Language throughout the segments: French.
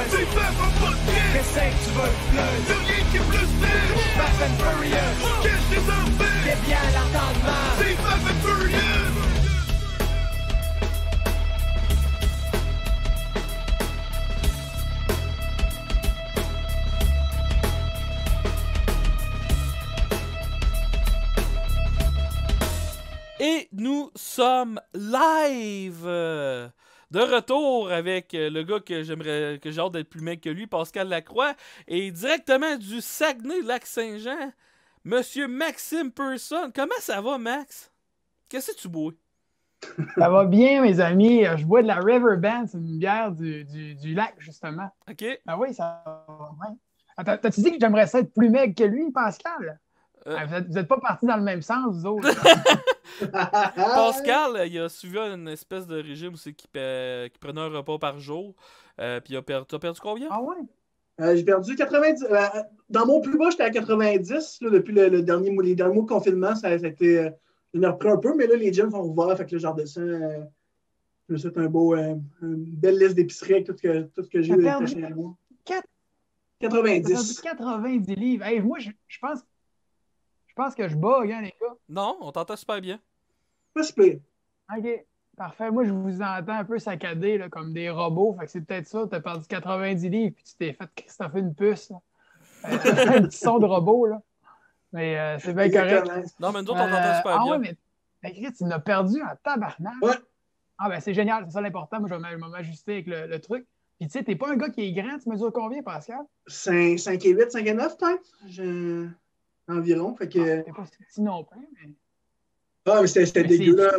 buzz. C'est fait en podcast. Qu'est-ce que tu veux plus? Y'a rien qui est plus style. Fast and Furious. Cache tes enfants. C'est bien l'entendement. C'est Fast and Furious. Et nous sommes live de retour avec le gars que j'ai hâte d'être plus mec que lui, Pascal Lacroix, et directement du Saguenay-Lac-Saint-Jean, Monsieur Maxime Person. Comment ça va, Max? Qu'est-ce que tu bois? Ça va bien, mes amis. Je bois de la Riverbend, c'est une bière du lac, justement. OK. Ah oui, ça va bien. Attends, t'as-tu dit que j'aimerais ça être plus maigre que lui, Pascal? Vous n'êtes pas partis dans le même sens, vous autres. Pascal, il a suivi une espèce de régime aussi qui prenait un repas par jour. Puis t'as perdu combien? Ah ouais? J'ai perdu 90. Dans mon plus bas, j'étais à 90. Là, depuis les derniers mois de confinement, ça a été. J'en ai repris un peu, mais là, les gyms sont ouverts. Fait que là, je redescends. Je me souhaite une belle liste d'épicerie avec tout ce que j'ai eu chez moi. 90. 90 livres. Hey, moi, je pense que je bug, hein, les gars. Non, on t'entend super bien. Pas si pire. OK, parfait. Moi, je vous entends un peu saccadé, là, comme des robots. Fait que c'est peut-être ça. Tu as perdu 90 livres puis tu t'es fait Christopher une puce. Un petit son de robot, là. Mais c'est bien correct. Non, mais nous autres, on t'entend super bien. Ah ouais, mais Chris, il l'a perdu en tabarnak. Ouais. Ah ben c'est génial, c'est ça l'important. Moi, je vais m'ajuster avec le truc. Puis tu sais, t'es pas un gars qui est grand. Tu mesures combien, Pascal? 5 et 8, 5 et 9, peut-être? Environ. Fait que... T'es pas si petit non plus, mais... Ah, mais c'était dégueu, là.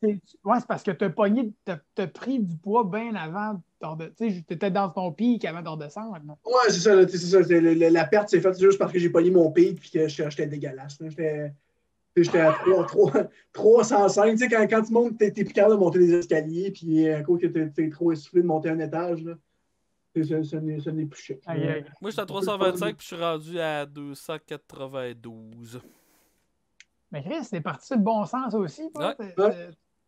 Ouais, c'est parce que t'as pris du poids bien avant. Tu sais, t'étais dans ton pic avant de redescendre. Maintenant. Ouais, c'est ça. C'est ça. La perte s'est faite juste parce que j'ai pogné mon pic et que j'étais dégueulasse. J'étais à 305. Tu sais, quand tu montes, t'es plus capable de monter les escaliers, puis à cause que t'es trop essoufflé de monter un étage, là. Ça n'est plus chic. Moi, j'étais à 325 puis je suis rendu à 292. Mais Chris, t'es parti sur le bon sens aussi. Ouais. Tu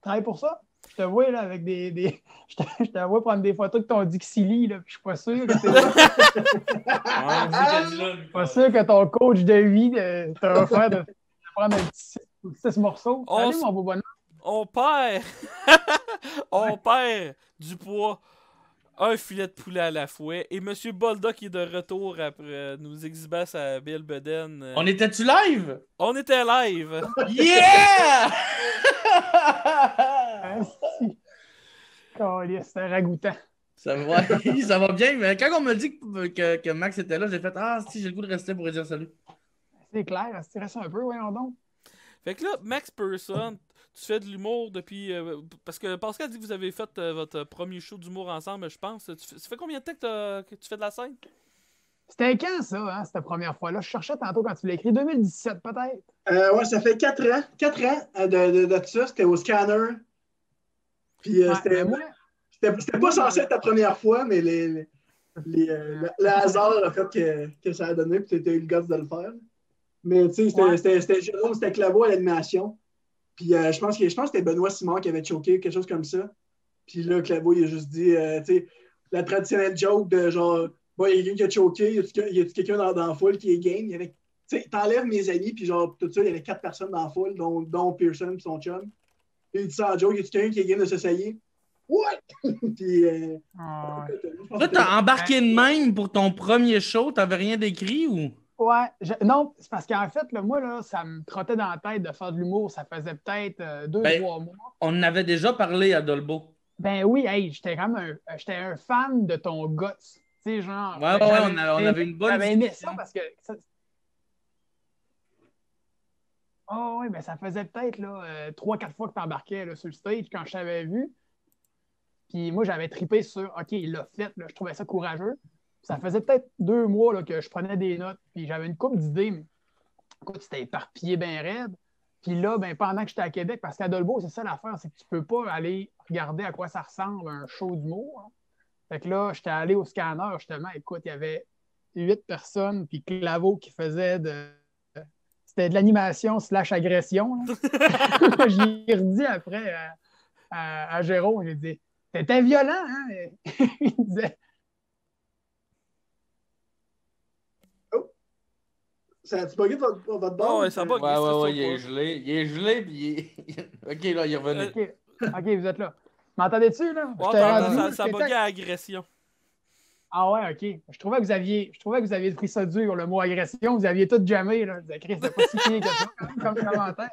travailles pour ça? Je te vois là avec des... Je te vois prendre des photos de ton Dixili, là, puis je suis pas sûr que pas sûr que ton coach de vie t'a offert de prendre un petit 6 morceaux. Salut, mon beau bonhomme. On perd on perd du poids. Un filet de poulet à la fouet. Et M. Bolda qui est de retour après nous exhiber sa belle bedaine. On était-tu live? On était live! Yeah! C'était ragoûtant. Ça va bien, mais quand on m'a dit que Max était là, j'ai fait si j'ai le goût de rester pour lui dire salut. C'est clair, tu restes un peu, voyons donc. Fait que là, Max Person, tu fais de l'humour depuis... parce que Pascal dit que vous avez fait votre premier show d'humour ensemble, je pense. Ça fait combien de temps que tu fais de la scène? C'était quand, ça, hein, cette première fois-là? Je cherchais tantôt quand tu l'as écrit. 2017, peut-être? Ouais, ça fait 4 ans. 4 ans de ça. C'était au Scanner. Puis c'était pas censé être ta première fois, mais le hasard a fait que ça a donné, puis c'était eu le gosse de le faire. Mais tu sais, c'était Jérôme, c'était Claveau à l'animation. Puis je pense que c'était Benoît Simon qui avait choqué, quelque chose comme ça. Puis là, Claveau, il a juste dit, tu sais, la traditionnelle joke de genre, bon, il y a quelqu'un qui a choqué, y a quelqu'un dans la foule qui est game. Tu sais, t'enlèves mes amis, puis genre, tout ça, il y avait 4 personnes dans la foule, dont Pearson et son chum. Puis il dit ça en joke, y a quelqu'un qui est game de s'essayer? Ouais! Puis. Toi, t'as embarqué de même pour ton premier show, t'avais rien d'écrit ou? Ouais, non, c'est parce qu'en fait, là, moi, là, ça me trottait dans la tête de faire de l'humour. Ça faisait peut-être 2-3 mois. On en avait déjà parlé à Dolbo. Ben oui, hey, j'étais un fan de ton guts. Tu sais, genre. Ouais, on avait une bonne. J'avais aimé ça parce que. Oh, oui, ben ça faisait peut-être 3-4 fois que tu embarquais sur le stage quand je t'avais vu. Puis moi, j'avais trippé sur OK, il l'a fait, là, je trouvais ça courageux. Ça faisait peut-être 2 mois là, que je prenais des notes, puis j'avais une couple d'idées, mais écoute, c'était éparpillé bien raide. Puis là, ben, pendant que j'étais à Québec, parce qu'à Dolbeau, c'est ça l'affaire, c'est que tu peux pas aller regarder à quoi ça ressemble un show d'humour. Hein. Fait que là, j'étais allé au Scanner, justement. Écoute, il y avait 8 personnes, puis Claveau qui faisait c'était de l'animation / agression. J'ai redit après à Jérôme, j'ai dit « T'étais violent, hein? » Il disait Ça a-tu bugué de votre bord? Ouais, ça bug. Ouais, il est gelé. Il est gelé, puis il est... OK, là, il est revenu. OK, vous êtes là. M'entendez-tu, là? Ouais, J'étais rendu, ça buguait à agression. Ah ouais, OK. Je trouvais que vous aviez pris ça dur, le mot agression. Vous aviez tout jammé, là. Chris, c'était pas si pire que ça, comme commentaire.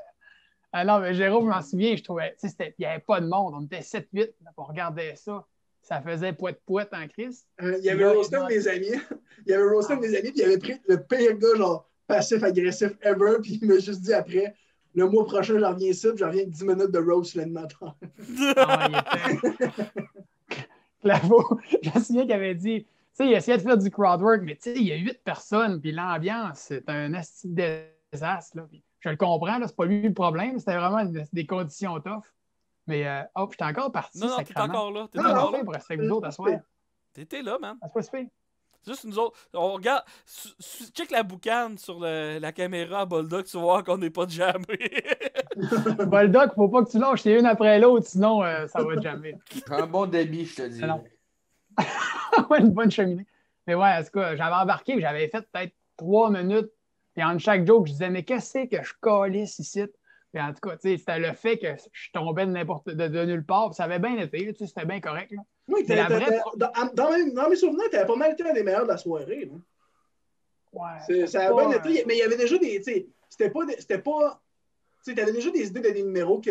Non, mais Jérôme, je m'en souviens, je trouvais, tu sais, il n'y avait pas de monde. On était 7-8, on regardait ça. Ça faisait poète-poète en crise. Il y avait roasté un de mes amis. Il y avait roasté un de mes amis, puis il avait pris le pire gars, genre, passif-agressif ever, puis il m'a juste dit après, le mois prochain, j'en reviens ici, puis j'en reviens avec 10 minutes de roast l'animateur. Ah, il était... Claveau, je me souviens qu'il avait dit, tu sais, il essayait de faire du crowdwork, mais tu sais, il y a 8 personnes, puis l'ambiance, c'est un asti de désastre, là. Puis je le comprends, là, c'est pas lui le problème, c'était vraiment des conditions tough. Mais, j'étais encore parti. Non, t'es encore là. T'es encore encore là là. pour rester avec vous autres à soir. T'étais là, man. C'est pas super. Juste nous autres. On regarde. Check la boucane sur la caméra à Bulldog, tu vas voir qu'on n'est pas jamais. Bulldog, faut pas que tu lâches une après l'autre, sinon ça va jamais. Un bon débit, je te dis. Ouais, une bonne cheminée. Mais ouais, en tout cas, j'avais embarqué, j'avais fait peut-être 3 minutes. Puis en chaque joke, je disais, mais qu'est-ce que je calisse ici? Puis en tout cas, c'était le fait que je tombais de nulle part. Puis ça avait bien été, c'était bien correct. Là. Oui, dans mes souvenirs, tu avais pas mal été un des meilleurs de la soirée. Là. Ouais. Ça a bien été, mais il y avait déjà des. C'était pas. Tu avais déjà des idées des numéros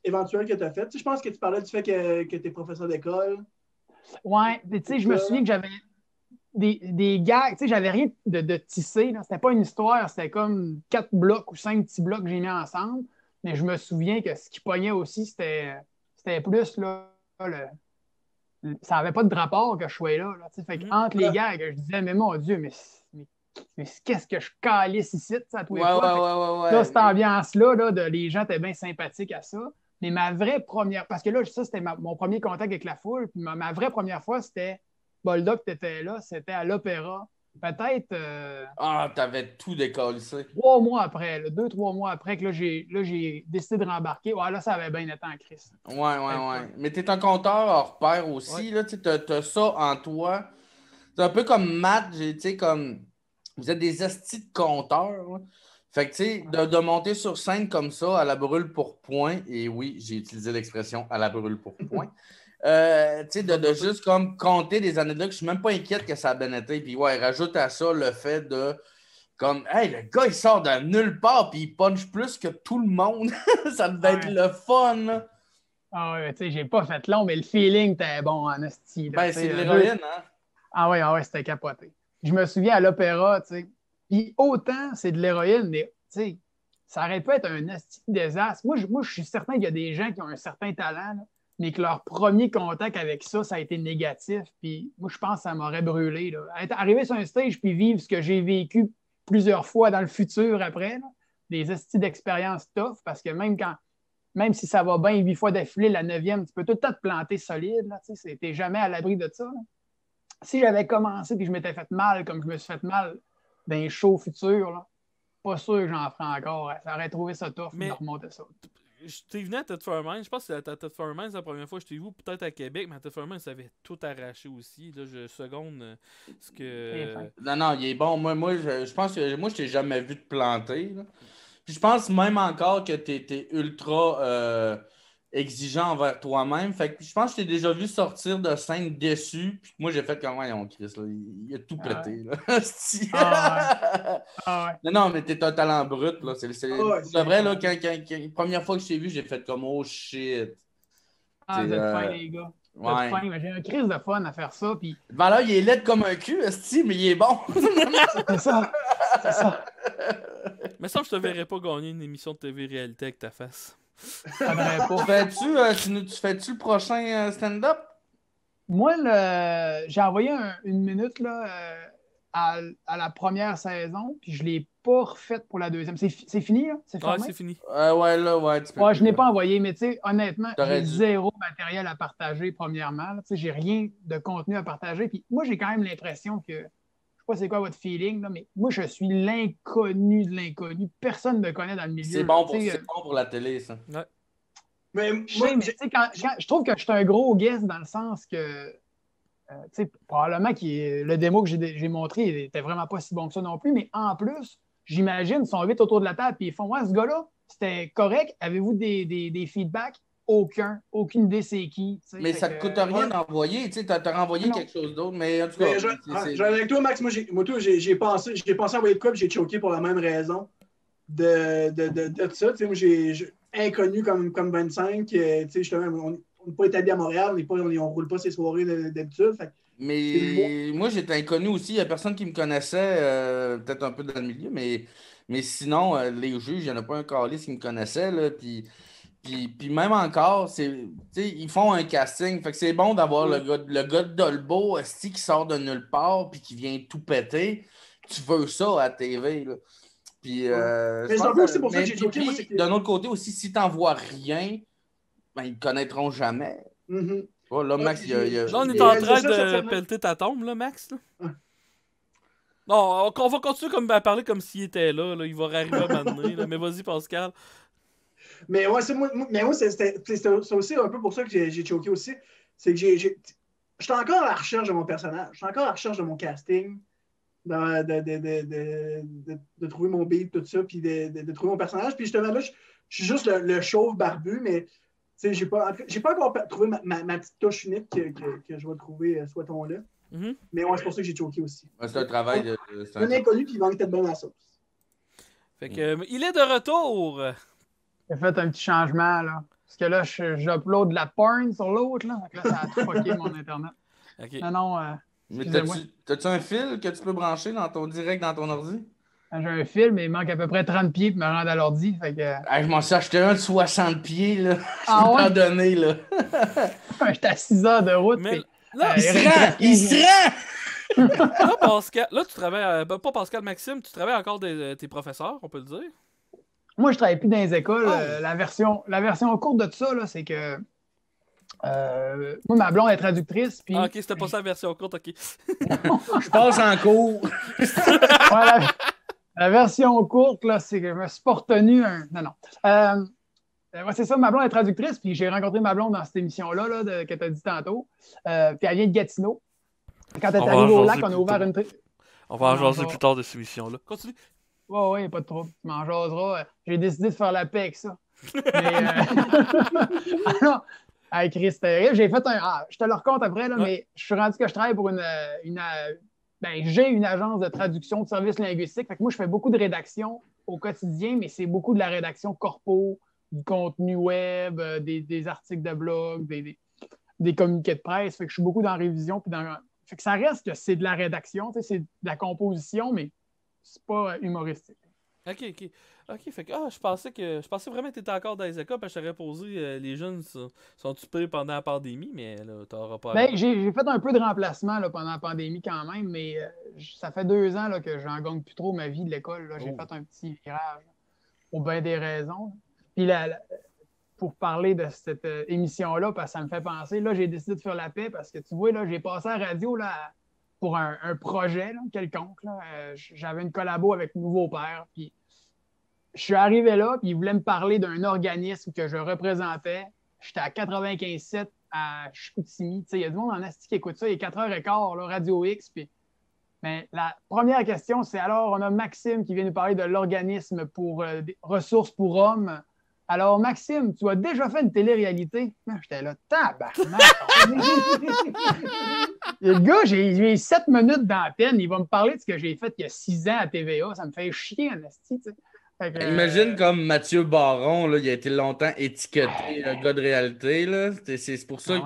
éventuels que tu as fait. Je pense que tu parlais du fait que tu es professeur d'école. Ouais, tu sais, je me souviens que j'avais des gags, tu sais, j'avais rien de tissé. C'était pas une histoire, c'était comme 4 blocs ou 5 petits blocs que j'ai mis ensemble. Mais je me souviens que ce qui pognait aussi, c'était plus là, ça n'avait pas de rapport que je sois là. Fait entre les gags, je disais, mais mon Dieu, mais qu'est-ce que je calisse ici, à tous les fois. Ouais. Là, cette ambiance-là, les gens étaient bien sympathiques à ça. Mais ma vraie première, parce que là, ça, c'était mon premier contact avec la foule. Puis ma vraie première fois, c'était Bulldog, tu étais là, c'était à l'Opéra. Peut-être. T'avais tout décalissé. 3 mois après, 2-3 mois après, que là, j'ai décidé de rembarquer. Ouais, là, ça avait bien été en crise. Ouais. Mais t'es un compteur hors pair aussi, là, tu t'as ça en toi. C'est un peu comme Matt, tu sais, comme. Vous êtes des astis de compteurs, là. Fait que, tu sais, de monter sur scène comme ça, à la brûle pour point, et oui, j'ai utilisé l'expression à la brûle pour point. Tu sais, de juste comme compter des anecdotes, je suis même pas inquiète que ça a bien été. Puis ouais, rajoute à ça le fait de comme, hey, le gars, il sort de nulle part, puis il punch plus que tout le monde. Ça devait être le fun, là. Ah ouais, tu sais, j'ai pas fait long, mais le feeling était bon en esti. Ben, c'est de l'héroïne, hein? Ah ouais, c'était capoté. Je me souviens à l'opéra, tu sais. Puis autant c'est de l'héroïne, mais tu sais, ça aurait pu être un esti désastre. Moi, je suis certain qu'il y a des gens qui ont un certain talent, là, mais que leur premier contact avec ça a été négatif. Puis moi, je pense que ça m'aurait brûlé. Là. Arriver sur un stage puis vivre ce que j'ai vécu plusieurs fois dans le futur après, là, des estis d'expérience tough, parce que même si ça va bien 8 fois d'affilée, la 9e, tu peux tout le temps te planter solide. Tu n'es jamais à l'abri de ça. Là. Si j'avais commencé et que je m'étais fait mal comme je me suis fait mal dans les shows futurs, là, pas sûr que j'en ferais encore. Ça aurait trouvé ça tough de remonter ça. Je t'ai venu à Ted Farmine, je pense que c'était à Ted Farmine la première fois que je t'ai vu, peut-être à Québec, mais à Ted Farmine, ça avait tout arraché aussi. Là, je seconde ce que. Non, il est bon. Moi je pense que moi, je t'ai jamais vu te planter. Là. Puis je pense même encore que t'es ultra exigeant envers toi-même. Fait que je pense que je t'ai déjà vu sortir de scène déçu. Puis moi, j'ai fait comme Chris, là, il a tout pété. Là. Non, mais t'es un talent brut. Là. C'est vrai, là, la première fois que je t'ai vu, j'ai fait comme oh shit. Vous êtes fins, les gars. Ouais. J'ai un crise de fun à faire ça. Puis... Ben là, il est laid comme un cul, esti, mais il est bon. C'est ça. Mais ça, je te verrais pas gagner une émission de TV réalité avec ta face. Ça devrait pas. Tu fais-tu le prochain stand-up? Moi, j'ai envoyé une minute là, à la première saison, puis je ne l'ai pas refaite pour la deuxième. C'est fini, là? C'est formé? C'est fini. Je n'ai pas envoyé, mais tu sais, honnêtement, j'ai zéro matériel à partager, premièrement. Tu sais, j'ai rien de contenu à partager. Puis moi, j'ai quand même l'impression que, je ne sais pas c'est quoi votre feeling, là, mais moi, je suis l'inconnu de l'inconnu. Personne ne me connaît dans le milieu. C'est bon pour la télé, ça. Ouais. Mais je trouve que je suis un gros guest dans le sens que, probablement que le démo que j'ai montré n'était vraiment pas si bon que ça non plus, mais en plus, j'imagine, ils sont 8 autour de la table, puis ils font, ouais, ce gars-là, c'était correct. Avez-vous des feedbacks? Aucune idée c'est qui. Mais ça ne te coûte rien d'envoyer. Tu as renvoyé quelque chose d'autre. Mais en tout cas, avec toi, Max, moi, j'ai pensé envoyer de quoi, puis j'ai choqué pour la même raison de ça. Moi, j'ai inconnu comme 25. Justement, on n'est pas établi à Montréal, on ne roule pas ces soirées d'habitude. Mais moi, j'étais inconnu aussi. Il n'y a personne qui me connaissait, peut-être un peu dans le milieu, mais sinon, les juges, il n'y en a pas un calice qui me connaissait. Là, puis même encore, ils font un casting. Fait que c'est bon d'avoir le gars de Dolbeau qui sort de nulle part puis qui vient tout péter. Tu veux ça à la TV. Là. Puis, mais c'est un peu aussi pour ça que j'ai choqué. D'un autre côté aussi, si tu n'envoies rien, ben, ils ne connaîtront jamais. Mm-hmm. Oh, là, Max, là, on est en train de pelleter ta tombe, là, Max. Là. Non, on va continuer à parler comme s'il était là. Il va arriver à m'amener. Mais vas-y, Pascal. Mais ouais, c'est aussi un peu pour ça que j'ai choqué aussi. C'est que j'étais encore à la recherche de mon personnage. J'étais encore à la recherche de mon casting, de trouver mon beat, tout ça, puis de trouver mon personnage. Puis justement, là, je suis juste le chauve barbu, mais j'ai pas encore trouvé ma petite touche unique que je vais trouver, souhaitons-le. Mm-hmm. Mais ouais, c'est pour ça que j'ai choqué aussi. Ouais, c'est un travail de. Un inconnu qui manque peut-être bien la sauce. Fait que, il est de retour. J'ai fait un petit changement, là. Parce que là, j'upload de la porn sur l'autre, là. Donc là, ça a tout fucké mon Internet. Okay. Non. Mais t'as-tu un fil que tu peux brancher direct dans ton ordi? J'ai un fil, mais il manque à peu près 30 pieds pour me rendre à l'ordi. Fait que... je m'en suis acheté un de 60 pieds, là. Ah ouais? Donné, là. J'étais à 6 heures de route. Mais puis, là, il se rend! Là, Pascal, là, tu travailles, pas Pascal, Maxime, tu travailles encore tes professeurs, on peut le dire? Moi, je travaille plus dans les écoles. La version courte de ça, là, c'est que moi, ma blonde est traductrice. Puis... Ah, ok, c'était pas ça la version courte, ok. Je passe en cours. Ouais, la version courte, là, c'est que je me suis pas retenu Non. Ouais, c'est ça, ma blonde est traductrice, puis j'ai rencontré ma blonde dans cette émission-là que tu as dit tantôt. Puis elle vient de Gatineau. Quand elle est arrivée au lac, on a ouvert une... On va en jaser plus tard de cette émission-là. Continue. Ouais, pas de trouble. Tu m'en jaseras. J'ai décidé de faire la paix avec ça. Mais, alors, avec Chris, j'ai fait je te le raconte après, là, mais je suis rendu que je travaille pour j'ai une agence de traduction de services linguistiques. Fait que moi, je fais beaucoup de rédaction au quotidien, mais c'est beaucoup de la rédaction corpo, du contenu web, des articles de blog, des communiqués de presse. Fait que je suis beaucoup dans la révision. Fait que ça reste que c'est de la rédaction, c'est de la composition, mais c'est pas humoristique. OK. Fait que je pensais vraiment que tu étais encore dans les écoles, parce que je t'aurais posé les jeunes sont occupés pendant la pandémie, mais là, t'auras pas. J'ai fait un peu de remplacement là, pendant la pandémie quand même, mais ça fait 2 ans là, que j'en gagne plus trop ma vie de l'école. J'ai fait un petit virage pour bien des raisons. Puis pour parler de cette émission-là, parce que ça me fait penser, là, j'ai décidé de faire la paix parce que tu vois, là, j'ai passé à la radio là, pour un projet là, quelconque. Là. J'avais une collabo avec Nouveau Père. Puis je suis arrivé là, puis ils voulaient me parler d'un organisme que je représentais. J'étais à 95.7 à Chicoutimi. Il y a du monde en Asti qui écoute ça. Il est 4h15, là, Radio X. Puis... Mais la première question, c'est alors, on a Maxime qui vient nous parler de l'organisme pour des ressources pour hommes. Alors, Maxime, tu as déjà fait une télé-réalité? J'étais là, tabarnak! Le gars, j'ai 7 minutes dans la peine. Il va me parler de ce que j'ai fait il y a 6 ans à TVA. Ça me fait chier, en esti, tu sais. Imagine comme Mathieu Baron, là, il a été longtemps étiqueté gars de réalité. Là. C'est pour ça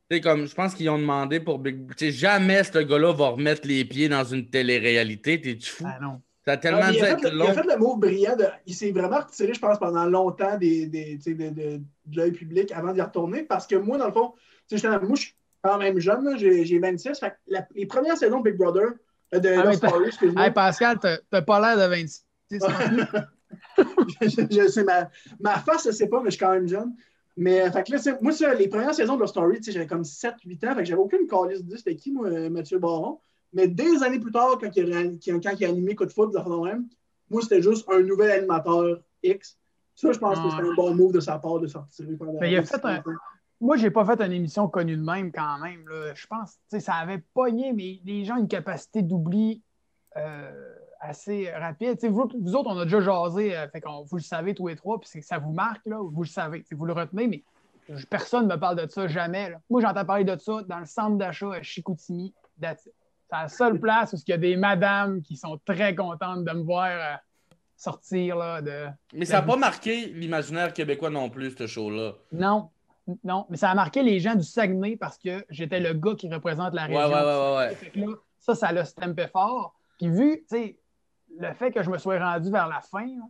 que comme, je pense qu'ils ont demandé pour Big... Jamais ce gars-là va remettre les pieds dans une télé-réalité. T'es-tu fou? Ah non. Ça a tellement il a fait le mot brillant. Il s'est vraiment retiré, je pense, pendant longtemps de l'œil public avant d'y retourner. Parce que moi, dans le fond, moi, je suis quand même jeune. Là, j'ai 26. Fait que les premières saisons de Big Brother, de Story, excuse-moi. Hey, Pascal, t'as pas l'air de 26. Je sais, ma face, je sais pas, mais je suis quand même jeune. Mais fait que là, moi, les premières saisons de Story, j'avais comme 7-8 ans. Fait que j'avais aucune calice de c'était qui, moi, Mathieu Baron. Mais des années plus tard, quand il a animé Coup de foot, moi, c'était juste un nouvel animateur X. Ça, je pense que c'était un bon move de sa part de sortir. Mais il a fait Moi, j'ai pas fait une émission connue de même quand même. Là. Je pense que ça avait pogné, mais les gens ont une capacité d'oubli assez rapide. Tu sais, vous autres, on a déjà jasé, fait qu'on, vous le savez tous les trois, puis ça vous marque, là, vous le savez, vous le retenez, mais personne ne me parle de ça jamais. Là. Moi, j'entends parler de ça dans le centre d'achat à Chicoutimi. C'est la seule place où il y a des madames qui sont très contentes de me voir sortir. Là, mais ça n'a pas marqué l'imaginaire québécois non plus, ce show-là. Non, mais ça a marqué les gens du Saguenay parce que j'étais le gars qui représente la région. Ouais. Fait que là, ça l'a stampé fort. Puis vu, tu sais, le fait que je me sois rendu vers la fin, là,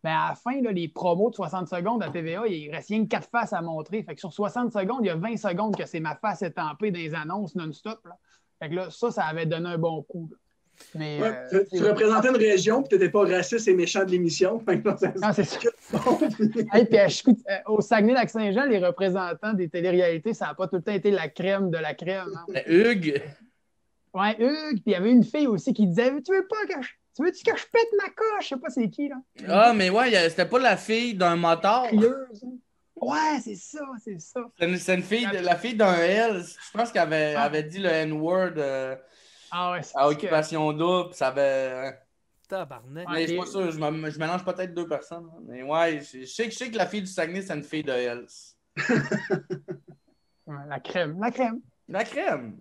ben à la fin, là, les promos de 60 secondes à TVA, il reste rien que 4 faces à montrer. Fait que sur 60 secondes, il y a 20 secondes que c'est ma face étampée dans les annonces non-stop. Là. Fait que là, ça avait donné un bon coup. Là. Mais, tu représentais une région, puis tu n'étais pas raciste et méchant de l'émission. Non, c'est ça. Hey, puis au Saguenay-Lac-Saint-Jean, les représentants des téléréalités, ça n'a pas tout le temps été la crème de la crème. Hein. Hugues. Ouais, Hugues. Puis il y avait une fille aussi qui disait Tu veux-tu que je pète ma coche? Je sais pas c'est qui, là. Ah, mais ouais, c'était pas la fille d'un motard. Crieuse, hein. Ouais, c'est ça. C'est une fille, la fille d'un L. Je pense qu'elle avait dit le N-word à Occupation Double. Ça avait. Tabarnak. Mais je suis pas sûr, je mélange peut-être deux personnes. Hein. Mais ouais, je sais que la fille du Saguenay, c'est une fille de Hells. Ouais, la crème. La crème!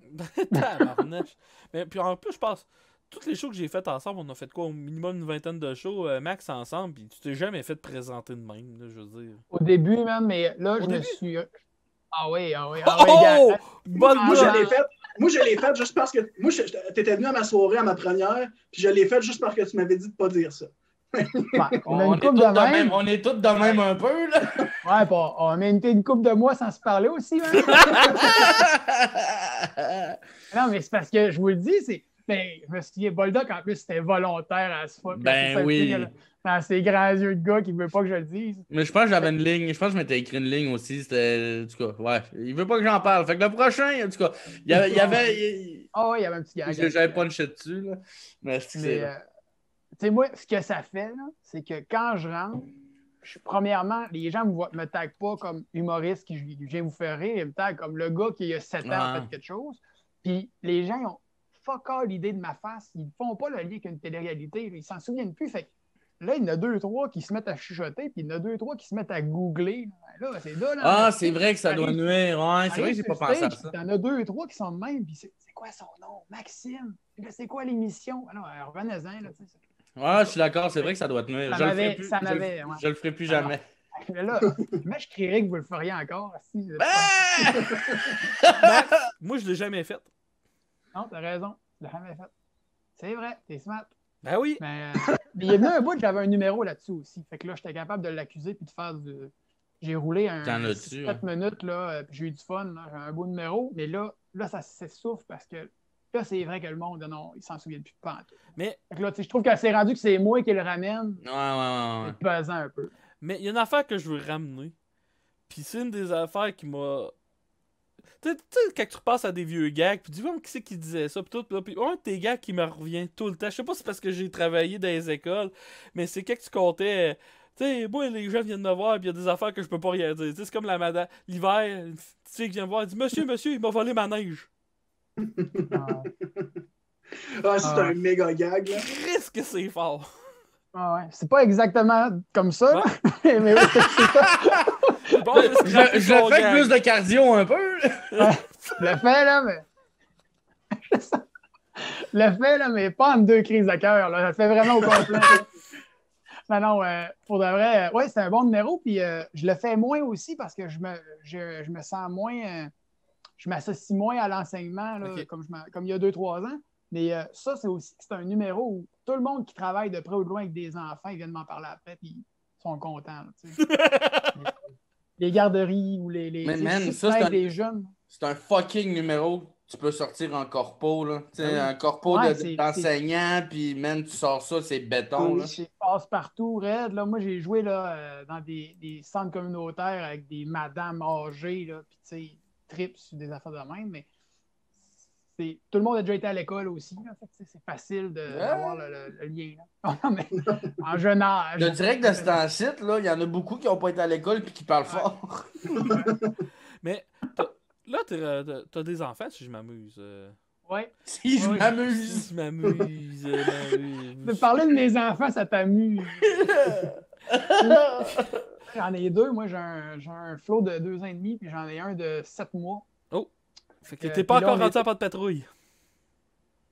Tabarnak. Mais puis en plus, je pense, toutes les shows que j'ai faites ensemble, on a fait quoi? Au minimum une vingtaine de shows, max, ensemble, puis tu t'es jamais fait présenter de même, là, je veux dire. Au début, même, mais là, je me suis... Ah oui. Oh! Bonne Moi, je l'ai fait juste parce que... Moi, t'étais venu à ma soirée, à ma première, puis je l'ai fait juste parce que tu m'avais dit de pas dire ça. On est tous de même un peu, là. Ouais, bon, on a une couple de mois sans se parler aussi, hein? Non, mais c'est parce que je vous le dis, c'est... Ben, je me souviens, Boldock, en plus, c'était volontaire à ce fois. Ben oui. Dans ses grands yeux de gars qui ne veut pas que je le dise. Mais je pense que j'avais une ligne. Je pense que je m'étais écrit une ligne aussi. C'était... En tout cas, ouais. Il veut pas que j'en parle. Fait que le prochain, en tout cas, il y avait... Ah ouais, il y avait un petit gars. J'avais pas une shit dessus, là. Mais tu sais, moi, ce que ça fait, là, c'est que quand je rentre, premièrement, les gens me taguent pas comme humoriste qui vient vous faire rire. Ils me taguent comme le gars qui a 7 ans a fait quelque chose. Puis les gens, ils ont fuck all l'idée de ma face. Ils ne font pas le lien avec une télé-réalité. Là. Ils s'en souviennent plus. Fait que là, il y en a 2-3 qui se mettent à chuchoter, puis il y en a 2-3 qui se mettent à googler. Là, c'est là, c'est vrai que ça doit nuire. Ouais, c'est vrai que j'ai pas pensé à ça. Il y en a 2-3 qui sont de même, puis c'est quoi son nom? Maxime. C'est quoi l'émission? Ah non, revenez-en, là. Ouais, je suis d'accord, c'est vrai que ça doit nuire. Je le ferai plus jamais. Mais là, moi, je crierais que vous le feriez encore. Moi, je l'ai jamais fait. Non, t'as raison. Je l'ai jamais fait. C'est vrai, t'es smart. Ben oui. Mais il y a venu un bout que j'avais un numéro là-dessus aussi. Fait que là, j'étais capable de l'accuser puis de faire du. J'ai roulé 7 minutes, là, puis j'ai eu du fun. J'ai un beau numéro, mais là ça s'essouffle parce que là, c'est vrai que le monde, non, il s'en souvient plus de pantoute. Mais fait que là, je trouve que c'est rendu que c'est moi qui le ramène. Ouais. C'est pesant un peu. Mais il y a une affaire que je veux ramener. Puis c'est une des affaires qui m'a... Tu sais, quand tu repasses à des vieux gags, puis tu vois qui c'est qui disait ça, puis tout, puis un de tes gags qui me revient tout le temps, je sais pas si c'est parce que j'ai travaillé dans les écoles, mais c'est quand tu comptais, tu sais, moi, les gens viennent me voir, puis il y a des affaires que je peux pas rien dire. Tu sais, c'est comme la madame, l'hiver, une fille qui vient me voir, elle dit « Monsieur, il m'a volé ma neige. » c'est un méga gag, là. Qu'est-ce que c'est fort. Ah ouais. C'est pas exactement comme ça, là. Mais oui, c'est ça. Bon, je fais plus de cardio un peu. Ouais, le fait, là, mais pas en 2 crises de cœur, là. Ça le fait vraiment au complet. Non, pour de vrai, ouais, c'est un bon numéro, puis je le fais moins aussi parce que je me sens moins... je m'associe moins à l'enseignement, là, okay. comme il y a 2-3 ans. Mais ça, c'est un numéro où tout le monde qui travaille de près ou de loin avec des enfants, ils viennent m'en parler après, puis ils sont contents. Là, les garderies ou les des jeunes. C'est un fucking numéro. Tu peux sortir en corpo, là. Un corpo d'enseignant, puis man, tu sors ça, c'est béton. Là. C'est passe-partout, raide. Là. Moi, j'ai joué là, dans des centres communautaires avec des madames âgées, là, puis tu sais, trips sur des affaires de même, mais tout le monde a déjà été à l'école aussi. Là, fait c'est facile d'avoir le lien. Là. Mais, en jeune âge. Je dirais que de ce temps-ci, il y en a beaucoup qui n'ont pas été à l'école et qui parlent fort. Mais là, t'as des enfants, si je m'amuse. Ouais. Si je Ouais, m'amuse. Je m'amuse. De parler de mes enfants, ça t'amuse. J'en ai deux. Moi, j'ai un Flo de 2 ans et demi, puis j'en ai un de 7 mois. Oh! Fait que t'es puis pas là, encore on rendu est- à pas de patrouille.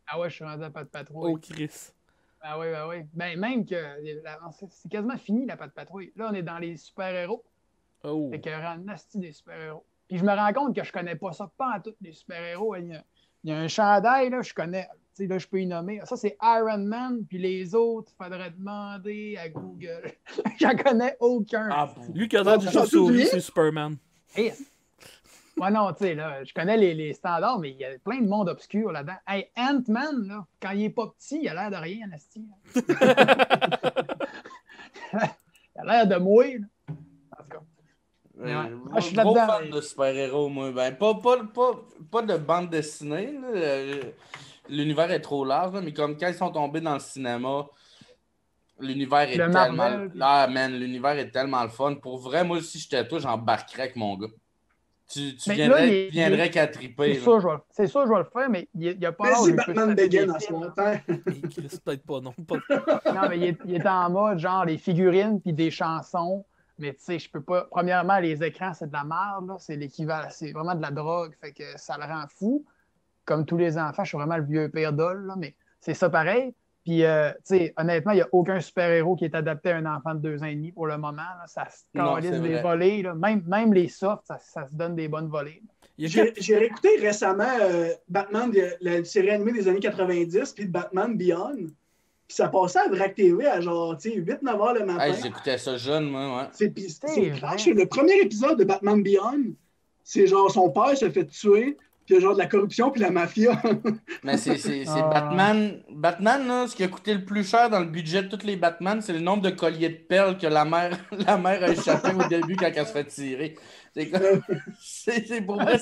Ah ouais, je suis rendu à pas de patrouille. Oh, Chris. Ah ouais, ben ouais. Ben même que c'est quasiment fini la patte patrouille. Là, on est dans les super-héros. Oh. Fait qu'il y aura un asti des super-héros. Puis je me rends compte que je connais pas ça, pas en tout, les super-héros. Il y a un chandail, là, je connais. Tu sais, là, je peux y nommer. Ça, c'est Iron Man, puis les autres, il faudrait demander à Google. J'en connais aucun. Ah, Lui qui a l'air du Ça chauve-souris, vient? c'est Superman. Hey, ouais, non, tu sais, là, je connais les standards, mais il y a plein de monde obscur là-dedans. Hey, Ant-Man, là, quand il est pas petit, il a l'air de rien, asti. Il a l'air de moi, là. En tout cas. Ouais. Moi, Je suis gros là-dedans, fan mais- de super-héros, moi. Ben, pas de bande dessinée. Là. L'univers est trop large, là, mais comme quand ils sont tombés dans le cinéma, l'univers est Le tellement. Marvel. Ah, man, l'univers est tellement le fun. Pour vrai, moi, si j'étais toi, j'embarquerais avec mon gars. Tu Mais viendrais, là, tu viendrais qu'à triper. C'est là. sûr, c'est sûr, je vais le faire, mais il n'y a pas l'âge où Vas-y, il peut se Batman taper des Begin en ce films, moment. là. Et Chris, peut-être pas, non. Pas... Non, mais il est en mode genre les figurines puis des chansons. Mais tu sais, je peux pas. Premièrement, les écrans, c'est de la merde, là. C'est l'équivalent. C'est vraiment de la drogue. Fait que ça le rend fou. Comme tous les enfants, je suis vraiment le vieux père d'ol, là, mais c'est ça pareil. Puis, tu sais, honnêtement, il n'y a aucun super-héros qui est adapté à un enfant de 2 ans et demi pour le moment. Là. Ça se Non, calisse c'est des vrai. volées. Là. Même les softs, ça se donne des bonnes volées. Il y a J'ai réécouté récemment Batman, la série animée des années 90, puis Batman Beyond. Puis ça passait à Vrac TV à genre 8-9 heures le matin. Hey, j'écoutais ça jeune, moi, ouais. C'est vrai. clash. Le premier épisode de Batman Beyond, c'est genre son père se fait tuer, puis il y a genre de la corruption, puis la mafia. Mais c'est Ah. Batman. Batman, là, ce qui a coûté le plus cher dans le budget de tous les Batman, c'est le nombre de colliers de perles que la mère a échappé au début quand elle se fait tirer. C'est pour vrai,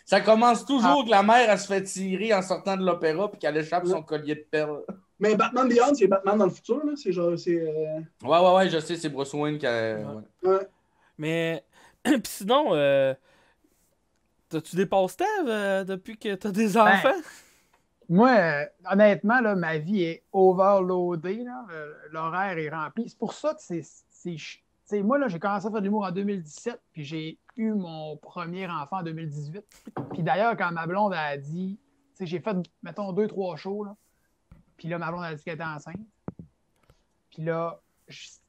ça commence toujours que la mère elle se fait tirer en sortant de l'opéra puis qu'elle échappe son collier de perles. Mais Batman Beyond, c'est Batman dans le futur. Là. C'est genre. Ouais, je sais, c'est Bruce Wayne qui a. Ouais. Ouais. Mais, pis sinon, t'as-tu des passe-temps depuis que t'as des enfants? Moi, honnêtement, là, ma vie est overloadée. Là. L'horaire est rempli. C'est pour ça que c'est moi, là, j'ai commencé à faire de l'humour en 2017, puis j'ai eu mon premier enfant en 2018. Puis d'ailleurs, quand ma blonde a dit, j'ai fait, mettons, 2-3 shows, là. Puis là, ma blonde a dit qu'elle était enceinte. Puis là,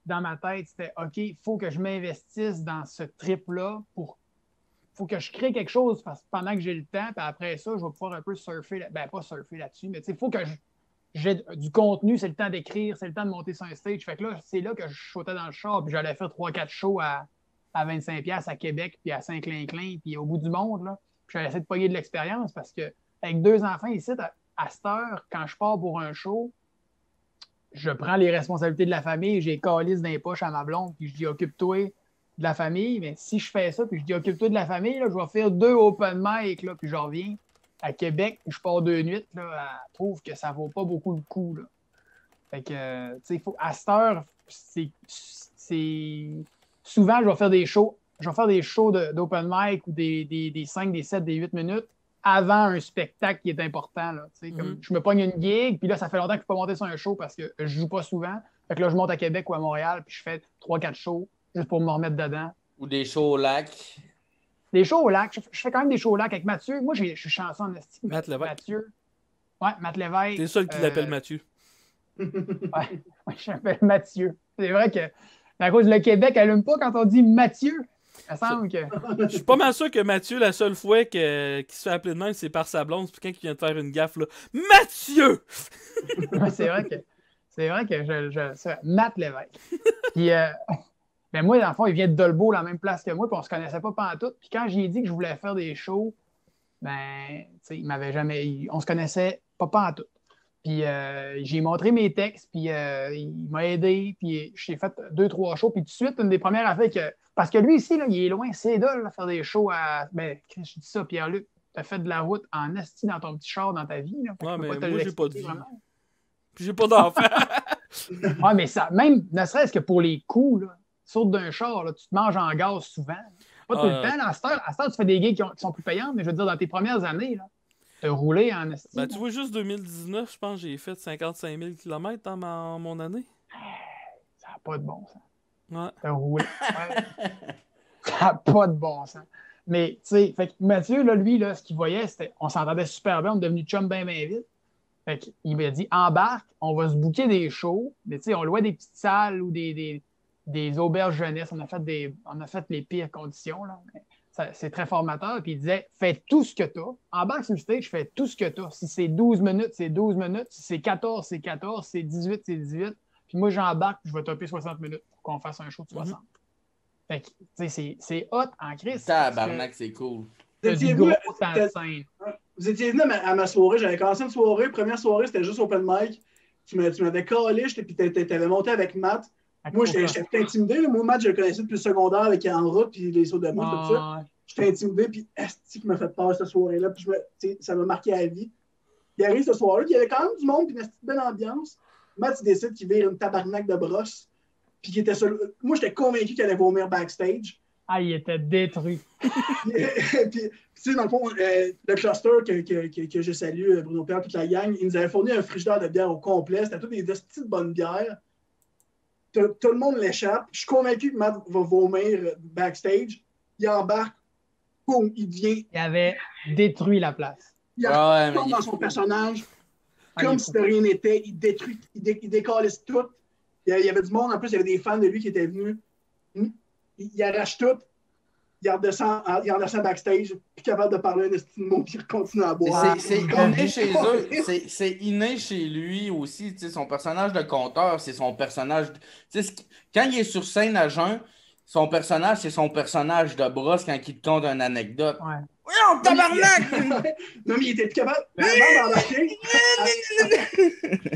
dans ma tête, c'était OK, il faut que je m'investisse dans ce trip-là pour. Faut que je crée quelque chose pendant que j'ai le temps, puis après ça, je vais pouvoir un peu surfer, pas surfer là-dessus, mais il faut que j'ai du contenu, c'est le temps d'écrire, c'est le temps de monter sur un stage. Fait que là, c'est là que je sautais dans le char, puis j'allais faire 3-4 shows à 25$ à Québec, puis à Saint-Clinclin, puis au bout du monde, là. Puis j'allais essayer de pogner de l'expérience parce que avec 2 enfants ici, à cette heure, quand je pars pour un show, je prends les responsabilités de la famille, j'ai calice dans les poches à ma blonde, puis je dis occupe-toi de la famille, mais si je fais ça, puis je dis occupe-toi de la famille, là, je vais faire 2 open mic, là, puis je reviens à Québec, puis je pars 2 nuits, là, elle trouve que ça vaut pas beaucoup le coup, là. Fait que, tu sais, à cette heure, c'est souvent, je vais faire des shows d'open mic ou des 5, des 7, des 8 minutes avant un spectacle qui est important, là, tu sais, comme je me pogne une gig, puis là, ça fait longtemps que je peux pas monter sur un show parce que je joue pas souvent. Fait que là, je monte à Québec ou à Montréal, puis je fais 3-4 shows juste pour me remettre dedans. Ou des shows au lac. Des shows au lac. Je fais quand même des shows au lac avec Mathieu. Moi, je suis chanceux en estime. Matt Lévesque. Mathieu. Ouais, Matt Lévesque. T'es le seul qui l'appelle Mathieu. Ouais, je m'appelle Mathieu. C'est vrai que à cause le Québec, elle n'aime pas quand on dit Mathieu. Ça semble que. Je suis pas mal sûr que Mathieu, la seule fois qu'il se fait appeler de même, c'est par sa blonde. C'est quand il vient de faire une gaffe, là. Mathieu! Ouais, c'est vrai que c'est Matt Lévesque. Puis, ben moi, dans le fond, il vient de Dolbeau, la même place que moi, puis on se connaissait pas pantoute. Puis quand j'ai dit que je voulais faire des shows, ben, tu sais, il m'avait jamais. On se connaissait pas pantoute. Puis j'ai montré mes textes, puis il m'a aidé, puis j'ai fait 2-3 shows. Puis tout de suite, une des premières affaires que. Parce que lui ici, là, il est loin, c'est dole, faire des shows à. Ben, je dis ça, Pierre-Luc, t'as fait de la route en esti dans ton petit char dans ta vie. Là, Ouais, mais te moi, j'ai pas de vie. vraiment. Puis j'ai pas d'enfant. Ouais, mais ça, même, ne serait-ce que pour les coups, là, saute d'un char, là, tu te manges en gaz souvent. Pas tout le temps. Là, à cette heure, tu fais des gigs qui sont plus payantes, mais je veux dire, dans tes premières années, là, T'as roulé en esti. Ben, tu vois, juste 2019, je pense que j'ai fait 55 000 km dans mon année. Ça n'a pas de bon sens. Ouais. T'as roulé. Ouais. Ça n'a pas de bon sens. Mais, tu sais, fait que Mathieu, là, lui, là, ce qu'il voyait, c'était on s'entendait super bien, on est devenu chum bien vite. Fait qu'il m'a dit embarque, on va se booker des shows. Mais, tu sais, on louait des petites salles ou des auberges jeunesse. On a fait les pires conditions, là. C'est très formateur. Puis il disait fais tout ce que tu as. Embarque sur le stage, fais tout ce que tu as. Si c'est 12 minutes, c'est 12 minutes. Si c'est 14, c'est 14. Si c'est 18, c'est 18. Puis moi, j'embarque, puis je vais topper 60 minutes pour qu'on fasse un show de 60. Fait que, tu sais, c'est hot en crise. Tabarnak, c'est cool. Vous T'as étiez du venu, gros temps de scène. vous étiez venu à ma soirée. J'avais commencé une soirée. Première soirée, c'était juste open mic. Tu m'avais collé, puis t'avais monté avec Matt. Moi, j'étais intimidé. Là. Moi, Matt, je le connaissais depuis le secondaire avec En route, puis les sauts de main, tout ça. J'étais intimidé, puis esti qui m'a fait peur cette soirée-là. Puis ça m'a marqué à la vie. Il arrive cette soirée, puis il y avait quand même du monde, puis une belle ambiance. Matt, il décide qu'il vire une tabarnak de brosse. Puis qu'il était seul. Moi, j'étais convaincu qu'il allait vomir backstage. Ah, il était détruit. Puis, tu sais, dans le fond, le cluster que je salue, Bruno Pierre, toute la gang, ils nous avaient fourni un frigidaire de bière au complet. C'était toutes des petites bonnes bières. Tout le monde l'échappe. Je suis convaincu que Matt va vomir backstage. Il embarque. Boum, il avait détruit la place. Il tombe dans son personnage. Comme si de rien n'était. Il détruit, il décalisse tout. Il y avait du monde. En plus, il y avait des fans de lui qui étaient venus. Il arrache tout. Il redescend backstage, plus capable de parler un estime mot, puis il continue à boire. C'est inné chez eux. C'est inné chez lui aussi. Son personnage de conteur, c'est son personnage. Quand il est sur scène à jeun, son personnage, c'est son personnage de brosse quand il te conte une anecdote. Ouais. Voyons, tabarnak! Non, mais il était plus capable.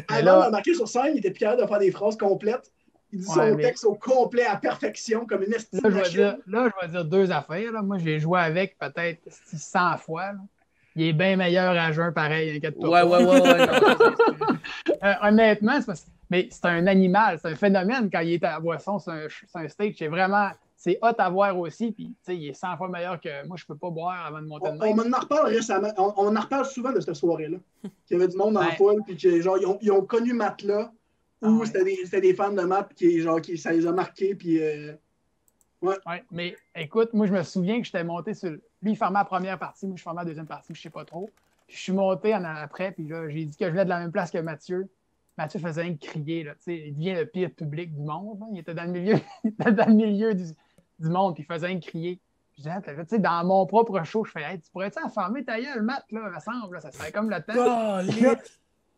Avant d'embarquer sur scène, il était plus capable de faire des phrases complètes. Il dit son texte au complet, à perfection, comme une estimation. Là, je vais dire deux affaires. Là. Moi, j'ai joué avec peut-être 100 fois. Là. Il est bien meilleur à jeun, pareil. Ouais. Honnêtement, mais c'est un animal, c'est un phénomène quand il est à boisson sur un stage. C'est hot à voir aussi. Puis, il est 100 fois meilleur que moi. Je peux pas boire avant de monter de On en reparle récemment. On en reparle souvent de cette soirée-là. Qu'il y avait du monde dans la foule, puis que, genre, ils ont connu Matt là. Ou c'était des fans de Matt qui ça les a marqués. Puis, ouais, mais écoute, moi, je me souviens que j'étais monté sur. Lui, il formait la première partie, moi, je formais la deuxième partie, je sais pas trop. Puis, je suis monté après, puis là, j'ai dit que je venais de la même place que Mathieu. Mathieu faisait rien que crier, là, il devient le pire public du monde. Là. Il était dans le milieu du monde, puis il faisait rien que crier. Je disais, dans mon propre show, je fais, hey, tu pourrais-tu enfermer ta gueule, Matt, là, me semble, là, ça serait comme le temps.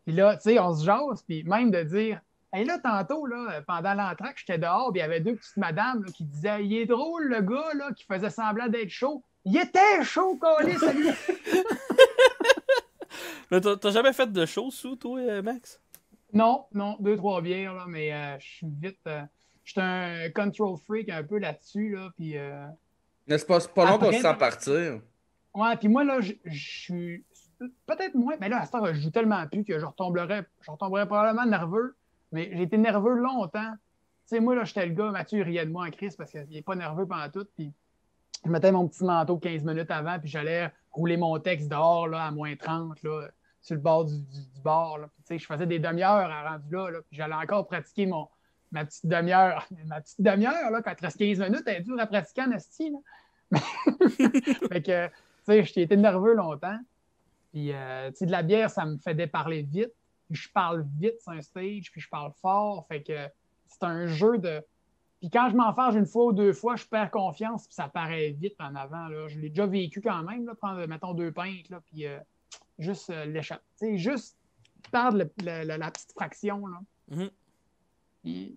Puis là, tu sais, on se jase, puis même de dire. Et là, tantôt, là, pendant l'entracte, j'étais dehors, puis il y avait deux petites madames là, qui disaient il est drôle, le gars là, qui faisait semblant d'être chaud. Il était chaud, collé, celui-là. Mais t'as jamais fait de show sous, toi, Max? Non, 2-3 bières, là, mais je suis vite. Je suis un control freak un peu là-dessus, là, puis. N'est-ce pas long qu'on se sent partir? Ouais, puis moi, là, je suis. Peut-être moins, mais là, à ce temps, je joue tellement plus que je retomberais probablement nerveux. Mais j'ai été nerveux longtemps. Tu sais, moi, là, j'étais le gars, Mathieu riait de moi en crise parce qu'il n'est pas nerveux pendant tout. Puis je mettais mon petit manteau 15 minutes avant, puis j'allais rouler mon texte dehors, là, à moins 30, là, sur le bord du bar. Là. Puis, tu sais, je faisais des demi-heures à rendu là, puis j'allais encore pratiquer ma petite demi-heure. Ma petite demi-heure, là, quand il te reste 15 minutes, elle est dure à pratiquer en esti, là. Fait que, tu sais, j'ai été nerveux longtemps. Puis, tu sais, de la bière, ça me faisait parler vite. Puis je parle vite sur un stage, puis je parle fort. Fait que c'est un jeu de. Puis quand je m'enfarge une fois ou deux fois, je perds confiance, puis ça paraît vite en avant. Là. Je l'ai déjà vécu quand même, là, prendre, mettons, 2 pintes, là, puis juste l'échappe. Tu sais, juste perdre la petite fraction. Là. Mm-hmm.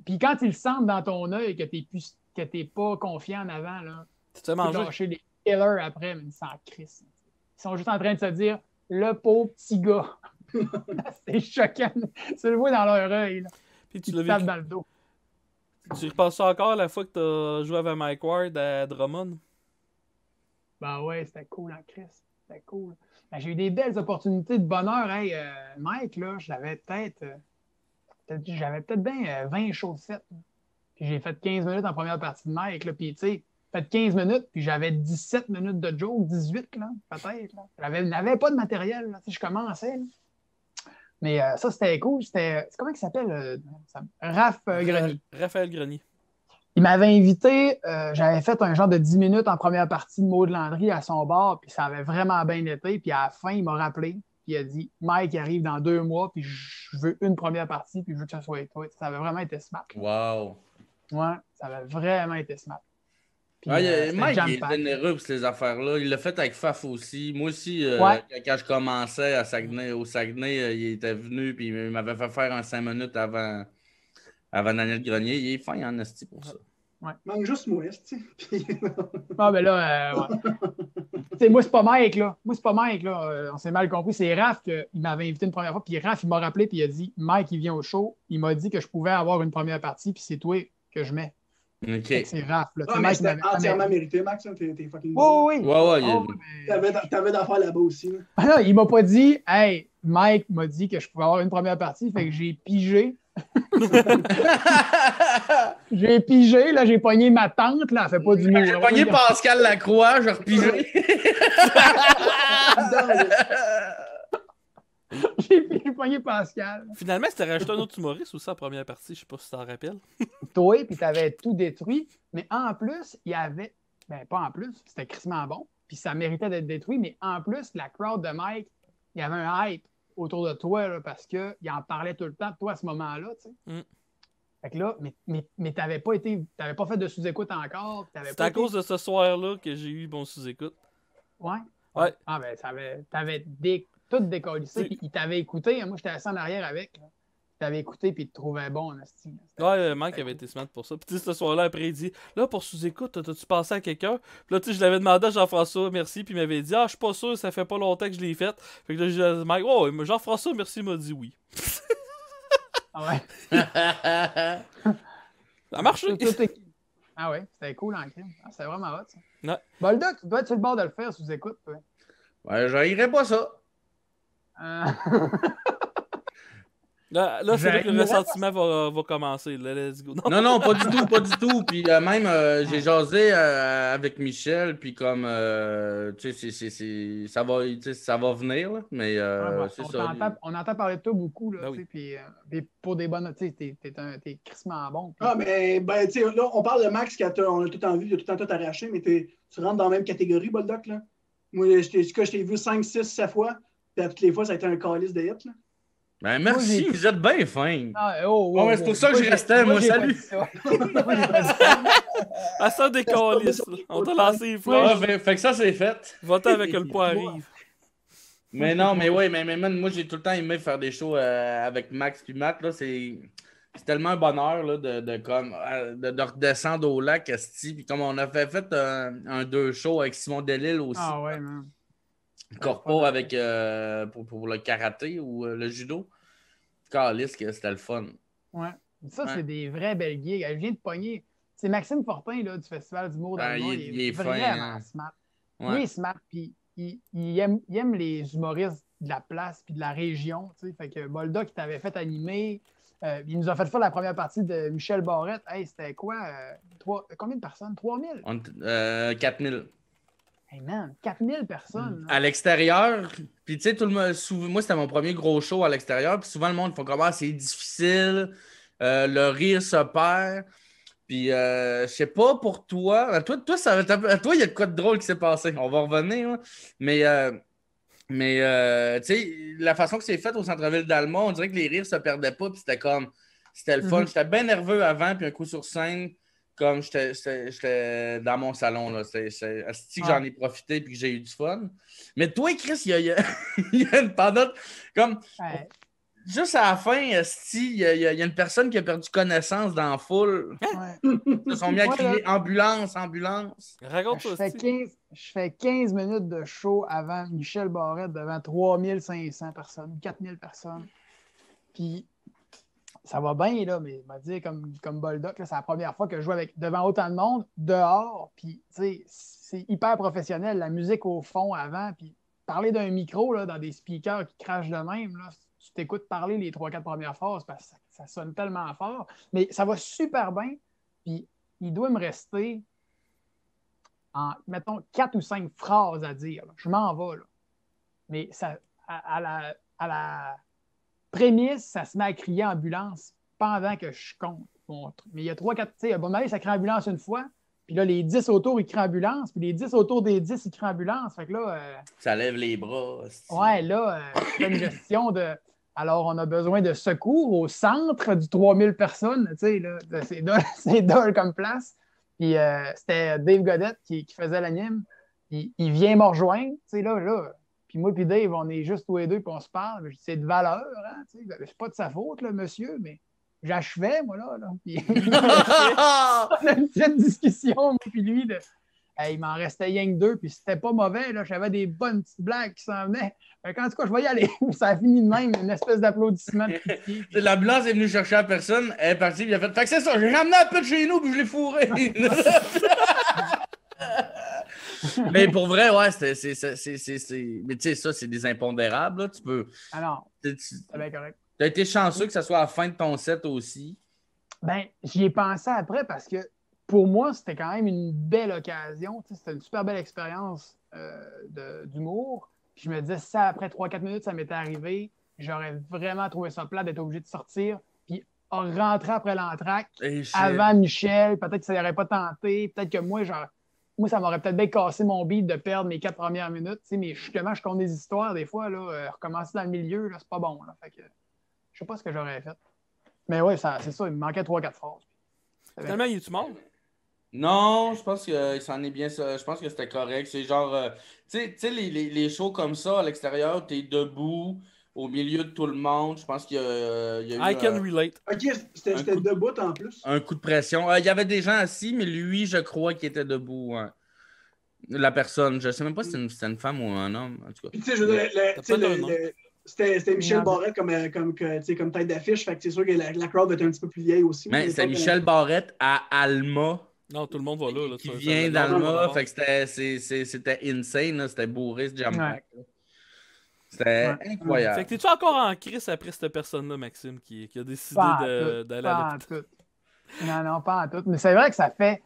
Puis quand ils le sentent dans ton œil que t'es pas confiant en avant, là, tu t'es mangé. lâcher les killers après, mais ils s'en crissent. Ils sont juste en train de se dire le pauvre petit gars. C'est choquant. Tu le vois dans leur œil. Là. Puis tu Ils l'as te tapent vu. dans le dos. Tu repenses encore à la fois que t'as joué avec Mike Ward à Drummond? Ben ouais, c'était cool en Chris. C'était cool. Ben, j'ai eu des belles opportunités de bonheur. Hey, Mike, là, j'avais peut-être bien 20 shows de faites. Puis j'ai fait 15 minutes en première partie de Mike. Là, puis tu sais, fait 15 minutes, puis j'avais 17 minutes de joke, 18, là, peut-être. Là. Je n'avais pas de matériel, là, je commençais. Là. Mais ça, c'était cool. C'est comment il s'appelle? Raph Grenier. Raphaël Grenier. Il m'avait invité, j'avais fait un genre de 10 minutes en première partie de Maud Landry à son bar, puis ça avait vraiment bien été. Puis à la fin, il m'a rappelé, puis il a dit « Mike arrive dans 2 mois, puis je veux une première partie, puis je veux que ça soit toi. » Ça avait vraiment été smart. Wow. Ouais, ça avait vraiment été smart. Puis, Mike, il est généreux pour ces affaires-là. Il l'a fait avec Faf aussi. Moi aussi, quand je commençais au Saguenay, il était venu puis il m'avait fait faire un 5 minutes avant Daniel Grenier. Il est fin en esti pour ça. Ouais. Il manque juste moi, esti. Ah, ben là, ouais. Moi, c'est pas Mike, là. On s'est mal compris. C'est Raph qui m'avait invité une première fois. Puis Raph, il m'a rappelé puis il a dit « Mike, il vient au show. Il m'a dit que je pouvais avoir une première partie puis c'est toi que je mets. » OK. C'est Raph. Là. Ah, mais c'était entièrement mérité, Max. Hein, t'es fucking bon. Oui. T'avais d'affaires là-bas aussi. Là. Ah non, il m'a pas dit « Hey, Mike m'a dit que je pouvais avoir une première partie. » Fait que j'ai pigé. J'ai pigé, là, j'ai pogné ma tante, là, elle fait pas du mot. J'ai pogné Pascal Lacroix, j'ai repigé. J'ai pogné Pascal. Finalement, c'était rajouté un autre humoriste aussi en première partie, je sais pas si tu t'en rappelles. Toi, puis t'avais tout détruit, mais en plus, il y avait, ben pas en plus, c'était crissement bon, puis ça méritait d'être détruit, mais en plus, la crowd de Mike, il y avait un hype autour de toi, là, parce qu'il en parlait tout le temps de toi à ce moment-là, tu sais. Fait que là, mais t'avais pas fait de sous-écoute encore. C'est à cause de ce soir-là que j'ai eu mon sous-écoute. Ouais? Ouais. Ah ben, t'avais tout décollissé, puis il t'avait écouté. Moi, j'étais assis en arrière avec. Là. Il t'avait écouté, puis il te trouvait bon, en esti. Ouais, Mike avait été smart pour ça. Puis ce soir-là, après, il dit « Là, pour sous-écoute, t'as-tu pensé à quelqu'un? » Puis là, tu sais, je l'avais demandé à Jean-François, merci, puis il m'avait dit « Ah, je suis pas sûr, ça fait pas longtemps que je l'ai fait. » Fait que là, j'ai dit « Mike, oh, Jean-François, merci, il m'a dit oui. » Ah ouais? Ça a marché! Ah ouais, c'était cool en crime. Ah, c'était vraiment hot, ça. Ouais. Boldoc, tu dois être sur le bord de le faire sous-écoute, toi. Ouais, j'haïrais pas ça. Là c'est là que le ressentiment va commencer. Là, let's go. Non, pas du tout. Puis même, j'ai jasé avec Michel, puis comme, tu sais, ça va venir, là, mais c'est ça. On entend parler de toi beaucoup, là, ben tu sais, puis pour des bonnes, tu sais, t'es crissement bon. Pis... Ah, mais, ben, tu sais, là, on parle de Max, on a tout le temps vu, il a tout le temps tout arraché, mais tu rentres dans la même catégorie, Boldoc, là. Moi, je t'ai vu 5, 6, 7 fois, puis à toutes les fois, ça a été un calice de hit, là. Ben merci, vous êtes bien fin. Ouais, c'est pour ça que je restais, moi, salut. À ça, des calices. On t'a lancé les fleurs. Fait que ça, c'est fait. Va-t'en avec le poids arrive. Mais non, mais ouais, mais man, moi, j'ai tout le temps aimé faire des shows avec Max puis Matt, là, c'est tellement un bonheur là, de redescendre au lac, esti. Puis comme on a fait un 2 shows avec Simon Delille aussi. Ah ouais, man. Corpo avec pour le karaté ou le judo. Calisse que c'était le fun. Ouais. Ça, c'est des vrais belles gigs. Je viens de pogner. C'est Maxime Fortin là, du Festival d'humour dans le Nord. Il est vraiment smart. Ouais. Il est smart, puis il aime les humoristes de la place puis de la région. T'sais. Fait que Boldoc, qui t'avait fait animer. Il nous a fait faire la première partie de Michel Barrette. Hey, c'était quoi? Combien de personnes? 3000? 4000. Hey man, 4000 personnes. À l'extérieur, puis tu sais, moi, c'était mon premier gros show à l'extérieur, puis souvent, le monde fait comment c'est difficile, le rire se perd, puis je sais pas pour toi, toi, il y a de quoi de drôle qui s'est passé, on va revenir, hein. mais tu sais, la façon que c'est fait au centre-ville d'Alma, on dirait que les rires se perdaient pas, puis c'était le fun, j'étais bien nerveux avant, puis un coup sur scène, comme j'étais dans mon salon, là. C'est que j'en ai profité et que j'ai eu du fun. Mais toi, Chris, il y a une pendant comme juste à la fin, il y a une personne qui a perdu connaissance dans la foule. Ils se sont mis à crier ambulance, ambulance. Raconte-toi. Je fais 15 minutes de show avant Michel Barrette devant 3500 personnes, 4000 personnes. Puis ça va bien, là, mais je vais dire, comme Boldoc, c'est la première fois que je joue devant autant de monde, dehors, puis, tu sais, c'est hyper professionnel, la musique au fond avant, puis parler d'un micro, là, dans des speakers qui crachent de même, là, tu t'écoutes parler les 3-4 premières phrases, parce que ça sonne tellement fort, mais ça va super bien, puis il doit me rester mettons, 4 ou 5 phrases à dire. Là. Je m'en vais. Là. Mais ça, à la prémisse, ça se met à crier ambulance pendant que je compte. Mais il y a 3-4, tu sais, à bon moment, ça crie ambulance une fois, puis là, les 10 autour, ils crient ambulance, puis les 10 autour des 10, ils crient ambulance. Fait que là... Ça lève les bras. Ouais, là, c'est une gestion de... Alors, on a besoin de secours au centre du 3000 personnes, tu sais, là, c'est dole comme place. Puis c'était Dave Godette qui faisait l'anime. Il vient me rejoindre, tu sais, là. Puis moi puis Dave, on est juste tous les deux, puis on se parle. Je dis, c'est de valeur, hein, tu sais. C'est pas de sa faute, là, monsieur, mais j'achevais, moi, là. Puis on a une petite discussion, moi puis lui, de... Hey, il m'en restait rien que 2, puis c'était pas mauvais, là. J'avais des bonnes petites blagues qui s'en venaient. Fait en tout cas, je vais y aller. Ça a fini de même, une espèce d'applaudissement. L'ambulance est venue chercher la personne, elle est partie, puis il a fait que c'est ça, j'ai ramené un peu de chez nous, puis je l'ai fourré. Mais pour vrai, ouais, mais tu sais, ça, c'est des impondérables, là. Tu peux. Ah non, c'est bien correct. Tu as été chanceux que ça soit à la fin de ton set aussi. Ben, j'y ai pensé après parce que pour moi, c'était quand même une belle occasion. C'était une super belle expérience d'humour. Puis je me disais, ça, après 3-4 minutes, ça m'était arrivé, j'aurais vraiment trouvé ça plat d'être obligé de sortir. Puis rentrer après l'entracte, avant Michel, peut-être que ça n'aurait pas tenté. Peut-être que moi, ça m'aurait peut-être bien cassé mon beat de perdre mes 4 premières minutes. Mais justement, je compte des histoires des fois. Là, recommencer dans le milieu, là, c'est pas bon. Là, fait que, je sais pas ce que j'aurais fait. Mais oui, c'est ça, il me manquait 3-4 phrases. Finalement, il est-tu mort? Non, je pense qu'il s'en est bien. Je pense que c'était correct. C'est genre, tu sais, les shows comme ça à l'extérieur, t'es debout au milieu de tout le monde. Je pense qu'il y a eu. I can relate. Ok, c'était debout en plus. Un coup de pression. Il y avait des gens assis, mais lui, je crois qu'il était debout. Hein. La personne, je sais même pas si c'était une femme ou un homme. En tout cas. Puis, tu sais, je veux dire, c'était Michel Barrette comme tête d'affiche. Fait que c'est sûr que la crowd va être un petit peu plus vieille aussi. Mais c'était Michel Barrette à Alma. Non, tout le monde va là. Qui vient d'Alma. Fait que c'était insane. Là. C'était bourré, ce jam pack. C'était incroyable. Fait que t'es-tu encore en crise après cette personne-là, Maxime, qui a décidé d'aller à l'hôpital? Non, pas en tout. Mais c'est vrai que ça fait...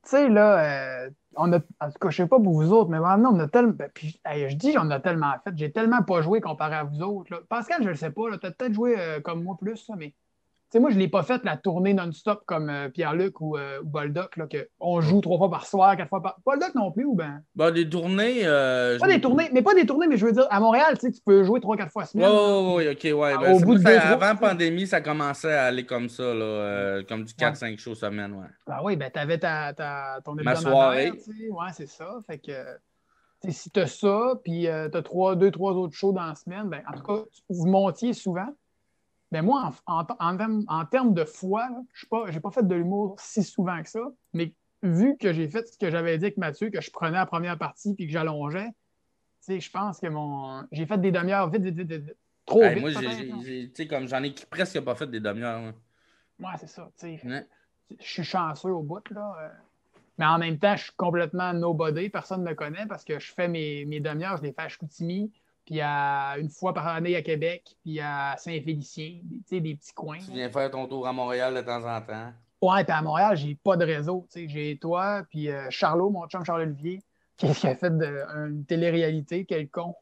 Tu sais, là, on a... En tout cas, je sais pas pour vous autres, mais maintenant, on a tellement... Puis, je dis on a tellement fait. J'ai tellement pas joué comparé à vous autres. Là. Pascal, je le sais pas. T'as peut-être joué comme moi plus, ça, mais... Tu sais, moi, je l'ai pas fait la tournée non-stop comme Pierre-Luc ou Boldoc, là, qu'on joue 3 fois par soir, 4 fois par... Boldoc non plus, ou ben... Bah, des tournées... Pas des tournées, mais je veux dire, à Montréal, tu sais, tu peux jouer 3-4 fois semaine. Oui, OK, ouais. Ben, au bout de avant la pandémie, ça commençait à aller comme ça, là, comme du 4-5 shows semaine, ouais. Ben oui, ben t'avais ton ma soirée. Tu sais. Ouais, c'est ça. Fait que si t'as ça, puis t'as 2-3 autres shows dans la semaine, ben en tout cas, vous montiez souvent. Ben moi, en termes de fois, j'ai pas fait de l'humour si souvent que ça, mais vu que j'ai fait ce que j'avais dit avec Mathieu, que je prenais la première partie puis que j'allongeais, tu sais, je pense que j'ai fait des demi-heures vite. Trop vite. Moi, tu sais, comme j'en ai presque pas fait des demi-heures. Là. Ouais, c'est ça, tu sais. Ouais. Je suis chanceux au bout, là. Mais en même temps, je suis complètement nobody. Personne ne me connaît parce que je fais mes demi-heures, je les fais à Chicoutimi, puis une fois par année à Québec, puis à Saint-Félicien, des petits coins. Tu viens faire ton tour à Montréal de temps en temps. Ouais, puis à Montréal, j'ai pas de réseau. J'ai toi, puis Charlot, mon chum Charles-Olivier, qui a fait une télé-réalité, quel con.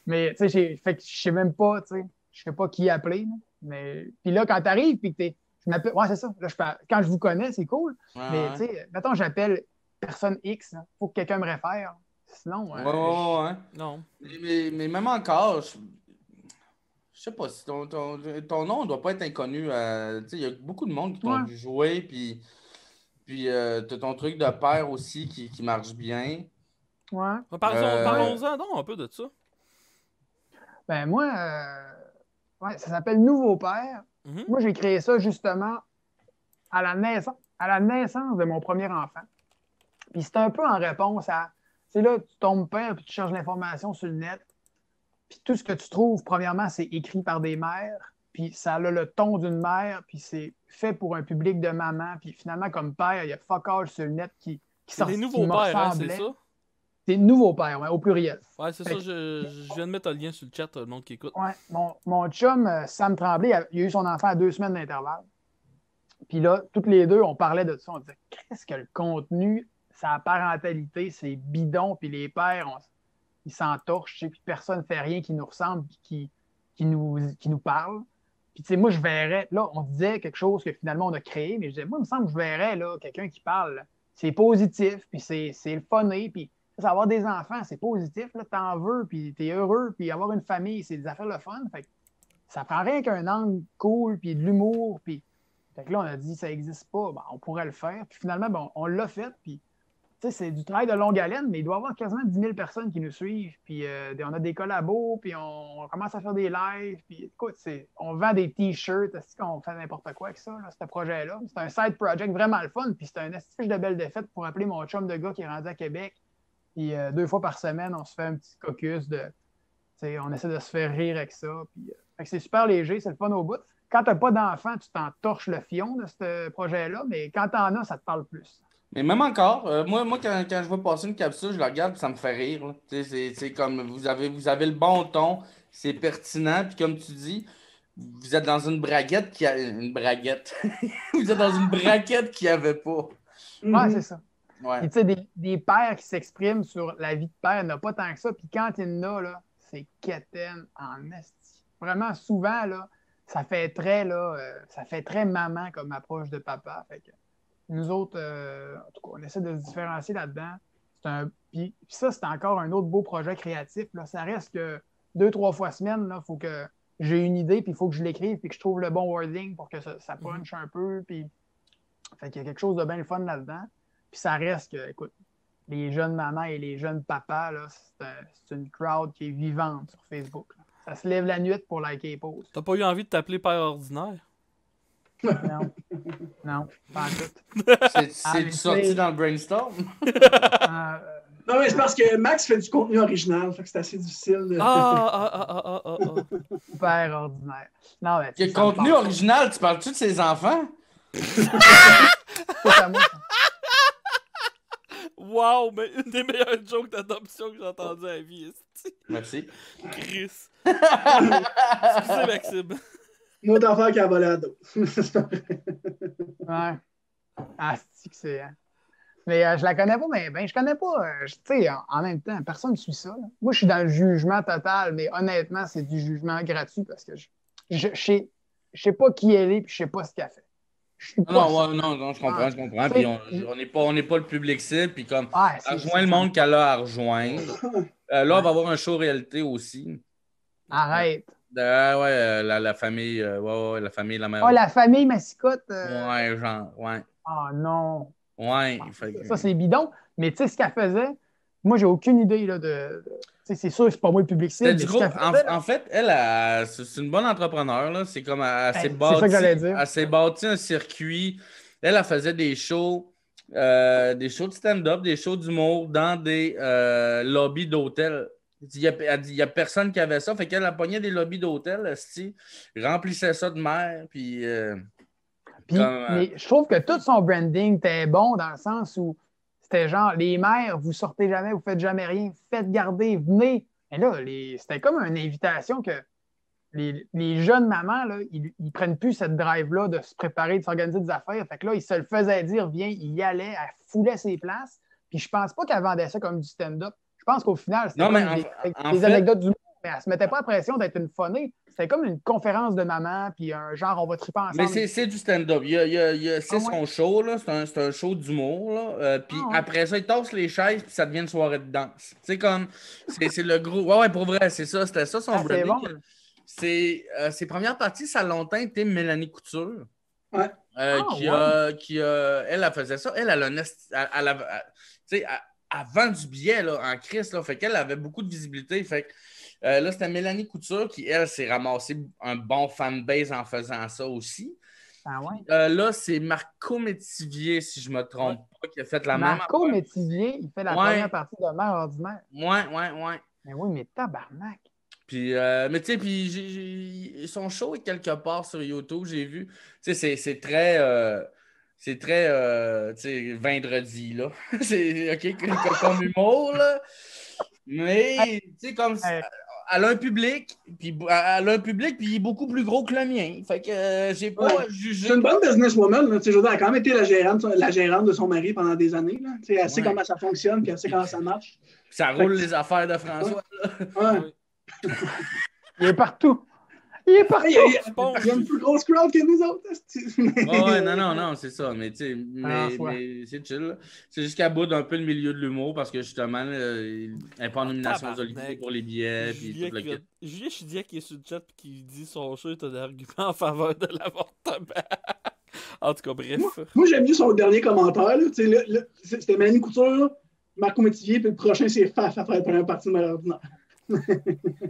Mais tu sais, fait que je sais même pas, tu sais, je sais pas qui appeler. Là. Mais puis là, quand t'arrives, puis que je m'appelle, ouais, c'est ça. Là, quand je vous connais, c'est cool. Mais tu sais, mettons, j'appelle personne X, il faut que quelqu'un me réfère. Sinon, ouais. Non. Mais même encore, je sais pas si ton nom ne doit pas être inconnu. Il y a beaucoup de monde qui t'ont vu jouer, puis t'as ton truc de père aussi qui marche bien. Ouais. Parlons-en donc un peu de ça. Ben moi, ça s'appelle Nouveau Père. Mm-hmm. Moi, j'ai créé ça justement à la naissance de mon premier enfant. Puis c'est un peu en réponse à, tu sais là, tu tombes père, puis tu cherches l'information sur le net. Puis tout ce que tu trouves, premièrement, c'est écrit par des mères. Puis ça a le ton d'une mère, puis c'est fait pour un public de maman. Puis finalement, comme père, il y a fuck all sur le net qui sort. C'est des nouveaux pères, hein, c'est ça? Des nouveaux pères, ouais, au pluriel. Ouais, c'est ça, je viens de mettre le lien sur le chat, le monde qui écoute. Ouais, mon chum, Sam Tremblay, il a eu son enfant à 2 semaines d'intervalle. Puis là, toutes les deux, on parlait de ça. On disait, qu'est-ce que le contenu, sa parentalité, c'est bidon, puis les pères, ils s'entorchent, puis personne ne fait rien qui nous ressemble, puis qui nous parle. Puis, tu sais, moi, je verrais, là, on disait quelque chose que finalement on a créé, mais je disais, moi, il me semble que je verrais, là, quelqu'un qui parle. Là. C'est positif, puis c'est le funné, puis ça, avoir des enfants, c'est positif, là, t'en veux, puis t'es heureux, puis avoir une famille, c'est des affaires le fun. Fait que ça prend rien qu'un angle cool, puis de l'humour, puis. Fait que là, on a dit, ça n'existe pas, ben, on pourrait le faire. Puis finalement, ben, on l'a fait, puis. Tu sais, c'est du travail de longue haleine, mais il doit y avoir quasiment 10 000 personnes qui nous suivent. Puis on a des collabos, puis on commence à faire des lives. Puis écoute, on vend des t-shirts. Est-ce qu'on fait n'importe quoi avec ça, là, ce projet-là? C'est un side project vraiment le fun. Puis c'est un astuce de belle défaite pour appeler mon chum de gars qui est rendu à Québec. Puis 2 fois par semaine, on se fait un petit caucus de. On essaie de se faire rire avec ça. Puis, fait que c'est super léger, c'est le fun au bout. Quand tu n'as pas d'enfant, tu t'en torches le fion de ce projet-là, mais quand tu en as, ça te parle plus. Mais même encore, moi quand je vois passer une capsule, je la regarde et ça me fait rire. C'est comme vous avez le bon ton, c'est pertinent, puis comme tu dis, vous êtes dans une braguette qui a une braguette. Vous êtes dans une braquette qui avait pas. Ouais, c'est ça. Ouais. Tu sais, des pères qui s'expriment sur la vie de père, il n'y en a pas tant que ça. Puis quand il y en a, là, c'est quétaine en esti. Vraiment, souvent, là, ça fait très maman comme approche de papa. Fait que nous autres, en tout cas, on essaie de se différencier là-dedans. Puis ça, c'est encore un autre beau projet créatif. Là. Ça reste que 2-3 fois semaine, il faut que j'ai une idée, puis il faut que je l'écrive, puis que je trouve le bon wording pour que ça punche un peu. Puis. Fait qu'il y a quelque chose de bien le fun là-dedans. Puis ça reste que, écoute, les jeunes mamans et les jeunes papas, là, c'est une crowd qui est vivante sur Facebook. Là. Ça se lève la nuit pour liker les posts. T'as pas eu envie de t'appeler père ordinaire? Non. Non, pas en tout. C'est sorti dans le brainstorm? Non, mais c'est parce que Max fait du contenu original, fait que c'est assez difficile de... Père ordinaire. Non, mais, Quel contenu original? Tu parles-tu de ses enfants? C'est à moi, ça. Wow, mais une des meilleures jokes d'adoption que j'ai entendues à la vie. Merci. Chris. Excusez, Maxime. Une autre affaire qui a volé à dos. Ouais. Ah, c'est que c'est... Mais je la connais pas, mais ben, je connais pas. Tu sais, en même temps, personne ne suit ça. Là. Moi, je suis dans le jugement total, mais honnêtement, c'est du jugement gratuit parce que je sais pas qui elle est puis je sais pas ce qu'elle fait. Non, je comprends. Puis on n'est pas le public cible. Puis comme, rejoins le monde qu'elle a à rejoindre. Là, on va avoir un show réalité aussi. Arrête. La famille, la famille, la mère. Oh, la famille Massicotte. Ouais, genre, ouais. Oh non. Ouais. Ça, c'est bidon. Mais tu sais, ce qu'elle faisait, moi, j'ai aucune idée là, de. C'est sûr que c'est pas moi le public cible. En fait, elle, c'est une bonne entrepreneur. Là. C'est comme elle s'est bâti. C'est ça que j'allais dire. Elle s'est bâti un circuit. Elle faisait des shows de stand-up, des shows d'humour dans des lobbies d'hôtels. Il y a personne qui avait ça. Fait qu'elle a pogné des lobbies d'hôtels, remplissait ça de mer, puis... mais je trouve que tout son branding était bon dans le sens où c'était genre, les mères, vous sortez jamais, vous faites jamais rien, faites garder, venez. Mais là, c'était comme une invitation que les jeunes mamans, là, ils prennent plus cette drive-là de se préparer, de s'organiser des affaires. Fait que là, ils se le faisaient dire, viens, ils y allaient, elle foulait ses places. Puis je pense pas qu'elle vendait ça comme du stand-up. Je pense qu'au final, c'était des anecdotes du monde, mais elle se mettait pas la pression d'être une phonée. C'était comme une conférence de maman, puis un genre, on va triper ensemble. Mais c'est du stand-up. C'est son show, là. C'est un show d'humour, là. Puis après ça, il tasse les chaises, puis ça devient une soirée de danse. C'est comme... C'est le gros... Ouais, pour vrai, c'est ça. C'était ça, son branding. Bon. Ses premières parties, ça a longtemps été Mélanie Couture. Ouais. Elle faisait ça. Elle vend du billet là, en crise. Là, fait qu'elle avait beaucoup de visibilité. Fait que, là, c'était Mélanie Couture qui, elle, s'est ramassé un bon fanbase en faisant ça aussi. Ah ouais? Là, c'est Marco Métivier, si je ne me trompe pas, qui a fait la même. Marco Métivier, il fait la première partie de Mère ordinaire. Ouais. Mais oui, mais tabarnak. Puis, mais tu sais, puis son show est quelque part sur YouTube, j'ai vu. Tu sais, c'est très, tu sais, vendredi, là. C'est, OK, comme humour, là. Mais, tu sais, comme... elle a un public, puis il est beaucoup plus gros que le mien. Fait que j'ai pas jugé. C'est une bonne businesswoman. Là. Je veux dire, elle a quand même été la gérante de son mari pendant des années. Là. Elle sait comment ça fonctionne, puis elle sait comment ça marche. Ça roule les affaires de François. Ouais. Il est partout. Il est partout. Il y a une plus grosse crowd que nous autres. Non, c'est ça. Mais tu sais, mais c'est chill. Là. C'est jusqu'à bout d'un peu le milieu de l'humour parce que justement, elle n'est pas en nomination aux Olympiques pour les billets. Puis tout le kit. Julien Chidiac qui est sur le chat et qui dit son show est un argument en faveur de l'avortement. En tout cas, bref. Moi j'aime mieux son dernier commentaire. Là. C'était Mélanie Couture, Marco Métivier, puis le prochain, c'est Faf à faire un parti de mal ordinaire.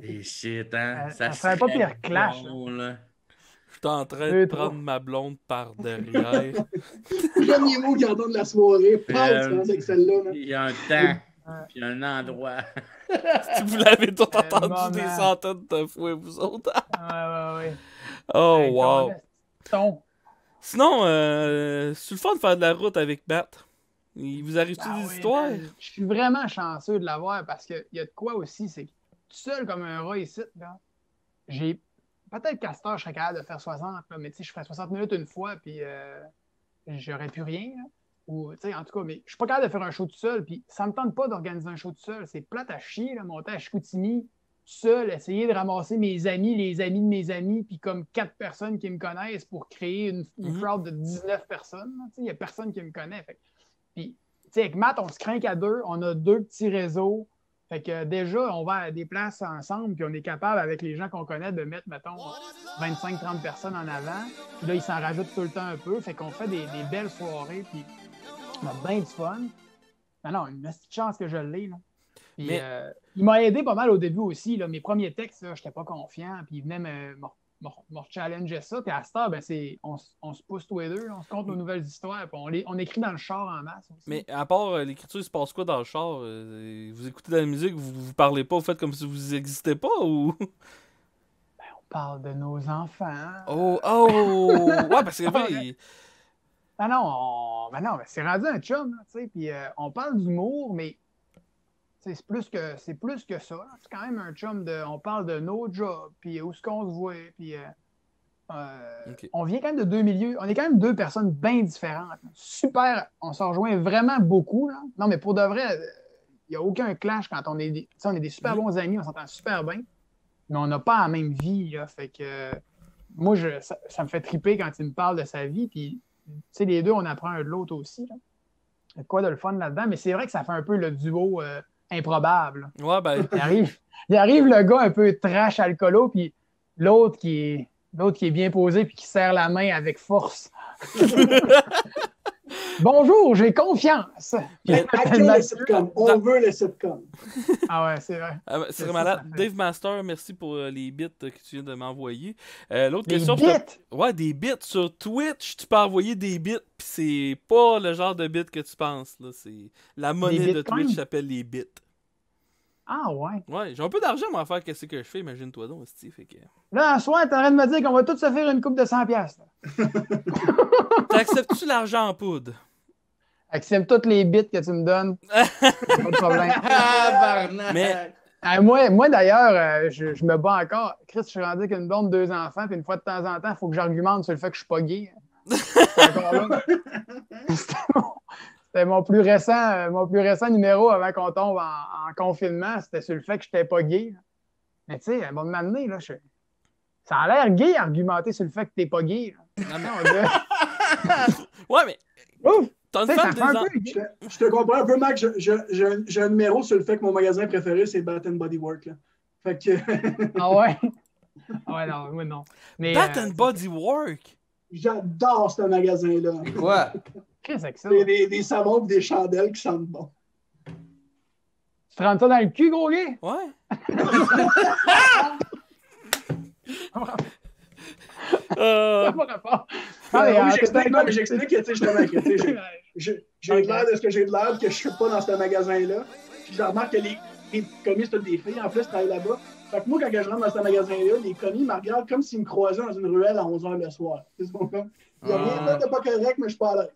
Et shit, hein? Ça serait pas pire clash. Bon, là. Je suis en train de prendre ma blonde par derrière. Premier mot qu'il entend de la soirée, avec celle-là. Là. Il y a un temps, puis un endroit. Si vous l'avez tout entendu des centaines de fois, vous autres. Ouais. Oh, wow. Sinon, c'est le fun de faire de la route avec Matt. Il vous arrive-tu des histoires? Je suis vraiment chanceux de l'avoir parce qu'il y a de quoi aussi, c'est que tout seul comme un rat ici, là, j'ai peut-être qu'à cette heure, je serais capable de faire 60, là, mais tu sais, je ferais 60 minutes une fois, puis j'aurais plus rien. Là. Ou, tu sais, en tout cas, mais je suis pas capable de faire un show tout seul, puis ça me tente pas d'organiser un show tout seul. C'est plate à chier, là, monter à Chicoutimi, tout seul, essayer de ramasser mes amis, les amis de mes amis, puis comme 4 personnes qui me connaissent pour créer une crowd de 19 personnes. Il n'y a personne qui me connaît. Fait. Puis, tu sais, avec Matt, on se craint qu'à deux, on a 2 petits réseaux. Fait que déjà, on va à des places ensemble, puis on est capable, avec les gens qu'on connaît, de mettre, mettons, 25-30 personnes en avant. Puis là, ils s'en rajoutent tout le temps un peu. Fait qu'on fait des belles soirées, puis on a bien du fun. Non, une petite chance que je l'ai, là. Puis, il m'a aidé pas mal au début aussi. Là. Mes premiers textes, je n'étais pas confiant, puis il venait me challenger ça. Puis à cette heure, ben, on se pousse tous les deux, on se compte nos nouvelles histoires, puis on écrit dans le char en masse aussi. Mais à part l'écriture, il se passe quoi dans le char? Vous écoutez de la musique, vous parlez pas, vous faites comme si vous n'existez pas, ou? Ben, on parle de nos enfants. Oh! Ouais, parce que c'est vrai. Ben non, c'est rendu un chum, tu sais, puis on parle d'humour, mais c'est plus que ça. Là. C'est quand même un chum on parle de nos jobs, puis où est-ce qu'on se voit, puis okay. On vient quand même de 2 milieux. On est quand même 2 personnes bien différentes. Là. Super, on s'en rejoint vraiment beaucoup. Là. Non, mais pour de vrai, il n'y a aucun clash quand on est des super bons amis, on s'entend super bien, mais on n'a pas la même vie. Là, fait que moi, ça me fait triper quand il me parle de sa vie, puis les deux, on apprend un de l'autre aussi. Là. Il y a quoi de le fun là-dedans, mais c'est vrai que ça fait un peu le duo improbable. Ouais, ben. Il arrive le gars un peu trash alcoolo, puis l'autre qui est bien posé puis qui serre la main avec force. Bonjour, j'ai confiance. Le sitcom. On veut le sitcom. Ah ouais, c'est vrai. C'est vraiment malade. Dave Master, merci pour les bits que tu viens de m'envoyer. L'autre des question. Bits? Ouais, des bits. Sur Twitch, tu peux envoyer des bits, puis c'est pas le genre de bits que tu penses. Là. C'est la monnaie de Twitch s'appelle les bits. Ah ouais. Ouais, j'ai un peu d'argent à faire qu'est-ce que je fais, imagine-toi donc, Steve. Fait que... Là, un soir, t'es en train de me dire qu'on va tous se faire une coupe de 100$. T'acceptes-tu l'argent en poudre? Accepte toutes les bits que tu me donnes. Pas de problème. Mais... moi d'ailleurs, je me bats encore. Chris, je suis rendu avec une blonde, 2 enfants, puis une fois de temps en temps, il faut que j'argumente sur le fait que je suis pas gay. Encore là. C'était mon plus récent numéro avant qu'on tombe en confinement. C'était sur le fait que je n'étais pas gay. Mais tu sais, à un moment donné, là, ça a l'air gay argumenter sur le fait que tu n'es pas gay. Non, mais... ouais, mais... Ouf! T'as une femme je te comprends un peu, Mac. J'ai un numéro sur le fait que mon magasin préféré, c'est Bath Body Works. Fait que... Ah ouais? Ah ouais, non, moi non. Mais, Bath Body Works? J'adore ce magasin-là. Quoi? Qu'est-ce que c'est ça? Des savons et des chandelles qui sentent bon. Tu te rentres ça dans le cul, gros gay? Ouais. Ça n'a pas rapport. Oui, j'explique que, justement, que j'ai l'air de ce que j'ai de l'air, que je suis pas dans ce magasin-là. Puis je remarque que les commis, c'est toutes des filles. En plus, je travaille là-bas. Fait que moi, quand je rentre dans ce magasin-là, les commis me regardent comme s'ils me croisaient dans une ruelle à 11h le soir. Il n'y a rien de pas correct, mais je suis pas à l'aise.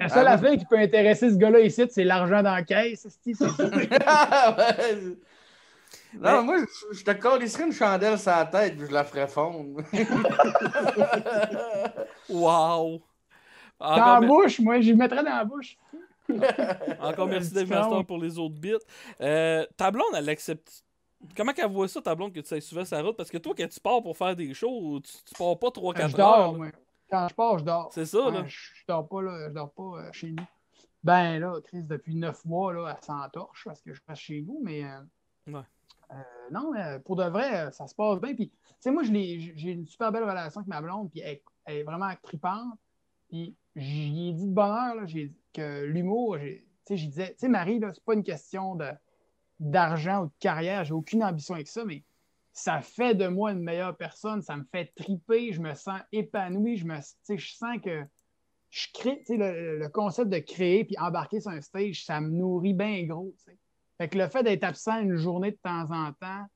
La seule affaire qui peut intéresser ce gars-là ici, c'est l'argent dans la caisse. Non, moi, je te collerais une chandelle sur la tête puis je la ferais fondre. Wow! Dans Encore, la bouche, moi, je le mettrais dans la bouche. encore merci Dave Différent. Master pour les autres bits. Ta blonde, elle accepte. Comment qu'elle voit ça, ta blonde, que tu ailles souvent sur la route? Parce que toi, quand tu pars pour faire des shows, tu pars pas 3-4 Je heures. dors, là. moi. Quand je pars, je dors. C'est ça, là. Je dors pas, là. Je dors pas chez nous. Ben, là, Chris, depuis 9 mois, là, elle s'entorche parce que je reste chez nous, mais... Ouais. non, pour de vrai, ça se passe bien. Puis, tu sais, moi, j'ai une super belle relation avec ma blonde, puis elle est vraiment tripante. Puis, j'y ai dit de bonne heure, là, que l'humour, tu sais, j'y disais, tu sais, Marie, là, c'est pas une question d'argent ou de carrière, j'ai aucune ambition avec ça, mais ça fait de moi une meilleure personne, ça me fait triper, je me sens épanoui, tu sais, je sens que je crée, tu sais, le concept de créer puis embarquer sur un stage, ça me nourrit bien gros, tu sais. Fait que le fait d'être absent une journée de temps en temps,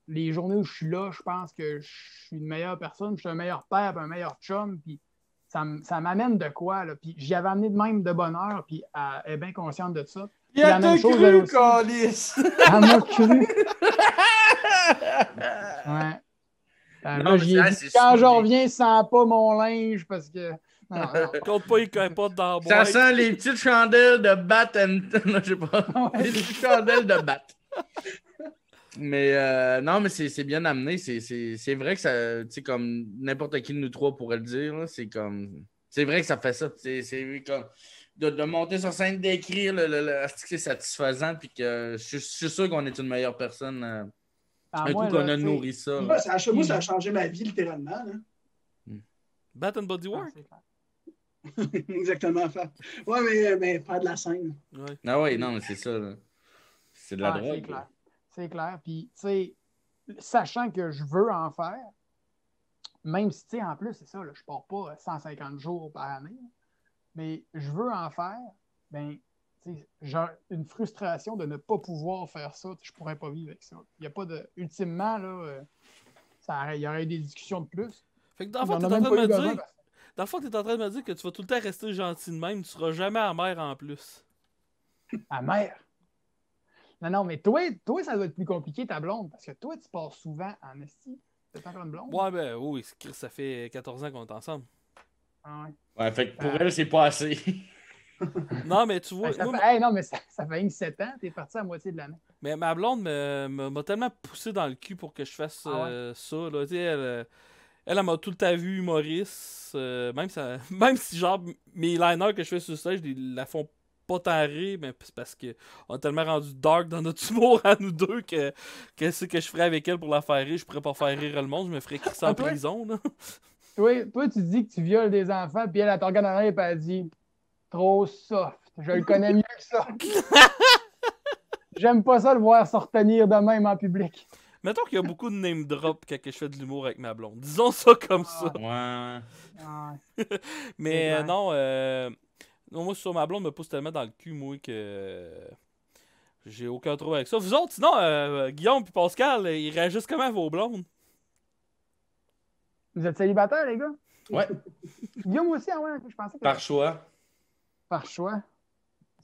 les journées où je suis là, je pense que je suis une meilleure personne, je suis un meilleur père, puis un meilleur chum, puis ça m'amène de quoi, là. Puis j'y avais amené de même de bonheur, puis elle est bien consciente de ça. Il a la même te chose, elle cru, aussi. câlisse! Elle m'a cru. Ouais. Non, Là, mais j'y ai ça, dit, c'est quand sûr, je mais- reviens, sens pas mon linge, parce que... Non, non. Compte pas les capotes dans la Ça boîte. sent les petites chandelles de bat and... Non, je sais pas. Ouais. Les petites chandelles de bat. Mais non, mais c'est bien amené. C'est vrai que ça, tu sais, comme n'importe qui de nous trois pourrait le dire, là, c'est comme. C'est vrai que ça fait ça. C'est comme de monter sur scène, d'écrire, c'est satisfaisant, puis que je suis sûr qu'on est une meilleure personne. Un Moi, coup qu'on là, a tu sais, nourri ça. Moi, là. ça a changé ma vie, littéralement. Là. Bat and Body Work? c'est clair. Exactement. Mais faire de la scène. Ouais. Ah oui, non, mais c'est ça. Là. C'est de la Ouais, drogue. c'est clair. C'est clair. Puis, tu sais, sachant que je veux en faire, même si, tu sais, en plus, c'est ça, là, je pars pas 150 jours par année, mais je veux en faire, ben, tu sais, j'ai une frustration de ne pas pouvoir faire ça. Je pourrais pas vivre avec ça. Il y a pas de... Ultimement, là, il y aurait eu des discussions de plus. Fait que dans le Il y fond, en t'es a en même train de pas me eu besoin dire. parce que- Dans le fond, t'es en train de me dire que tu vas tout le temps rester gentil de même, tu seras jamais amer en plus. Ma mère. Non, mais toi, ça doit être plus compliqué, ta blonde, parce que toi, tu pars souvent en esti. T'as encore une blonde? Ouais, ben oui, ça fait 14 ans qu'on est ensemble. Ah ouais. Ouais, fait que pour elle, c'est pas assez. Non, mais tu vois, Ben, moi, hey, non, mais ça fait rien que 7 ans, t'es parti à moitié de l'année. mais ma blonde m'a tellement poussé dans le cul pour que je fasse Ah ouais? ça. Là. Tu sais, elle m'a tout le temps vu humoriste. Même si, genre, mes liners que je fais sur le stage, ils la font pas tant rire, mais c'est parce qu'on est tellement rendu dark dans notre humour à nous deux que qu'est-ce que je ferais avec elle pour la faire rire? Je pourrais pas faire rire le monde, je me ferais crisser en Ah, toi? prison. Là. Toi, tu dis que tu violes des enfants, puis elle te regarde en arrière et elle dit trop soft. Je le connais mieux que ça. J'aime pas ça le voir se retenir de même en public. Mettons qu'il y a beaucoup de name drop quand je fais de l'humour avec ma blonde. Disons ça comme ça. Ouais. Ah, Mais C'est clair. non, moi, sur ma blonde me pousse tellement dans le cul, moi, que j'ai aucun trouble avec ça. Vous autres, sinon, Guillaume et Pascal, ils réagissent comment à vos blondes? Vous êtes célibataires, les gars? Ouais, Guillaume aussi, ah ouais, je pensais que par choix. par choix.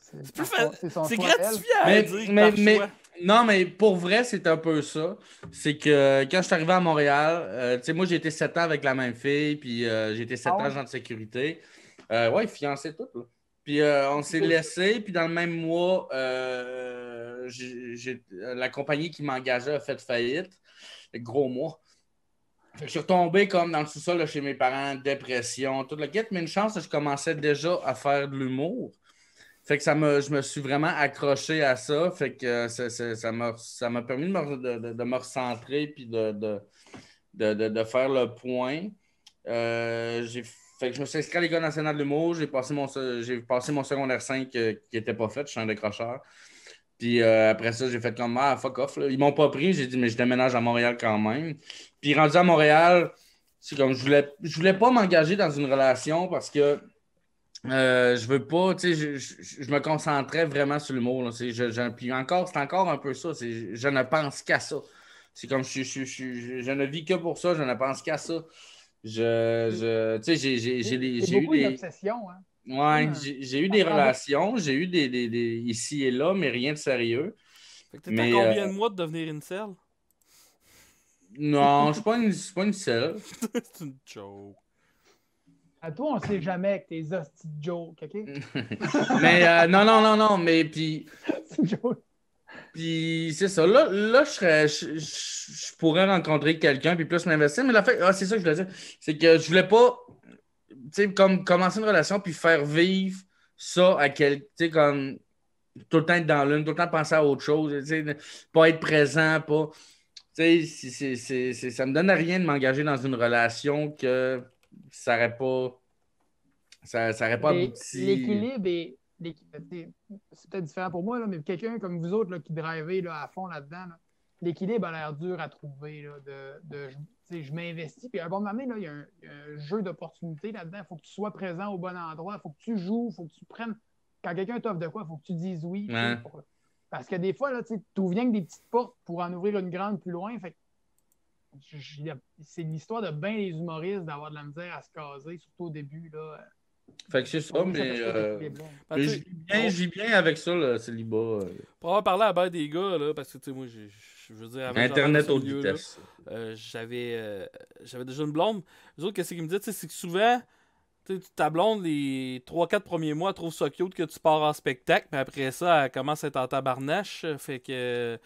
C'est plus c'est son C'est choix à elle. gratifiant à Mais, dire mais, par mais- choix. non, mais pour vrai, c'est un peu ça. C'est que quand je suis arrivé à Montréal, tu sais, moi, j'ai été 7 ans avec la même fille, puis j'ai été 7 Ah ouais? ans agent de sécurité. Ouais, fiancé tout, là. Puis on s'est laissé, puis dans le même mois, la compagnie qui m'engageait a fait faillite. Gros mois. Fait que je suis retombé comme dans le sous-sol là, chez mes parents, dépression, toute la quête, mais une chance, je commençais déjà à faire de l'humour. Fait que je me suis vraiment accroché à ça. Fait que ça m'a permis de me recentrer puis de faire le point. Fait que je me suis inscrit à l'École nationale de l'humour. J'ai passé mon secondaire 5 qui n'était pas fait. Je suis un décrocheur. Puis après ça, j'ai fait comme fuck off. Là. Ils m'ont pas pris. J'ai dit, mais je déménage à Montréal quand même. Puis rendu à Montréal, c'est comme je voulais pas m'engager dans une relation parce que je veux pas, tu sais, je me concentrais vraiment sur l'humour. Là. Puis encore, c'est encore un peu ça. Je ne pense qu'à ça. C'est comme je ne vis que pour ça, je ne pense qu'à ça. Tu sais, j'ai C'est beaucoup eu une des. obsession, hein. Ouais, Hum. j'ai eu des relations, j'ai eu des ici et là, mais rien de sérieux. Fait que t'es à combien de mois de devenir incel? Non, je suis pas une selle. C'est une joke. À toi, on sait jamais avec tes hosties de jokes, OK? Mais non, mais puis... C'est une joke. Puis c'est ça. Là je pourrais rencontrer quelqu'un puis plus m'investir. Mais la fait, c'est ça que je voulais dire. C'est que je voulais pas, tu sais, comme commencer une relation puis faire vivre ça à quelqu'un, tu sais, comme tout le temps être dans l'une, tout le temps penser à autre chose, tu sais, pas être présent, pas. Tu sais, ça me donne à rien de m'engager dans une relation que ça n'aurait pas. Ça aurait pas abouti. L'équilibre est. C'est peut-être différent pour moi, là, mais quelqu'un comme vous autres là, qui drivez là, à fond là-dedans, là, l'équilibre a l'air dur à trouver. Là, je m'investis, puis à un bon moment, il y a un jeu d'opportunités là-dedans. Il faut que tu sois présent au bon endroit, il faut que tu joues, il faut que tu prennes. Quand quelqu'un t'offre de quoi, il faut que tu dises oui. Ouais. Parce que des fois, tu ouvres rien que des petites portes pour en ouvrir une grande plus loin. Fait c'est l'histoire de bien les humoristes d'avoir de la misère à se caser, surtout au début. Là. Fait que c'est ça, mais je vis bien avec ça, le célibat. Pour avoir parlé à ben des gars, là, parce que tu sais, moi, je veux dire, avant Internet haute milieu, vitesse. j'avais déjà une blonde. Les autres, qu'est-ce qu'ils me disaient, c'est que souvent, ta blonde, les 3-4 premiers mois, elle trouve ça cute que tu pars en spectacle, mais après ça, elle commence à être en tabarnache. Fait que.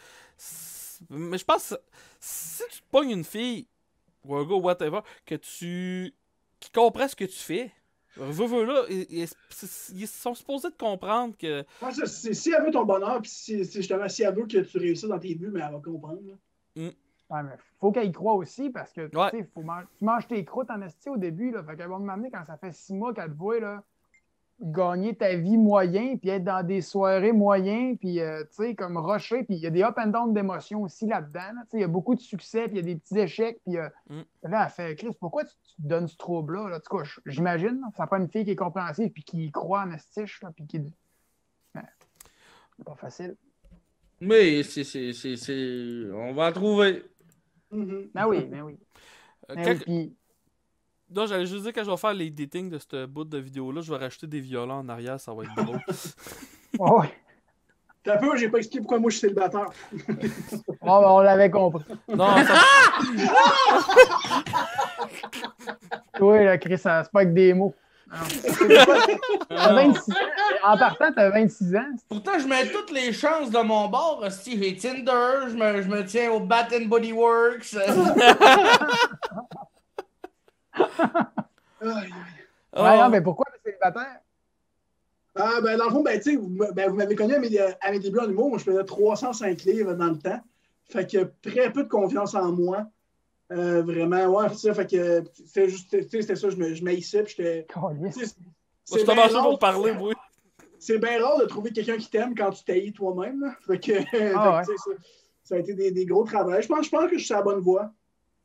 Mais je pense, si tu te pognes une fille, ou un gars, whatever, qui comprend ce que tu fais. Veux là, ils sont supposés de comprendre que. Ouais, si elle veut ton bonheur, puis justement, si elle veut que tu réussisses dans tes buts, mais elle va comprendre. Ouais, mais faut qu'elle y croie aussi parce que Ouais. tu manges tes croûtes en esti au début. Là, fait qu'elle va m'amener quand ça fait 6 mois qu'elle te voit là, gagner ta vie moyen, puis être dans des soirées moyennes, puis tu sais, comme rusher, puis il y a des up and down d'émotions aussi là-dedans. Là, il y a beaucoup de succès, puis il y a des petits échecs, puis là, elle fait Chris, pourquoi tu te donnes ce trouble-là? Là? En tout cas, j'imagine, ça prend une fille qui est compréhensive, puis qui y croit en estiche, là, puis qui. Ouais. C'est pas facile. Mais on va en trouver. Ben oui. Puis. Non, j'allais juste dire, quand je vais faire les datings de ce bout de vidéo-là, je vais rajouter des violons en arrière, ça va être drôle. Oh, ouais. T'as peur, j'ai pas expliqué pourquoi moi je suis célibataire. On l'avait compris. Non, ça... Oui, là, Chris, c'est pas avec des mots. T'as 26 ans. En partant, t'as 26 ans. Pourtant, je mets toutes les chances de mon bord. Si j'ai Tinder, je me tiens au Bath and Body Works. Ouais, non, mais pourquoi le célibataire? Ben, dans le fond, ben, vous m'avez connu à mes débuts en humour. Moi, je faisais 305 livres dans le temps. Fait que très peu de confiance en moi. Vraiment, ouais, c'est ça. Fait que c'était ça, je m'haïssais. Puis j'étais. Je t'ai marché pour parler, oui. C'est bien rare de trouver quelqu'un qui t'aime quand tu t'haïs toi-même. Là. Fait que, ça a été des gros travaux. Je pense que je suis sur la bonne voie.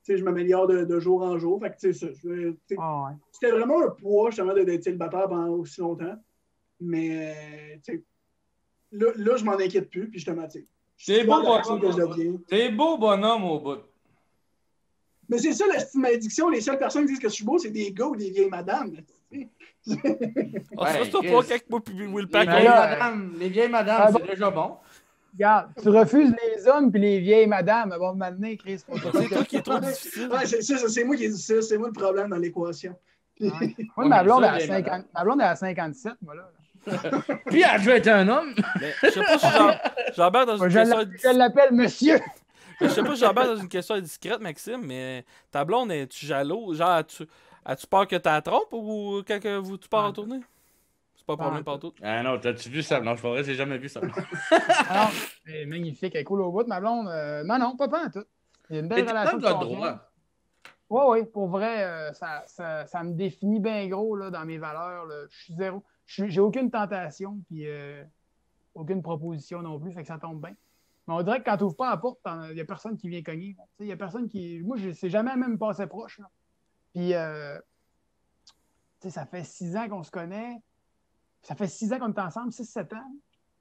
T'sais, je m'améliore de jour en jour. Fait que, c'était vraiment un poids, justement, d'être célibataire pendant aussi longtemps. Mais, là, je m'en inquiète plus. Puis, justement, c'est beau, t'es beau bonhomme au bout. Mais c'est ça, la malédiction. Les seules personnes qui disent que je suis beau, c'est des gars ou des vieilles madames. C'est toi pas quelques mois puis Will Pack. Les vieilles madames, c'est déjà bon. Regarde, tu refuses les hommes puis les vieilles madames. Elles vont m'amener, Chris. C'est toi qui est trop difficile. Ouais, c'est moi qui est difficile. C'est moi le problème dans l'équation. Ouais. Moi, ma blonde est à 57, moi, là. Puis elle veut être un homme. Mais, je sais pas si j'embarque dans une question... Je l'appelle monsieur. Je sais pas si j'embarque dans une question indiscrète, Maxime, mais ta blonde, es-tu jaloux? Genre, as-tu peur que t'as trompes ou quand tu pars en tournée? C'est pas un problème partout. Ah non, t'as-tu vu ça? Non, je pourrais, j'ai jamais vu ça. Alors, elle est magnifique, elle est cool au bout, ma blonde. Non, pas en tout. Il y a une belle relation de confiance. Oui, pour vrai, ça me définit bien gros là, dans mes valeurs. Là. Je suis zéro. J'ai aucune tentation, puis aucune proposition non plus, fait que ça tombe bien. Mais on dirait que quand tu n'ouvres pas la porte, il n'y a personne qui vient cogner. Il n'y a personne qui. Moi, c'est jamais même passé proche. Là. Puis, ça fait 6 ans qu'on se connaît. Ça fait 6 ans qu'on est ensemble, 6-7 ans.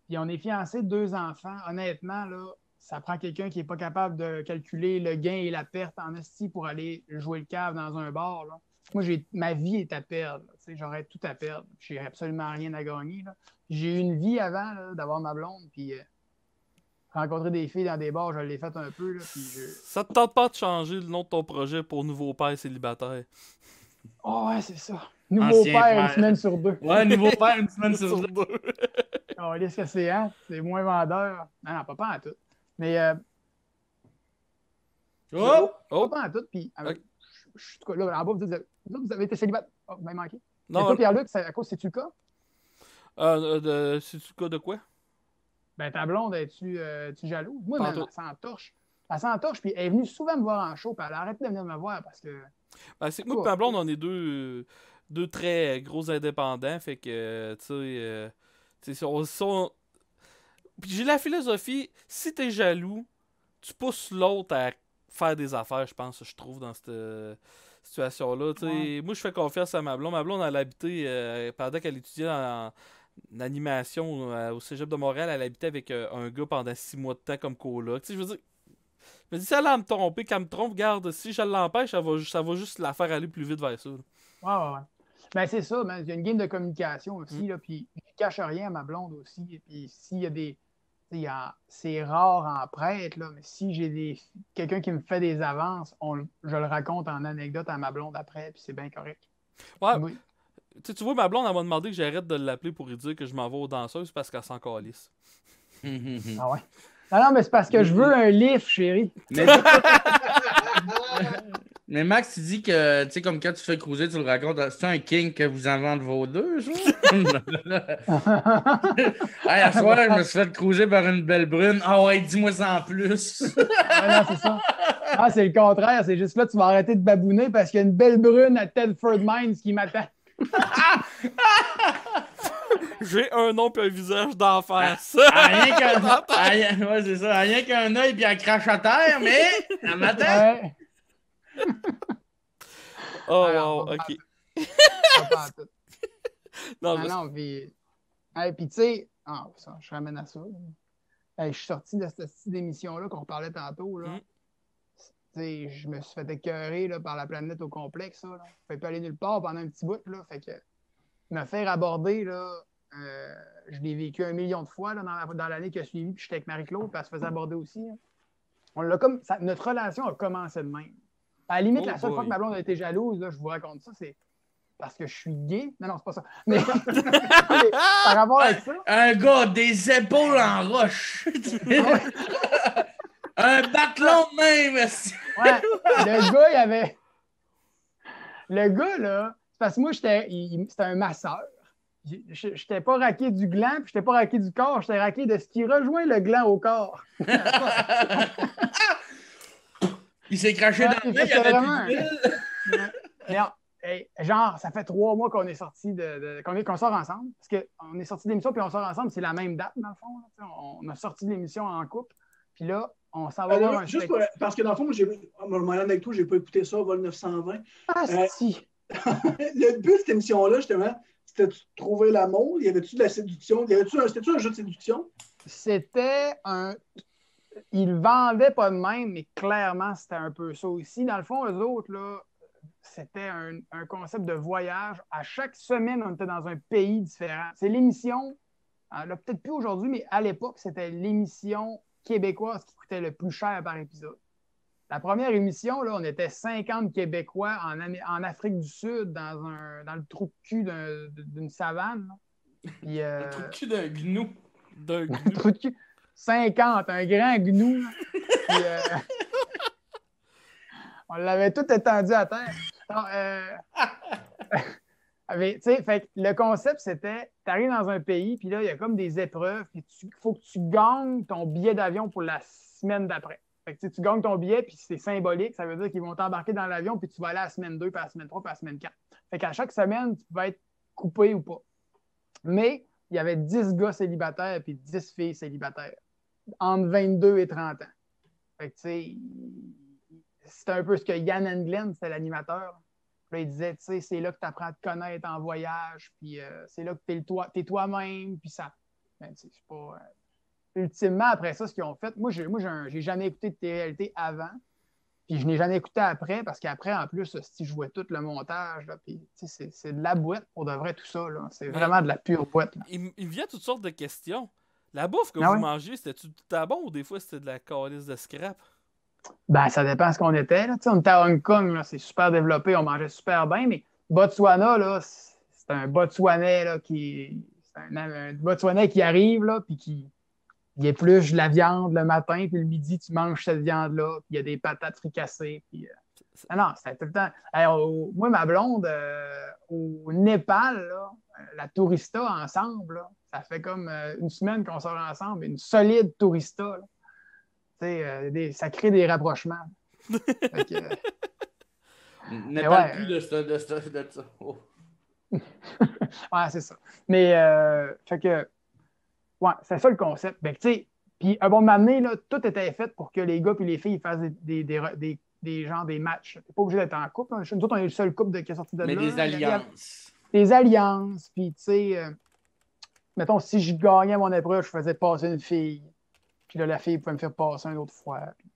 Puis on est fiancés, 2 enfants. Honnêtement, là, ça prend quelqu'un qui n'est pas capable de calculer le gain et la perte en esti pour aller jouer le cave dans un bar. Là. Moi, ma vie est à perdre. J'aurais tout à perdre. J'ai absolument rien à gagner. Là. J'ai eu une vie avant là, d'avoir ma blonde. Puis rencontrer des filles dans des bars, je l'ai fait un peu. Là, Ça te tente pas de changer le nom de ton projet pour Nouveau Père célibataire? Oh ouais, c'est ça. Nouveau Ancien père, père. une semaine sur 2. Ouais, nouveau père, une semaine sur deux. Oh, qu'est-ce que c'est, hein? C'est moins vendeur. Non, pas en tout. Mais Oh! pas en tout. Puis, je suis là, en bas, vous avez été célibataire. Oh, vous m'avez manqué. Non, Mais toi, Pierre-Luc, à cause, c'est-tu le cas? C'est-tu le cas de quoi? Ben, ta blonde, es-tu jalouse? Moi, même, Tantôt. elle s'entorche. Elle s'entorche, puis elle est venue souvent me voir en show, puis elle a arrêté de venir me voir parce que. Ben, c'est que moi et ma blonde, on est deux très gros indépendants. Fait que, tu sais, Puis j'ai la philosophie, si t'es jaloux, tu pousses l'autre à faire des affaires, je trouve, dans cette situation-là. Tu sais, Ouais. moi, je fais confiance à ma blonde. Ma blonde, elle a habité, pendant qu'elle étudiait en animation au Cégep de Montréal, elle habitait avec un gars pendant 6 mois de temps comme coloc. Tu sais, je veux dire, je me dis, si elle a à me tromper, qu'elle me trompe, garde, si je l'empêche, ça va juste la faire aller plus vite vers ça. Ouais. Ben, c'est ça, il y a une game de communication aussi, là, puis je ne cache rien à ma blonde aussi. Et puis s'il y a des. C'est rare en prêtre, là, mais si j'ai quelqu'un qui me fait des avances, je le raconte en anecdote à ma blonde après, puis c'est bien correct. Ouais. Oui. Tu vois, ma blonde, elle m'a demandé que j'arrête de l'appeler pour lui dire que je m'en vais aux danseuses parce qu'elle s'en calisse. Ah ouais. Non, mais c'est parce que je veux un lift, chérie. Mais Max, tu dis que, tu sais, comme quand tu fais cruiser, tu le racontes, c'est un king que vous en vendez vos deux, genre? Hey, à soir, je me suis fait cruiser par une belle brune. Ah ouais, dis-moi ça en plus. Ah non, c'est ça. Ah, c'est le contraire. C'est juste là, tu vas arrêter de babouner parce qu'il y a une belle brune à Tedford Mines qui m'attend. J'ai un nom et un visage d'enfer. Rien qu'un... Ouais, c'est ça. Rien qu'un œil puis elle crache à terre, mais elle m'attend. Ouais. Oh, Alors, wow, ok. Pas en tout. Non, Ah non, puis. Hey, puis tu sais, ça, je ramène à ça. Hey, je suis sorti de cette petite émission-là qu'on parlait tantôt. Là. Tu sais, je me suis fait écœurer là, par la planète au complexe. Ça, là. Je ne pas aller nulle part pendant un petit bout. Là, fait que me faire aborder, là, je l'ai vécu 1 million de fois là, dans l'année qui a suivi, puis j'étais avec Marie-Claude, puis elle se faisait aborder aussi. Hein. Notre relation a commencé de même. À la limite, la seule fois que ma blonde a été jalouse, là, je vous raconte ça, c'est parce que je suis gay. Non, c'est pas ça. Mais par rapport à ça. Un gars, des épaules en roche. Un batelon de même. Ouais, le gars, il avait. Le gars, là, c'est parce que moi, c'était un masseur. Je n'étais pas raqué du gland, puis je n'étais pas raqué du corps, j'étais raqué de ce qui rejoint le gland au corps. Il s'est craché dans le nez, il y avait vraiment... plus d'huile. Non, genre, ça fait 3 mois qu'on est sortis qu'on sort ensemble. Parce qu'on est sorti de l'émission, puis on sort ensemble, c'est la même date, dans le fond. Là, on a sorti de l'émission en couple, puis là, on s'en va voir un juste parce que dans le fond, moi, avec toi, j'ai pas écouté ça, Vol 920. Ah, si! Le but de cette émission-là, justement, c'était de trouver l'amour. Y avait-tu de la séduction? C'était-tu un jeu de séduction? C'était un... Ils vendaient pas de même, mais clairement, c'était un peu ça aussi. Dans le fond, eux autres, là, c'était un concept de voyage. À chaque semaine, on était dans un pays différent. C'est l'émission, là, peut-être plus aujourd'hui, mais à l'époque, c'était l'émission québécoise qui coûtait le plus cher par épisode. La première émission, là, on était 50 Québécois en Afrique du Sud, dans le trou de cul d'une savane. Puis, Le trou de cul d'un gnou. Un trou de cul. 50, un grand gnou. Puis, on l'avait tout étendu à terre. Fait que le concept, c'était, tu arrives dans un pays, puis là, il y a comme des épreuves, puis il faut que tu gagnes ton billet d'avion pour la semaine d'après. Fait que tu gagnes ton billet, puis c'est symbolique, ça veut dire qu'ils vont t'embarquer dans l'avion, puis tu vas aller à la semaine 2, puis à la semaine 3, puis à la semaine 4. Fait qu'à chaque semaine, tu pouvais être coupé ou pas. Mais il y avait 10 gars célibataires, puis 10 filles célibataires, entre 22 et 30 ans. Fait que tu sais, c'était un peu ce que Yann Englund, c'était l'animateur. Là, il disait, tu sais, c'est là que tu apprends à te connaître en voyage, puis c'est là que t'es toi-même, puis ça. Ben, c'est pas. Ultimement, après ça, ce qu'ils ont fait, moi, j'ai jamais écouté de télé-réalité avant, puis je n'ai jamais écouté après, parce qu'après, en plus, si je vois tout le montage, là, puis c'est de la boîte pour de vrai, tout ça. Là. C'est vraiment de la pure boîte. Là. Il vient toutes sortes de questions. La bouffe que Ah vous ouais? mangez, c'était-tu tout à bon ou des fois c'était de la calice de scrap? Ben, ça dépend de ce qu'on était. Là. Tu sais, on était à Hong Kong, là, c'est super développé, on mangeait super bien, mais Botswana, là, c'est un Botswanais là, un Botswanais qui arrive, là, puis qui il épluche de la viande le matin, puis le midi, tu manges cette viande-là, puis il y a des patates fricassées. Puis, Ah non, c'était tout le temps. Moi, ma blonde, au Népal, là, la tourista ensemble, là, ça fait comme une semaine qu'on sort ensemble, une solide tourista. Là. Ça crée des rapprochements. Fait que, Ne Mais parle ouais, plus de ça. Oh. ouais, c'est ça. Mais, fait que, ouais, c'est ça le concept. Ben, tu sais, puis, un bon moment donné, là, tout était fait pour que les gars et les filles fassent des matchs. T'es pas obligé d'être en couple. Hein. Nous autres, on est le seul couple qui est sorti de Mais là. des alliances. Des alliances. Puis, tu sais, mettons, si je gagnais mon épreuve, je faisais passer une fille. Puis là, la fille pouvait me faire passer une autre fois. Puis,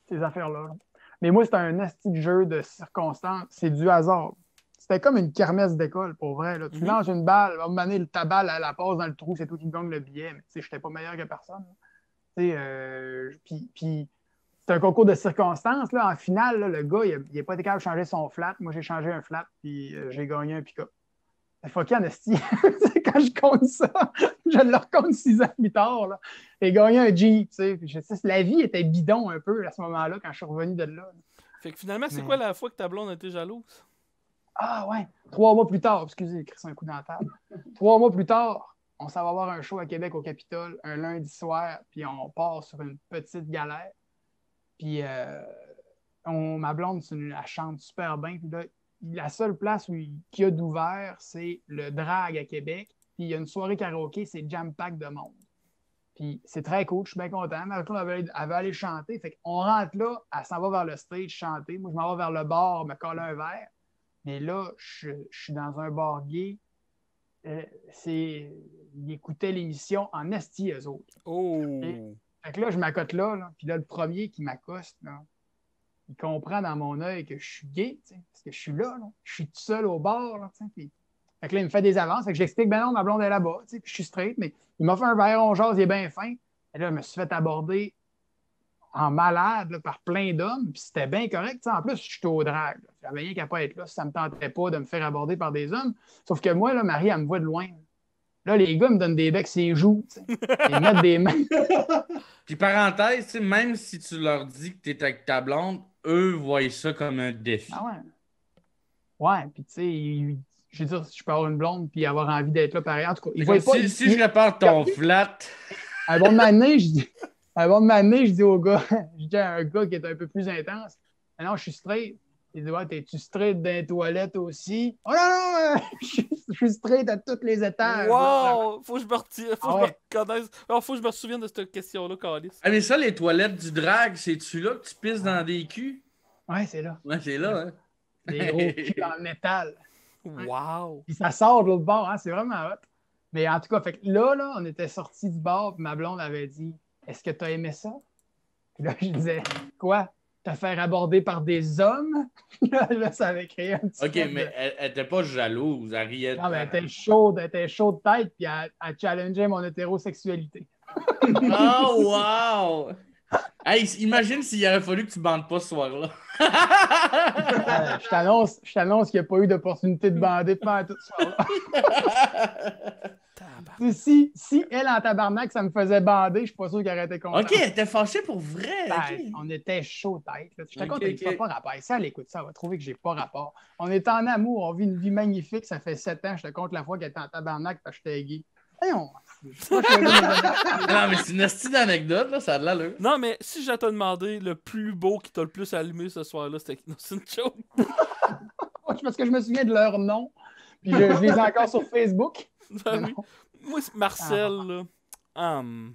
ces affaires-là. Là. Mais moi, c'était un asti de jeu de circonstances. C'est du hasard. C'était comme une kermesse d'école, pour vrai. Là. Tu lances une balle, à un moment donné, ta balle, elle la passe dans le trou, c'est toi qui gagne le billet. Mais tu sais, je n'étais pas meilleur que personne. Puis c'est un concours de circonstances. Là. En finale, là, le gars, il n'a pas été capable de changer son flat. Moi, j'ai changé un flat, puis j'ai gagné un pick-up. C'est fucké en esti. Quand je compte ça, je le recompte 6 ans plus tard. Là. J'ai gagné un Jeep. La vie était bidon un peu à ce moment-là, quand je suis revenu de là. Fait que finalement, c'est quoi la fois que ta blonde a été jalouse? Ah ouais, 3 mois plus tard, excusez, j'ai écrit un coup dans la table. 3 mois plus tard, on s'en va voir un show à Québec au Capitole, un lundi soir, puis on part sur une petite galère. Puis ma blonde, elle chante super bien. Puis là, la seule place qu'il y a d'ouvert, c'est le Drag à Québec. Puis il y a une soirée karaoké, c'est jam-pack de monde. Puis c'est très cool, je suis bien content. Ma blonde, elle veut aller chanter. Fait qu'on rentre là, elle s'en va vers le stage chanter. Moi, je m'en vais vers le bar, me coller un verre. Mais là, je suis dans un bar gay. Ils écoutaient l'émission en esti, eux autres. Oh! Fait que là, je m'accote là, puis là, le premier qui m'accoste, là, il comprend dans mon œil que je suis gay, parce que je suis là, je suis tout seul au bar. Là, puis... Fait que là, il me fait des avances. Fait que j'explique, ben non, ma blonde est là-bas, puis je suis straight, mais il m'a fait un verre, on jase, il est bien fin. Et là, je me suis fait aborder en malade là, par plein d'hommes, puis c'était bien correct. T'sais. En plus, je suis au drag. J'avais rien qu'à pas être là si ça ne me tentait pas de me faire aborder par des hommes. Sauf que moi, là, Marie, elle me voit de loin. Là, les gars me donnent des becs ses joues. Ils mettent des mains. Puis parenthèse, même si tu leur dis que tu es avec ta blonde, eux voient ça comme un défi. Ah ouais. Ouais, puis tu sais, je veux dire, je peux avoir une blonde puis avoir envie d'être là pareil. En tout cas, ils voient pas. Si je répare ton flat. Un bon de m'amener, je dis au gars, je dis à un gars qui est un peu plus intense, non, je suis straight. Il dit, ouais, t'es-tu straight dans les toilettes aussi? Oh non, je suis straight à tous les étages. Wow! Faut que je me retire, faut que ouais. je me reconnaisse. Alors, faut que je me souvienne de cette question-là, Calice. Ah, mais ça, les toilettes du drag, c'est-tu là que tu pisses dans des culs? Ouais, c'est là. Ouais, c'est là, hein? Des gros culs en métal. Wow! Puis ça sort de l'autre bord, hein, c'est vraiment hot. Mais en tout cas, fait que là, on était sortis du bar, puis ma blonde avait dit, est-ce que tu as aimé ça? Puis là, je disais, quoi? Te faire aborder par des hommes? Là, ça avait créé un petit. Ok, mais elle était pas jalouse, elle riait. Non, mais elle était chaude de tête, puis elle challengeait mon hétérosexualité. Oh, wow! Hey, imagine s'il aurait fallu que tu bandes pas ce soir-là. Je t'annonce qu'il n'y a pas eu d'opportunité de bander pendant tout ce soir-là. Si elle, en tabarnak, ça me faisait bander, je suis pas sûr qu'elle aurait été contente. Ok, elle était fâchée pour vrai. Ben, Okay. on était chaud tête. Là. Je te compte, Okay. ça n'a pas rapport. Si elle écoute ça, elle va trouver que j'ai pas rapport. On est en amour, on vit une vie magnifique. Ça fait 7 ans, je te compte la fois qu'elle était en tabarnak parce que j'étais gay. Non, mais c'est une astuce d'anecdote, là, ça a de l'allure. Non, mais si je t'ai demandé le plus beau qui t'a le plus allumé ce soir-là, c'était non, c'est une joke. Parce que je me souviens de leur nom. Puis je les ai encore sur Facebook. Ben oui. Moi, c'est Marcel, là. Non.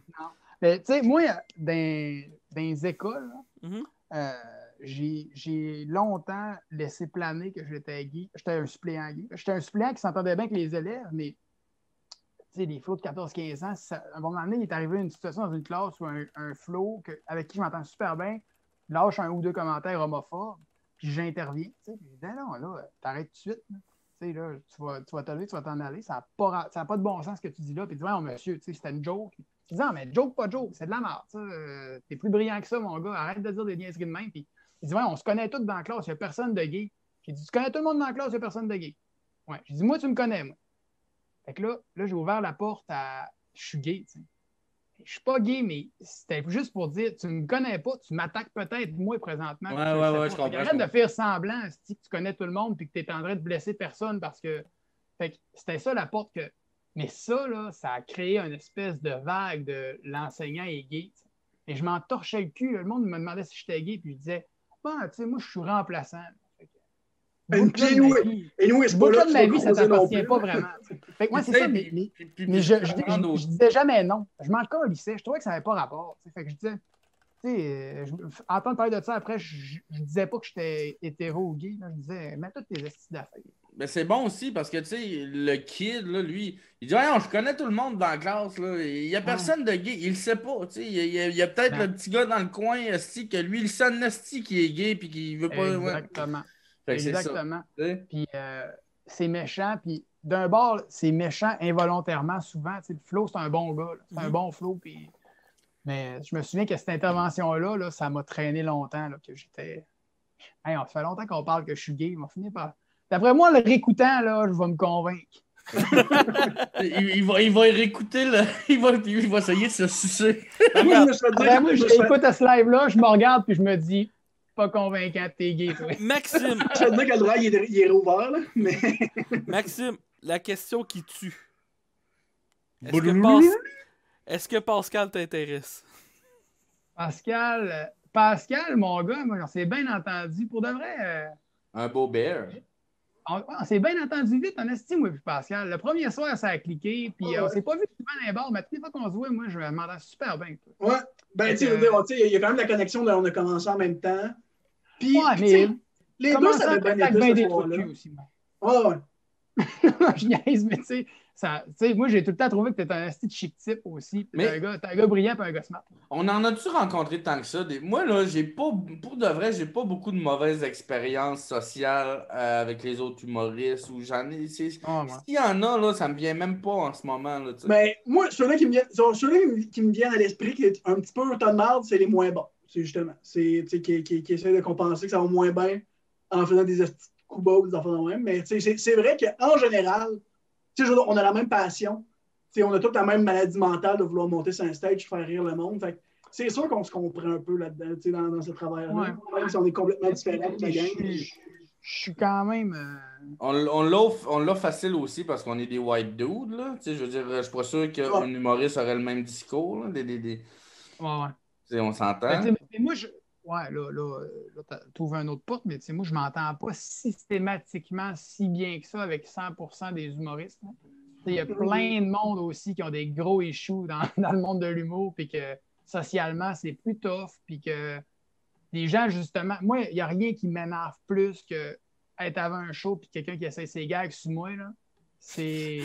Mais tu sais, moi, dans les écoles, j'ai longtemps laissé planer que j'étais gay. J'étais un suppléant gay. J'étais un suppléant qui s'entendait bien avec les élèves, mais tu sais, les flots de 14-15 ans, à un moment donné, il est arrivé une situation dans une classe où un flot avec qui je m'entends super bien lâche un ou deux commentaires homophobes, puis j'interviens. Tu sais, je dis, non, là, t'arrêtes tout de suite. Là. Tu sais, là, tu vas te lever, tu vas t'en aller. Ça n'a pas de bon sens ce que tu dis là. Puis tu dis, ouais, monsieur, tu sais, c'était une joke. Je dis, ah, mais joke, pas joke, c'est de la merde, ça. T'es plus brillant que ça, mon gars. Arrête de dire des niaiseries de même. Puis il dit, ouais, on se connaît tous dans la classe, il n'y a personne de gay. J'ai dit, tu connais tout le monde dans la classe, il n'y a personne de gay. Ouais. J'ai dit, moi, tu me connais, moi. Fait que là j'ai ouvert la porte à. Je suis gay, tu sais. Je suis pas gay, mais c'était juste pour dire, tu me connais pas, tu m'attaques peut-être, moi, présentement. Ouais, je comprends. Arrête de faire semblant, que tu connais tout le monde puis que tu es en train de blesser personne parce que. Fait que c'était ça la porte que. Mais ça, là, ça a créé une espèce de vague de l'enseignant est gay. T'sais. Et je m'en torchais le cul. Le monde me demandait si j'étais gay, puis je disais, bon, tu sais, moi, je suis remplaçant. Et nous, c'est pas là de ma vie, ça t'appartient pas vraiment. Fait que moi, c'est ça, mais je disais jamais non. Je m'en calissais. Je trouvais que ça n'avait pas rapport. T'sais. Fait que je disais, tu sais, entendre parler de ça après, je disais pas que j'étais hétéro ou gay. Là. Je disais, mets toutes tes astuces d'affaires. Mais c'est bon aussi parce que, tu sais, le kid, là, lui, il dit, je connais tout le monde dans la classe, là. Il n'y a personne de gay. Il le sait pas, tu sais. Il y a peut-être le petit gars dans le coin, esti, que lui, il sait esti qui est gay puis qui veut pas. Exactement. Ouais. Exactement. Puis c'est méchant. Puis d'un bord, c'est méchant involontairement souvent. Tu sais, le Flo, c'est un bon gars. C'est un bon Flo. Puis... Mais je me souviens que cette intervention-là, là, ça m'a traîné longtemps. Là, que j'étais. Hey, ça fait longtemps qu'on parle que je suis gay. On va finir par. D'après moi, le réécoutant, là, je vais me convaincre. il va réécouter, il va essayer de se sucer. Moi, j'écoute ce live-là, je me regarde puis je me dis, pas convaincant, t'es gay, toi. Maxime. Je vais te dire que le droit, il est rouvert, là. Mais... Maxime, la question qui tue. Est-ce que Pascal t'intéresse? Pascal, mon gars, moi, on s'est bien entendu. Pour de vrai. Un beau bear. On s'est bien entendu vite, en estime, moi, puis Pascal. Le premier soir, ça a cliqué, puis on s'est pas vu souvent dans les bars, mais toutes les fois qu'on se voit, moi, je m'entends super bien. Ouais, ben, tu sais, il y a quand même la connexion de on a commencé en même temps. Puis, mais les deux, ça avait bien été ce soir-là. Ouais. Je niaise, mais tu sais, moi, j'ai tout le temps trouvé que tu étais un asti de chic type aussi. T'es un gars brillant et un gars smart. On en a-tu rencontré tant que ça? Moi, là, pour de vrai, j'ai pas beaucoup de mauvaises expériences sociales avec les autres humoristes. Ou j'en ai. S'il y en a, là, ça me vient même pas en ce moment. Là, mais moi, ceux-là qui me viennent à l'esprit, qui est un petit peu un tas de marde, c'est les moins bons. C'est justement. C'est qui essaient de compenser que ça va moins bien en faisant des coups bas ou des affaires de même. Mais c'est vrai qu'en général, on a la même passion. T'sais, on a toute la même maladie mentale de vouloir monter sur un stage, faire rire le monde. Fait c'est sûr qu'on se comprend un peu là-dedans, dans ce travail-là. Ouais. Même si on est complètement différents de la gang. Je suis quand même. On l'a facile aussi parce qu'on est des white dudes. Là. Je veux dire, je suis pas sûr qu'un humoriste aurait le même discours. Là, ouais. On s'entend. Mais moi, là tu ouvres une autre porte, mais moi, je m'entends pas systématiquement si bien que ça avec 100% des humoristes. Il y a plein de monde aussi qui ont des gros issues dans le monde de l'humour, puis que socialement, c'est plus tough, puis que les gens, justement, moi, il n'y a rien qui m'énerve plus que être avant un show, puis quelqu'un qui essaie ses gags sur moi, là. C'est...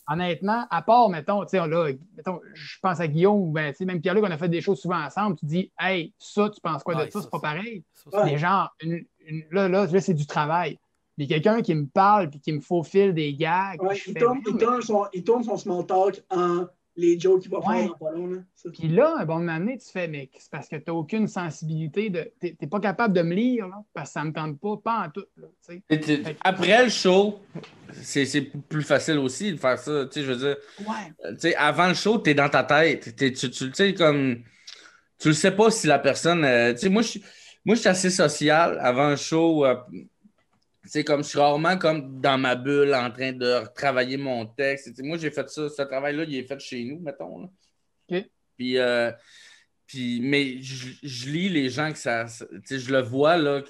Honnêtement, à part, mettons, je pense à Guillaume, ben, même Pierre-Luc, on a fait des choses souvent ensemble, tu dis, hey, ça, tu penses quoi de ça? C'est pas pareil. Les gens, là, c'est du travail. Il y a quelqu'un qui me parle et qui me faufile des gags. Ouais, il tourne son small talk en les jokes qu'il va faire dans pas long. Puis là, un bon moment donné, tu fais, mais c'est parce que tu n'as aucune sensibilité. Tu n'es pas capable de me lire, là, parce que ça ne me tente pas en tout. Là, après le show, c'est plus facile aussi de faire ça. Je veux dire, avant le show, tu es dans ta tête. Tu sais, comme. Tu le sais pas si la personne. Moi, je suis assez social avant un show. C'est comme je suis rarement comme dans ma bulle en train de retravailler mon texte. Moi, j'ai fait ça. Ce travail-là, il est fait chez nous, mettons. Là. OK. Mais je lis les gens que ça. Je le vois là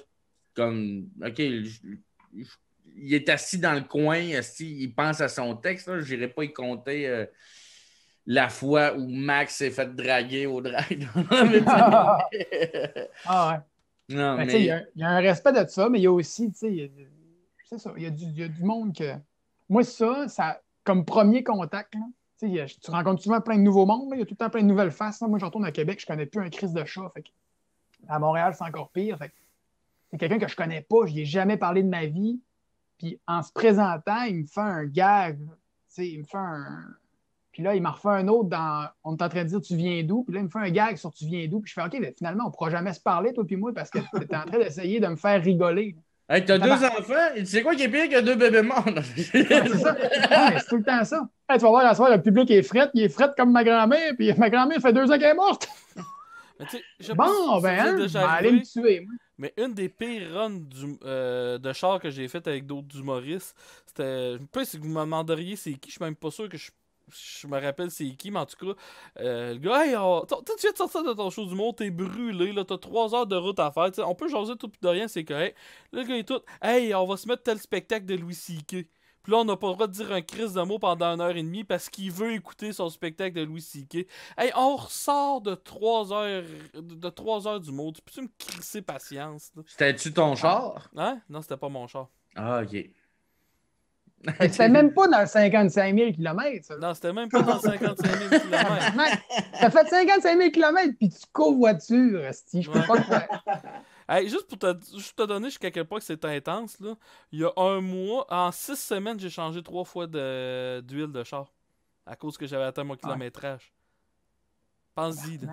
comme OK, il est assis dans le coin, il pense à son texte. Je n'irai pas y compter la fois où Max s'est fait draguer au drag. Ouais. Non, mais... Il y a un respect de ça, mais il y a aussi, c'est ça, il y a du monde que... Moi, ça comme premier contact, là, tu rencontres souvent plein de nouveaux mondes, là, il y a tout le temps plein de nouvelles faces. Là. Moi, je retourne à Québec, je connais plus un crise de chat. Fait à Montréal, c'est encore pire. Fait c'est quelqu'un que je connais pas, je n'y ai jamais parlé de ma vie. Puis en se présentant, il me fait un gag. Il me fait Puis là, il m'a refait un autre dans. On est en train de dire tu viens d'où? Puis là, il me fait un gag sur tu viens d'où? Puis je fais OK, mais finalement, on ne pourra jamais se parler, toi puis moi, parce que tu étais en train d'essayer de me faire rigoler. Hey, t'as 2 enfants? Tu sais quoi qui est pire que 2 bébés morts? C'est ça. Ouais, c'est tout le temps ça. Hey, tu vas voir, à soir, le public est fret. Il est fret comme ma grand-mère. Puis ma grand-mère fait 2 ans qu'elle est morte. Mais tu sais, je sais pas Bon, si ça ben, vous est je déjà vais aller arrivé, me tuer, moi. mais une des pires runs de char que j'ai fait avec d'autres humoristes, c'était. Je sais pas si vous me demanderiez c'est qui, je suis même pas sûr que je me rappelle c'est qui, mais en tout cas, le gars, hey, tu viens de sortir de ton show d'humour, t'es brûlé, là, t'as 3 heures de route à faire, t'sais, on peut jaser tout pis de rien, c'est correct. Là, le gars est tout, hey, on va se mettre tel spectacle de Louis C.K. Puis là, on n'a pas le droit de dire un crise de mots pendant 1h30 parce qu'il veut écouter son spectacle de Louis C.K. Hey, on ressort de 3 heures du mot. Tu peux-tu me crisser patience? Là? C'était-tu ton char? Hein? Non, c'était pas mon char. Ah, ok. Mais c'était même pas dans le 55 000 km, ça. Non, c'était même pas dans 55 000 km. Man, t'as fait 55 000 km, puis tu covoitures, esti. Je peux pas le faire. Hey, juste pour te donner jusqu'à quel point que c'est intense, là, il y a un mois, en 6 semaines, j'ai changé 3 fois d'huile de char. À cause que j'avais atteint mon kilométrage. Pense-y, là.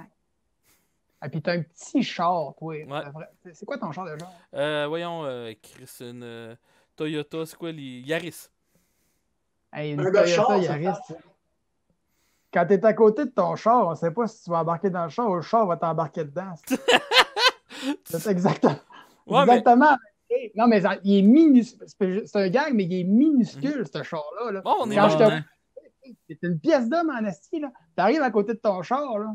Ah, puis t'as un petit char, toi. Ouais. C'est quoi ton char de genre? Voyons, Chris, une Toyota, c'est quoi les Yaris? Hey, Un une gars de char, Toyota ça Yaris. Quand t'es à côté de ton char, on sait pas si tu vas embarquer dans le char ou le char va t'embarquer dedans. C'est exactement. Ouais, Exactement. Non, mais il est minuscule. C'est un gag, mais il est minuscule, ce char-là. Là. Bon, on est Quand bon, je te... hein? C'est une pièce d'homme en esti, là. T'arrives à côté de ton char, là.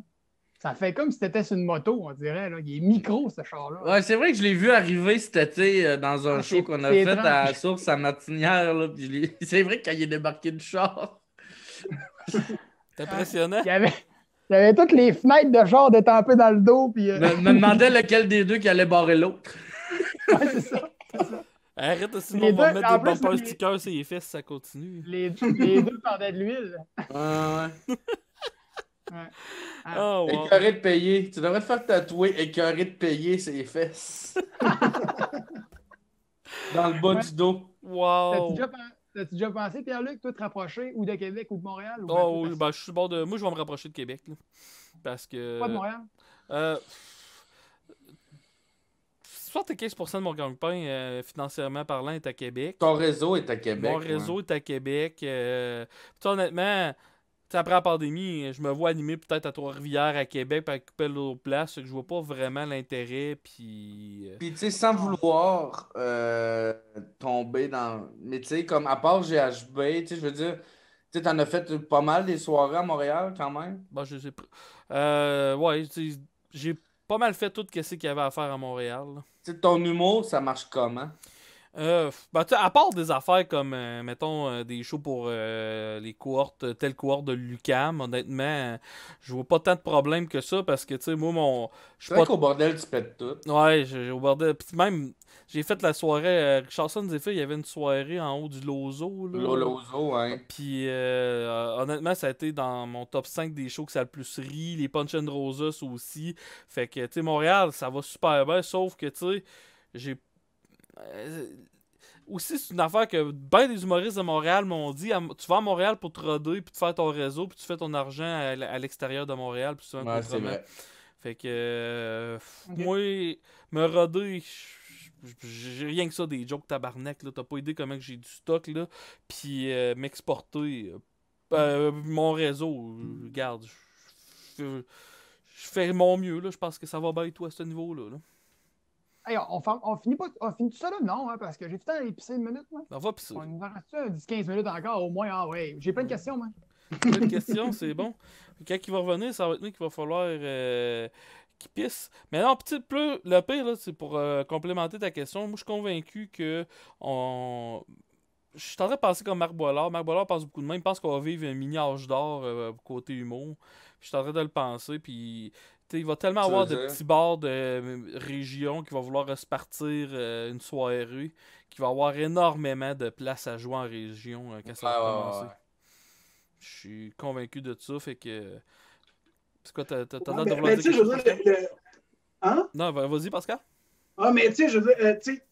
Ça fait comme si t'étais sur une moto, on dirait. Là. Il est micro, ce char-là. Ouais, c'est vrai que je l'ai vu arriver cet été dans un show qu'on a c'est fait étrange. à Source à Martinière. Là, puis c'est vrai que quand il est débarqué du char. C'est impressionnant. Il y avait toutes les fenêtres de char détampées dans le dos. Puis, Me demandait lequel des deux qui allait barrer l'autre. Ouais, c'est ça. Arrête aussi, Les on va deux, mettre en des plus, bumpers les- stickers sur les fesses, ça continue. Les deux pendaient de l'huile. Ouais. Ouais. Oh, wow. Écœuré de payer. Tu devrais te faire tatouer écœuré de payer ses fesses. Dans le bas du dos. Wow. T'as-tu déjà pensé, Pierre-Luc, toi, te rapprocher ou de Québec ou de Montréal? Ou Oh, ben, oui, ben, je suis bord de. Moi, je vais me rapprocher de Québec. Là. Parce que. pas de Montréal? 75% de mon gagne-pain, financièrement parlant, est à Québec. Ton réseau est à Québec. Mon réseau est à Québec. Puis honnêtement, après la pandémie, je me vois animer peut-être à Trois-Rivières, à Québec, puis à couper l'autre place. Que je vois pas vraiment l'intérêt. Puis. Puis, tu sais, sans vouloir tomber dans. Mais, tu sais, comme à part GHB, tu sais, je veux dire, tu sais, t'en as fait pas mal des soirées à Montréal quand même. Bon, je sais pas. Ouais, tu sais, j'ai pas mal fait tout ce qu'il y avait à faire à Montréal. Là. Tu sais, ton humour, ça marche comment? Ben, tu sais, à part des affaires comme, mettons, des shows pour les cohortes, telle cohorte de l'UQAM, honnêtement, je vois pas tant de problèmes que ça parce que, tu sais, moi, je C'est suis vrai pas. qu'au bordel, tu pètes tout. Ouais, au bordel. Puis même, j'ai fait la soirée. Richardson nous a fait, il y avait une soirée en haut du Lozo. Là. Lolozo, hein. Puis, honnêtement, ça a été dans mon top 5 des shows que ça a le plus ri. Les Punch and Roses aussi. Fait que, tu sais, Montréal, ça va super bien. Sauf que, tu sais, j'ai. Aussi, c'est une affaire que ben des humoristes de Montréal m'ont dit. Tu vas à Montréal pour te roder, puis te faire ton réseau, puis tu fais ton argent à l'extérieur de Montréal, puis souvent Ouais, c'est autrement. vrai. Fait que, Ok. moi, me roder, j'ai rien que ça, des jokes tabarnak, là. T'as pas idée comment que j'ai du stock, là. Puis m'exporter mon réseau, regarde, je fais mon mieux, là. Je pense que ça va bien, toi, à ce niveau-là, là. Hey, on finit pas, on finit tout ça là? Non, hein, parce que j'ai tout le temps épicer une minute. Moi. On va pis ça. On nous en reste 10-15 minutes encore, au moins. Ah ouais, j'ai plein de questions, moi. Une question, c'est bon. Quand il va revenir, ça va être nous qu'il va falloir qu'il pisse. Mais non, petit peu, le pire, là, c'est pour complémenter ta question. Moi, je suis convaincu que je suis en train de penser comme Marc Boilard. Marc Boilard pense beaucoup de même. Il pense qu'on va vivre un mini âge d'or côté humour. Je suis en train de le penser. Puis, il va tellement Tu avoir veux de dire? petits bars de région qui va vouloir se partir une soirée. Qui va avoir énormément de place à jouer en région quand ça va commencer. Ouais. Je suis convaincu de ça, fait que. C'est quoi, t'as l'air Ouais, de vouloir mais dire tu sais, quelque je veux chose, dire, Pascal? Hein? Non, vas-y, Pascal. Ah, mais tu sais, je veux dire, tu sais,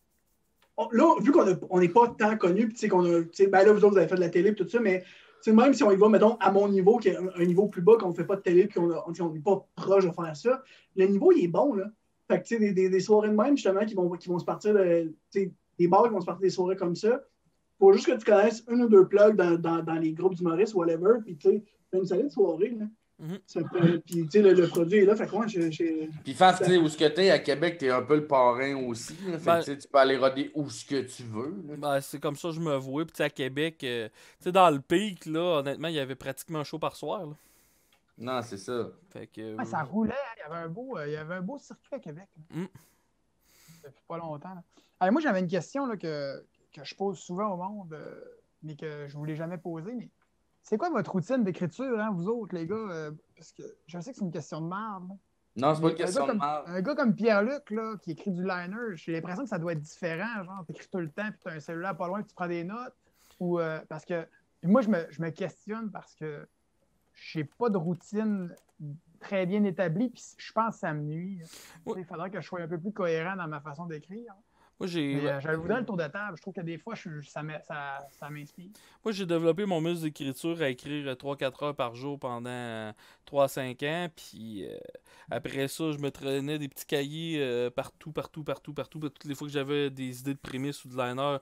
là, vu qu'on n'est pas tant connus, puis tu sais, qu'on a, tu sais, ben là, vous autres, vous avez fait de la télé et tout ça, mais tu sais, même si on y va, mettons, à mon niveau, qui est un niveau plus bas, qu'on ne fait pas de télé, puis on n'est pas proche de faire ça, le niveau, il est bon, là. Fait que, tu sais, des soirées de même, justement, qui vont se partir de, tu sais, des bars qui vont se partir des soirées comme ça. Faut juste que tu connaisses une ou deux plugs dans les groupes d'humoristes, whatever, puis tu sais, c'est une solide soirée, là. Puis, tu sais, le produit est là, fait que moi, Puis, Faf, tu sais, où ce que t'es à Québec, t'es un peu le parrain aussi. Là. Fait que, tu peux aller roder où ce que tu veux. Ben, c'est comme ça que je me vois. Puis, à Québec, tu sais, dans le pic, là, honnêtement, il y avait pratiquement un show par soir. Là. Non, c'est ça. Fait que, ça roulait, hein. Il y avait un beau circuit à Québec. Depuis pas longtemps. Alors, moi, j'avais une question là, que je pose souvent au monde, mais que je ne vous l'ai jamais posée. Mais c'est quoi votre routine d'écriture, hein, vous autres, les gars? Parce que je sais que c'est une question de merde. Non, c'est pas une question de merde. Un gars comme Pierre-Luc, là, qui écrit du liner, j'ai l'impression que ça doit être différent. Genre, tu écris tout le temps, puis tu as un cellulaire pas loin, puis tu prends des notes. Ou, parce que moi, je me questionne parce que j'ai pas de routine très bien établie, puis je pense que ça me nuit. Il faudrait que je sois un peu plus cohérent dans ma façon d'écrire. Moi, je voudrais le tour de table. Je trouve que des fois, ça m'inspire. Moi, j'ai développé mon muscle d'écriture à écrire 3-4 heures par jour pendant 3-5 ans. Puis après ça, je me traînais des petits cahiers partout. Toutes les fois que j'avais des idées de prémices ou de liner,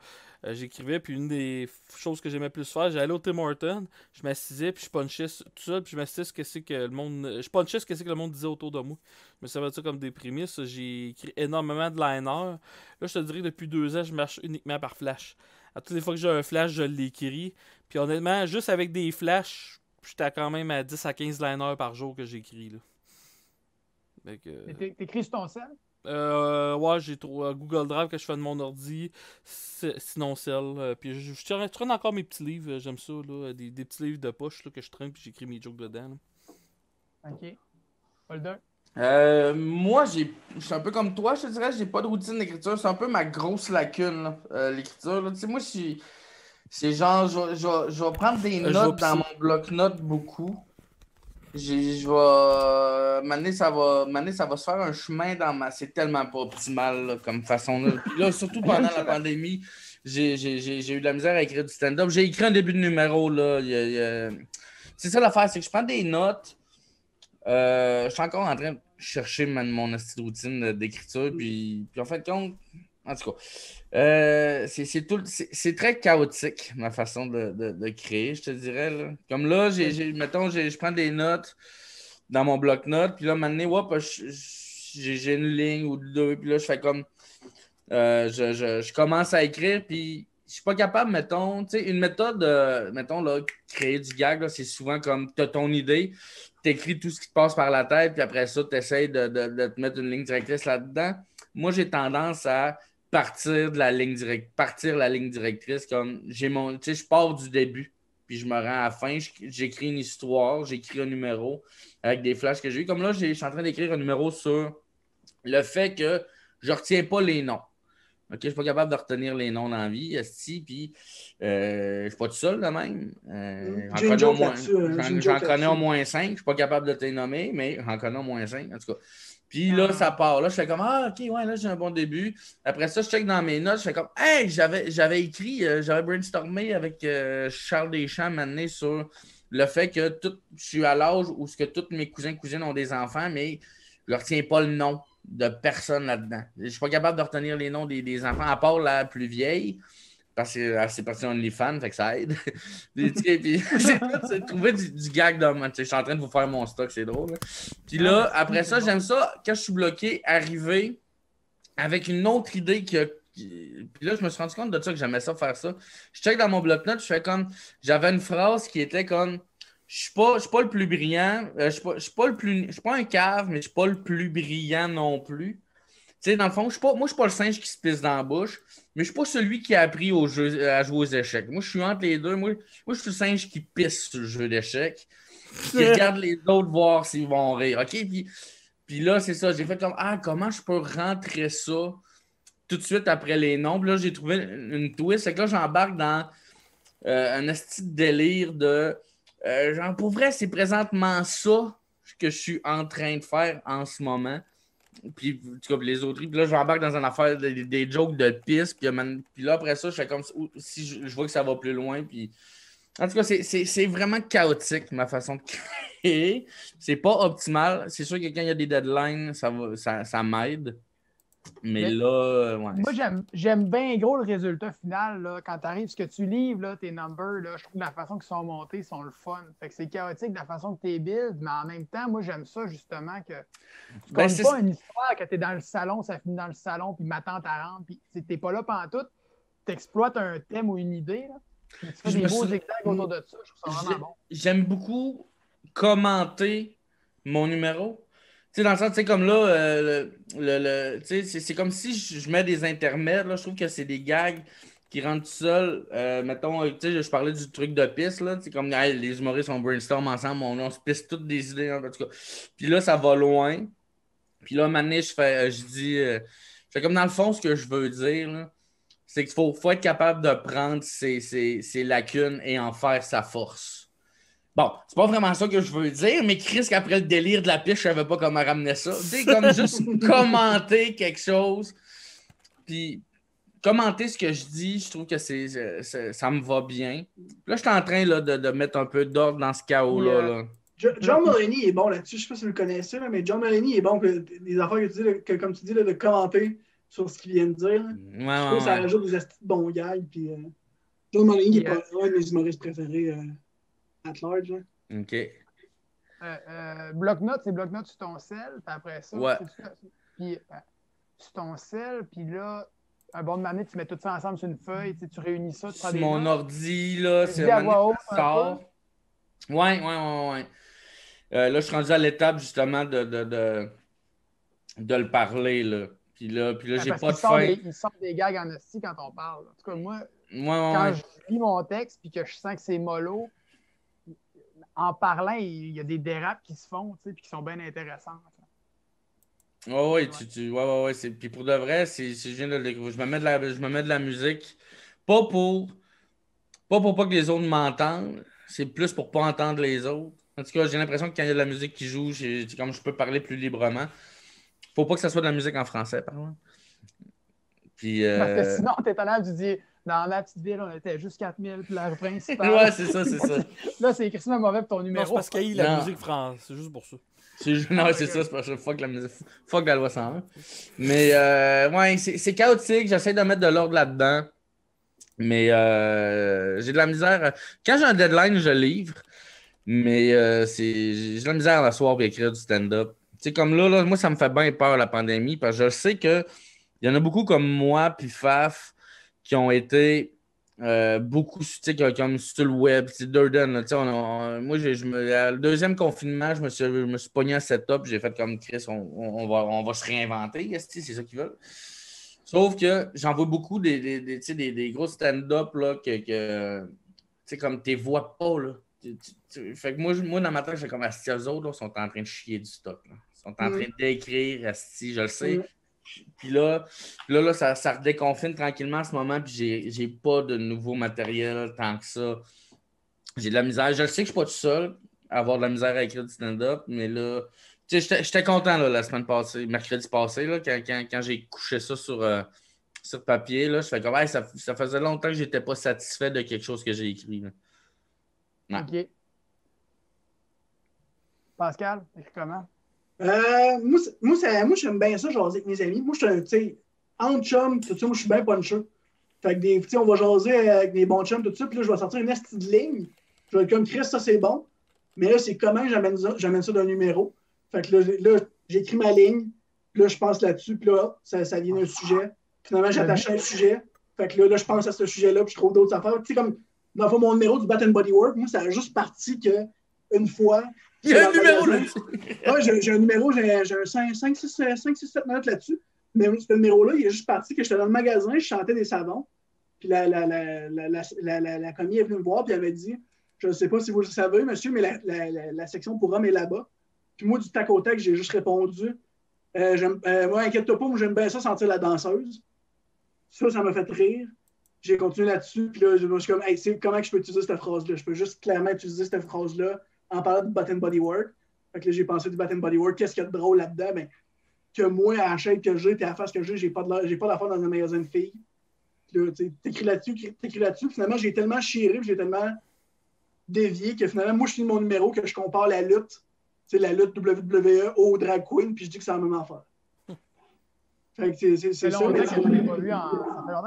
j'écrivais. Puis une des choses que j'aimais plus faire, j'allais au Tim Hortons, je m'assisais, puis je punchais tout seul, puis je m'assisais ce que c'est que le monde. Je punchais ce que c'est que le monde disait autour de moi. Je me servais de ça comme des prémices. J'ai écrit énormément de liners. Là, je te dirais que depuis 2 ans, je marche uniquement par flash. À toutes les fois que j'ai un flash, je l'écris. Puis honnêtement, juste avec des flashs, j'étais quand même à 10 à 15 liners par jour que j'écris. Là. T'écris sur ton sel? Ouais, j'ai Google Drive que je fais de mon ordi, sinon celle. Puis je traîne encore mes petits livres, j'aime ça, là, des petits livres de poche là, que je traîne puis j'écris mes jokes dedans. Là. Ok. Holder? Moi, je suis un peu comme toi, je te dirais, j'ai pas de routine d'écriture. C'est un peu ma grosse lacune, l'écriture. Tu sais, moi, c'est genre, je vais prendre des notes dans mon bloc-notes beaucoup. Je vais. Mané, ça va se faire un chemin dans ma. C'est tellement pas optimal là, comme façon. Là. Puis là, surtout pendant la pandémie, j'ai eu de la misère à écrire du stand-up. J'ai écrit un début de numéro. Là. C'est ça l'affaire, c'est que je prends des notes. Je suis encore en train de chercher mon astuce routine d'écriture. Puis en fin de compte, en tout cas, c'est très chaotique ma façon de créer, je te dirais. Là. Comme là, je prends des notes dans mon bloc-notes. Puis là, maintenant, j'ai une ligne ou deux. Puis là, je fais comme. Je commence à écrire. Puis je suis pas capable, mettons, tu sais, une méthode, mettons, là, créer du gag, c'est souvent comme tu as ton idée. Tu écris tout ce qui te passe par la tête, puis après ça, tu essaies de te mettre une ligne directrice là-dedans. Moi, j'ai tendance à partir la ligne directrice comme je pars du début, puis je me rends à la fin, j'écris une histoire, j'écris un numéro avec des flashs que j'ai eu. Comme là, je suis en train d'écrire un numéro sur le fait que je retiens pas les noms. OK, je suis pas capable de retenir les noms dans la vie, puis je suis pas tout seul, là même. J'en connais au moins 5. Je suis pas capable de te les nommer, mais j'en connais au moins 5, en tout cas. Puis là, ça part. Là, je fais comme, OK, ouais, là, j'ai un bon début. Après ça, je check dans mes notes, je fais comme, hey, j'avais écrit, j'avais brainstormé avec Charles Deschamps maintenant sur le fait que je suis à l'âge où tous mes cousines ont des enfants, mais je ne retiens pas le nom de personne là-dedans. Je ne suis pas capable de retenir les noms des enfants, à part la plus vieille, parce que c'est parti OnlyFans, fait que ça aide. Puis j'ai trouvé du gag dans moi. Je suis en train de vous faire mon stock, c'est drôle. Là. Puis là, après ça, j'aime ça, quand je suis bloqué, arriver avec une autre idée Puis là, je me suis rendu compte de ça, que j'aimais ça, faire ça. Je check dans mon bloc-notes, je fais comme... J'avais une phrase qui était comme... Je suis pas le plus brillant. Je suis pas un cave, mais je suis pas le plus brillant non plus. Tu sais, dans le fond, moi, je suis pas le singe qui se pisse dans la bouche, mais je suis pas celui qui a appris à jouer aux échecs. Moi, je suis entre les deux. Moi, je suis le singe qui pisse sur le jeu d'échecs, qui regarde les autres voir s'ils vont rire. OK? Puis là, c'est ça. J'ai fait comme, comment je peux rentrer ça tout de suite après les noms? Puis là, j'ai trouvé une twist. C'est que là, j'embarque dans un esti de délire de... genre, pour vrai, c'est présentement ça que je suis en train de faire en ce moment. Puis, en tout cas, les autres. Puis là, j'embarque dans une affaire des jokes de pisse. Puis là, après ça, je fais comme si je vois que ça va plus loin. Puis En tout cas, c'est vraiment chaotique, ma façon de créer. C'est pas optimal. C'est sûr que quand il y a des deadlines, ça m'aide. Mais là, ouais. Moi, j'aime bien gros le résultat final. Là. Quand tu arrives, ce que tu livres, là, tes numbers, là, je trouve que la façon qu'ils sont montés sont le fun. Fait que c'est chaotique de la façon que tu build, mais en même temps, moi, j'aime ça justement que tu Ben, comptes pas une histoire que tu es dans le salon, ça finit dans le salon, puis ma tante rentre, puis t'es pas là pantoute. Tu exploites un thème ou une idée, là, puis tu fais des beaux zigzags autour de ça. Je trouve ça vraiment bon. J'aime beaucoup commenter mon numéro. Tu sais, dans le sens, tu sais, comme là, tu sais, c'est comme si je mets des intermèdes, là. Je trouve que c'est des gags qui rentrent tout seuls. Mettons, tu sais, je parlais du truc de piste, là. C'est comme, hey, les humoristes, on brainstorm ensemble, on se pisse toutes des idées, en tout cas. Puis là, ça va loin. Puis là, maintenant, je dis, comme dans le fond, ce que je veux dire, là, c'est qu'il faut être capable de prendre ses lacunes et en faire sa force. Bon, c'est pas vraiment ça que je veux dire, mais Chris, qu'après le délire de la piste, je savais pas comment ramener ça. Tu sais, comme juste commenter quelque chose, puis commenter ce que je dis, je trouve que ça me va bien. Là, je suis en train là, de mettre un peu d'ordre dans ce chaos-là. Là. John Mulaney est bon là-dessus. Je sais pas si vous le connaissez, là, mais John Mulaney est bon que les affaires que tu dis, là, comme tu dis, là, de commenter sur ce qu'il vient de dire. Je trouve que ça rajoute des astuces de bons gags. Puis, John Mulaney est pas un de mes humoristes préférés at large. Là. OK. Bloc-notes, c'est bloc-notes sur ton sel, puis après ça, ouais. Puis sur ton sel, puis là, un bon de manette, tu mets tout ça ensemble sur une feuille, tu réunis ça. Tu sur mon notes. Ordi, là, c'est à voix haute, Ouais. Là, je suis rendu à l'étape, justement, de le parler, là. Puis là, j'ai pas de fin. Il sort des gags en hostie quand on parle. En tout cas, moi, quand je lis mon texte puis que je sens que c'est mollo, en parlant, il y a des dérapes qui se font, tu sais, puis qui sont bien intéressantes. Ouais. Puis pour de vrai, je viens de le découvrir. Je me mets de la musique, pas pour pas que les autres m'entendent, c'est plus pour pas entendre les autres. En tout cas, j'ai l'impression que quand il y a de la musique qui joue, comme je peux parler plus librement. Faut pas que ça soit de la musique en français, par exemple. Puis, parce que sinon, t'es étonnant, tu dis, dans ma petite ville, on était juste 4000, puis la principale. Ouais, c'est ça. Là, c'est écrit mauvais pour ton numéro. Non, c'est parce qu'il y a la musique française, c'est juste pour ça. Non, c'est ça, c'est parce que fuck la musique. Fuck la loi 101. Mais, ouais, c'est chaotique, j'essaie de mettre de l'ordre là-dedans. Mais, j'ai de la misère. Quand j'ai un deadline, je livre. Mais, j'ai de la misère à m'asseoir et écrire du stand-up. Tu sais, comme là, moi, ça me fait bien peur, la pandémie, parce que je sais qu'il y en a beaucoup comme moi, puis Faf, qui ont été beaucoup, tu sais, comme sur le web, tu sais, Durden, tu sais, moi, le deuxième confinement, je me suis pogné à setup, j'ai fait comme Chris, on va se réinventer, c'est ça qu'ils veulent. Sauf que j'en vois beaucoup des gros stand-up, là, que tu sais, comme t'es vois pas, là. Fait que moi, dans ma tête, j'ai comme Asti, eux autres, là, sont en train de chier du stock, là. Ils sont en train d'écrire, Asti, je le sais. Puis là, ça redéconfine tranquillement en ce moment, puis j'ai pas de nouveau matériel tant que ça. J'ai de la misère. Je sais que je suis pas tout seul à avoir de la misère à écrire du stand-up, mais là, tu sais, j'étais content là, la semaine passée, mercredi passé, là, quand j'ai couché ça sur papier, là, je fais comme, hey, ça faisait longtemps que j'étais pas satisfait de quelque chose que j'ai écrit. Là. OK. Pascal, écris comment? Moi, j'aime bien ça, jaser avec mes amis. Moi, je suis tu sais, entre chums, tout ça, moi, je suis bien puncher. Fait que on va jaser avec des bons chums, tout ça, puis là, je vais sortir une esti de ligne. Je vais être comme Chris, ça, c'est bon. Mais là, c'est comment j'amène ça d'un numéro. Fait que là j'écris ma ligne, puis là, je pense là-dessus, puis là, ça vient d'un sujet. Finalement, j'attache un sujet. Fait que là, je pense à ce sujet-là, puis je trouve d'autres affaires. Tu sais, comme, dans le fond, mon numéro du Bat and Body Work, moi, ça a juste parti qu'une fois. Il y a un numéro là-dessus. Ouais, j'ai un numéro, j'ai un 5, 6, 7 minutes là-dessus. Mais ce numéro-là, il est juste parti que j'étais dans le magasin, je chantais des savons. Puis la commis est venue me voir, puis elle avait dit, je ne sais pas si vous le savez, monsieur, mais la section pour hommes est là-bas. Puis moi, du tac au tac, j'ai juste répondu, moi, inquiète-toi pas, moi, j'aime bien ça sentir la danseuse. Ça m'a fait rire. J'ai continué là-dessus, puis là, je me suis comme, hey, comment je peux utiliser cette phrase-là? Je peux juste clairement utiliser cette phrase-là en parlant du Bat and Body Work. Fait que là, j'ai pensé du Bat and Body Work. Qu'est-ce qu'il y a de drôle là-dedans? Ben, que moi, à la shape que j'ai, puis à la face que j'ai pas d'affaires dans un magasin de filles. Là, t'écris là-dessus. Finalement, j'ai tellement chiré, j'ai tellement dévié, que finalement, moi, je finis mon numéro, que je compare la lutte, la lutte WWE au drag queen, puis je dis que c'est la même affaire. Fait que c'est ça. Ça fait longtemps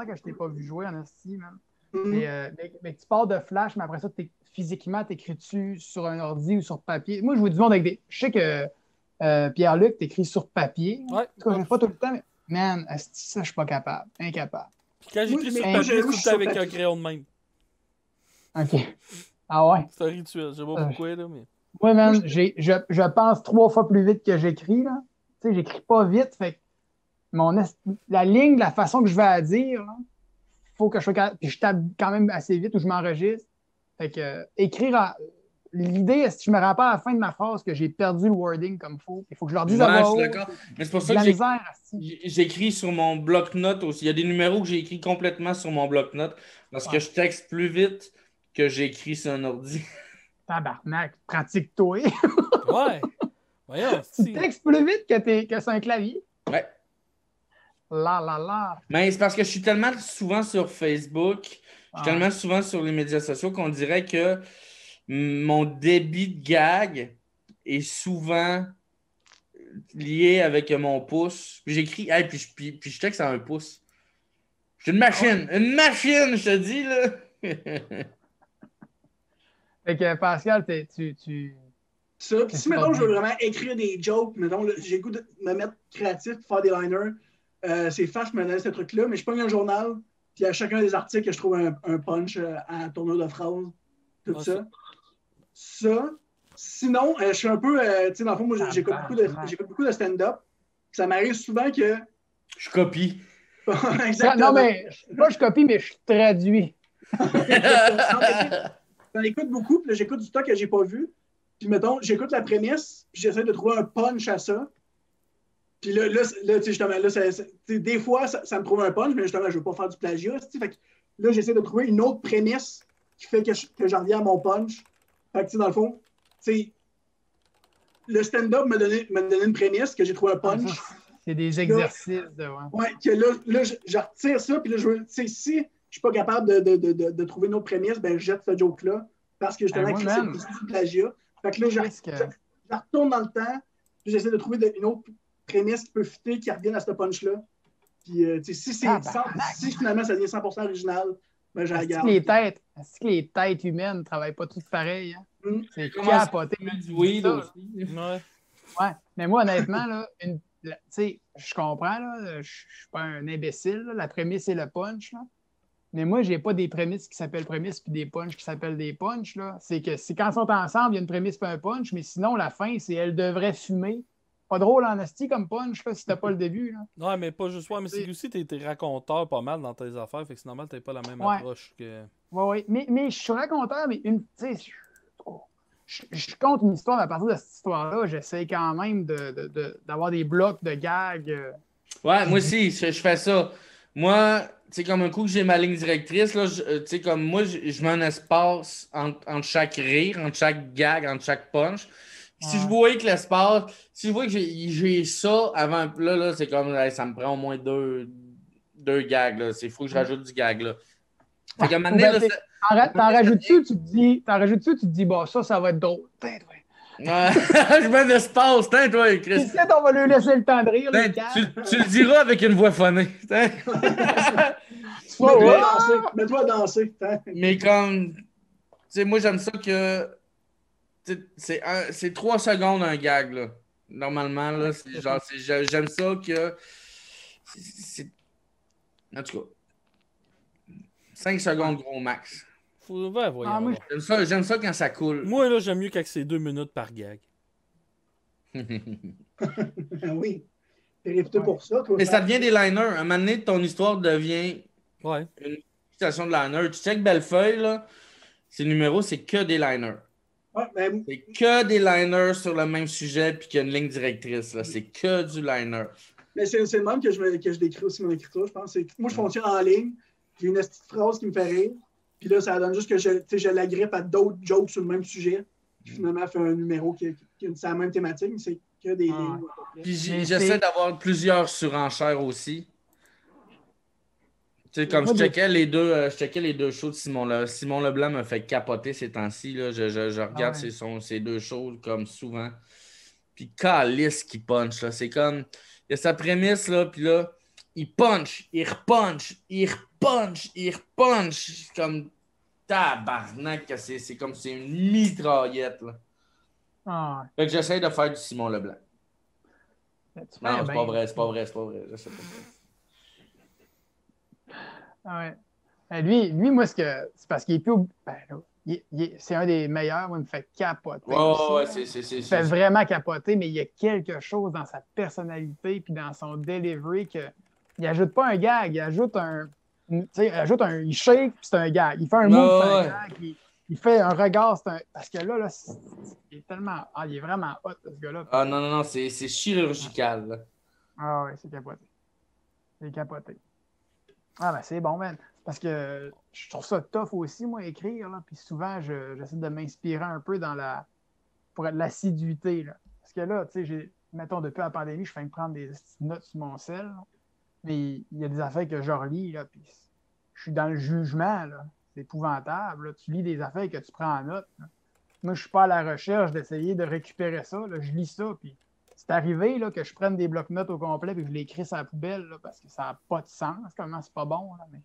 que je t'ai pas vu jouer en esti, man. Mais tu pars de Flash, mais après ça, physiquement, t'écris-tu sur un ordi ou sur papier? Moi, je vous dis avec des. Je sais que Pierre-Luc, t'écris sur papier. Ouais. En tout cas, je le fais tout le temps, mais man, esti, ça, je suis pas capable. Incapable. Puis quand j'écris sur mais papier, c'est tout le sur temps avec papier. un crayon de même. OK. Ah ouais? C'est un rituel. Je sais pas pourquoi, là, mais. Ouais, man, je pense 3 fois plus vite que j'écris, là. Tu sais, j'écris pas vite, fait que la ligne, la façon que je vais à dire, là, faut que je sois capable. Puis je tape quand même assez vite ou je m'enregistre. Fait que l'idée, si je me rappelle à la fin de ma phrase que j'ai perdu le wording comme il faut, il faut que je leur dise à voix haute. Je suis d'accord. Mais c'est pour ça La que misère, asti. j'écris sur mon bloc-notes aussi. Il y a des numéros que j'ai écrits complètement sur mon bloc-notes parce que je texte plus vite que j'écris sur un ordi. Tabarnak, pratique-toi. Ouais. Voyons, Tu textes plus vite que sur un clavier. Ouais. Là. Mais c'est parce que je suis tellement souvent sur Facebook, je suis tellement souvent sur les médias sociaux qu'on dirait que mon débit de gag est souvent lié avec mon pouce. Puis j'écris, puis je texte à un pouce. Je suis une machine, je te dis, là. Fait que Pascal, Ça, puis si, mettons, je veux vraiment écrire des jokes, mettons, j'ai le goût de me mettre créatif pour faire des liners, c'est Flash qui me donne ce truc-là, mais je pogne un journal, puis à chacun des articles, je trouve un punch à tournure de phrases, tout ça. Ça. Sinon, je suis un peu, tu sais, dans le fond, moi, j'écoute beaucoup de stand-up. Ça m'arrive souvent que... Je copie. Non, Exactement. mais moi, je copie, mais je traduis. J'en écoute beaucoup, puis là, j'écoute du stock que j'ai pas vu. Puis, mettons, j'écoute la prémisse, puis j'essaie de trouver un punch à ça. Puis là tu sais, justement, là, des fois, ça me trouve un punch, mais justement, je veux pas faire du plagiat. Fait que là, j'essaie de trouver une autre prémisse qui fait que j'en reviens à mon punch. Fait que, tu sais, dans le fond, tu sais, le stand-up m'a donné une prémisse, que j'ai trouvé un punch. C'est des exercices de... Ouais, que là, je retire ça, puis là, je veux, tu sais, si je suis pas capable de trouver une autre prémisse, ben, je jette ce joke-là, parce que justement, c'est du plagiat. Fait que là, je retourne dans le temps, puis j'essaie de trouver une autre prémisse qui peut fitter, qui revienne à ce punch-là. Puis, tu sais, si finalement ça devient 100% original, ben, je la garde. Est-ce que les têtes humaines ne travaillent pas toutes pareil? Hein? C'est capoté. Oui, aussi. Ouais, mais moi, honnêtement, là, tu sais, je comprends, là, je suis pas un imbécile, là, la prémisse et le punch, là. Mais moi, j'ai pas des prémices qui s'appellent prémices puis des punchs qui s'appellent des punchs, là. C'est que quand ils sont ensemble, il y a une prémisse et un punch, mais sinon, la fin, c'est elle devrait fumer. Pas drôle en asti comme punch, là, si t'as pas le début, là. Ouais, mais pas juste, mais c'est aussi t'es raconteur pas mal dans tes affaires, fait que c'est normal que t'aies pas la même approche que... Ouais. Mais je suis raconteur, mais tu sais, je compte une histoire à partir de cette histoire-là. J'essaie quand même d'avoir des blocs de gags. Ouais, moi aussi, je fais ça. Moi, tu sais, comme un coup que j'ai ma ligne directrice, là, tu sais, comme moi, je mets un espace entre chaque rire, entre chaque gag, entre chaque punch. Si je voyais que l'espace, si je vois que j'ai ça avant, là, c'est comme, ça me prend au moins deux gags, là. C'est fou que je rajoute du gag, là. Fait qu'à un moment donné, t'en rajoutes-tu, tu te dis, bon, ça va être drôle. Ouais. Je mets l'espace, toi, Chris. Ici, on va lui laisser le temps de rire, les gars. Tu le diras avec une voix phonée. Mets-toi à danser. Mais comme, tu sais, moi, j'aime ça que c'est 3 secondes un gag, là. Normalement, là, c'est genre, j'aime ça que en tout cas, 5 secondes gros max. J'aime ça quand ça coule. Moi, là, j'aime mieux quand c'est 2 minutes par gag. Oui. T'es réputé pour ça, toi. Mais ça devient des liners. À un moment donné, ton histoire devient une citation de liner. Tu check Bellefeuille, là, ces numéros, c'est que des liners. Ouais, ben... C'est que des liners sur le même sujet puis qu'il y a une ligne directrice. Là. C'est que du liner. Mais c'est le même que je décris aussi mon écriture, je pense. Moi, je fonctionne en ligne. J'ai une petite phrase qui me fait rire. Puis là, ça donne juste que je l'agrippe à d'autres jokes sur le même sujet. Puis finalement, fait un numéro qui c'est la même thématique, mais c'est que des lignes. Puis j'essaie d'avoir plusieurs surenchères aussi. Tu sais, comme Moi, je checkais les deux shows de Simon Leblanc me fait capoter ces temps-ci. Là. Je regarde ces deux shows comme souvent. Puis calisse qui punch. Là. C'est comme. Il y a sa prémisse, là, puis là, il punch, il repunch, il repunch, il repunch. C'est comme tabarnak, c'est comme c'est une mitraillette. Là. Ah, Fait que j'essaie de faire du Simon Leblanc. ouais. Tu Non, fais c'est bien. pas vrai, c'est pas vrai. Je sais pas. Ah ouais. Lui, moi, c'est parce qu'il est plus. Ben, là, c'est un des meilleurs. Moi, il me fait capoter. Ouais, Il me fait vraiment capoter, mais il y a quelque chose dans sa personnalité puis dans son delivery que il ajoute pas un gag, il ajoute il shake puis c'est un gag. Il fait un move, c'est un gag. Il fait un regard, c'est un. Parce que là, il est tellement. Ah, il est vraiment hot, ce gars-là. Ah non, c'est chirurgical. Là. Ah ouais, c'est capoté. C'est capoté. Ah ben c'est bon, man. Parce que je trouve ça tough aussi, moi, écrire. Là. Puis souvent, j'essaie de m'inspirer un peu pour l'assiduité. Là. Parce que là, tu sais, mettons, depuis la pandémie, je fais prendre des notes sur mon sel. Là. Mais il y a des affaires que je relis, là, puis je suis dans le jugement. Là. C'est épouvantable. Là. Tu lis des affaires que tu prends en note. Là. Moi, je suis pas à la recherche d'essayer de récupérer ça. Là. Je lis ça, puis c'est arrivé là, que je prenne des blocs-notes au complet et que je les écris sur la poubelle là, parce que ça n'a pas de sens. Comment c'est pas bon. Là, mais...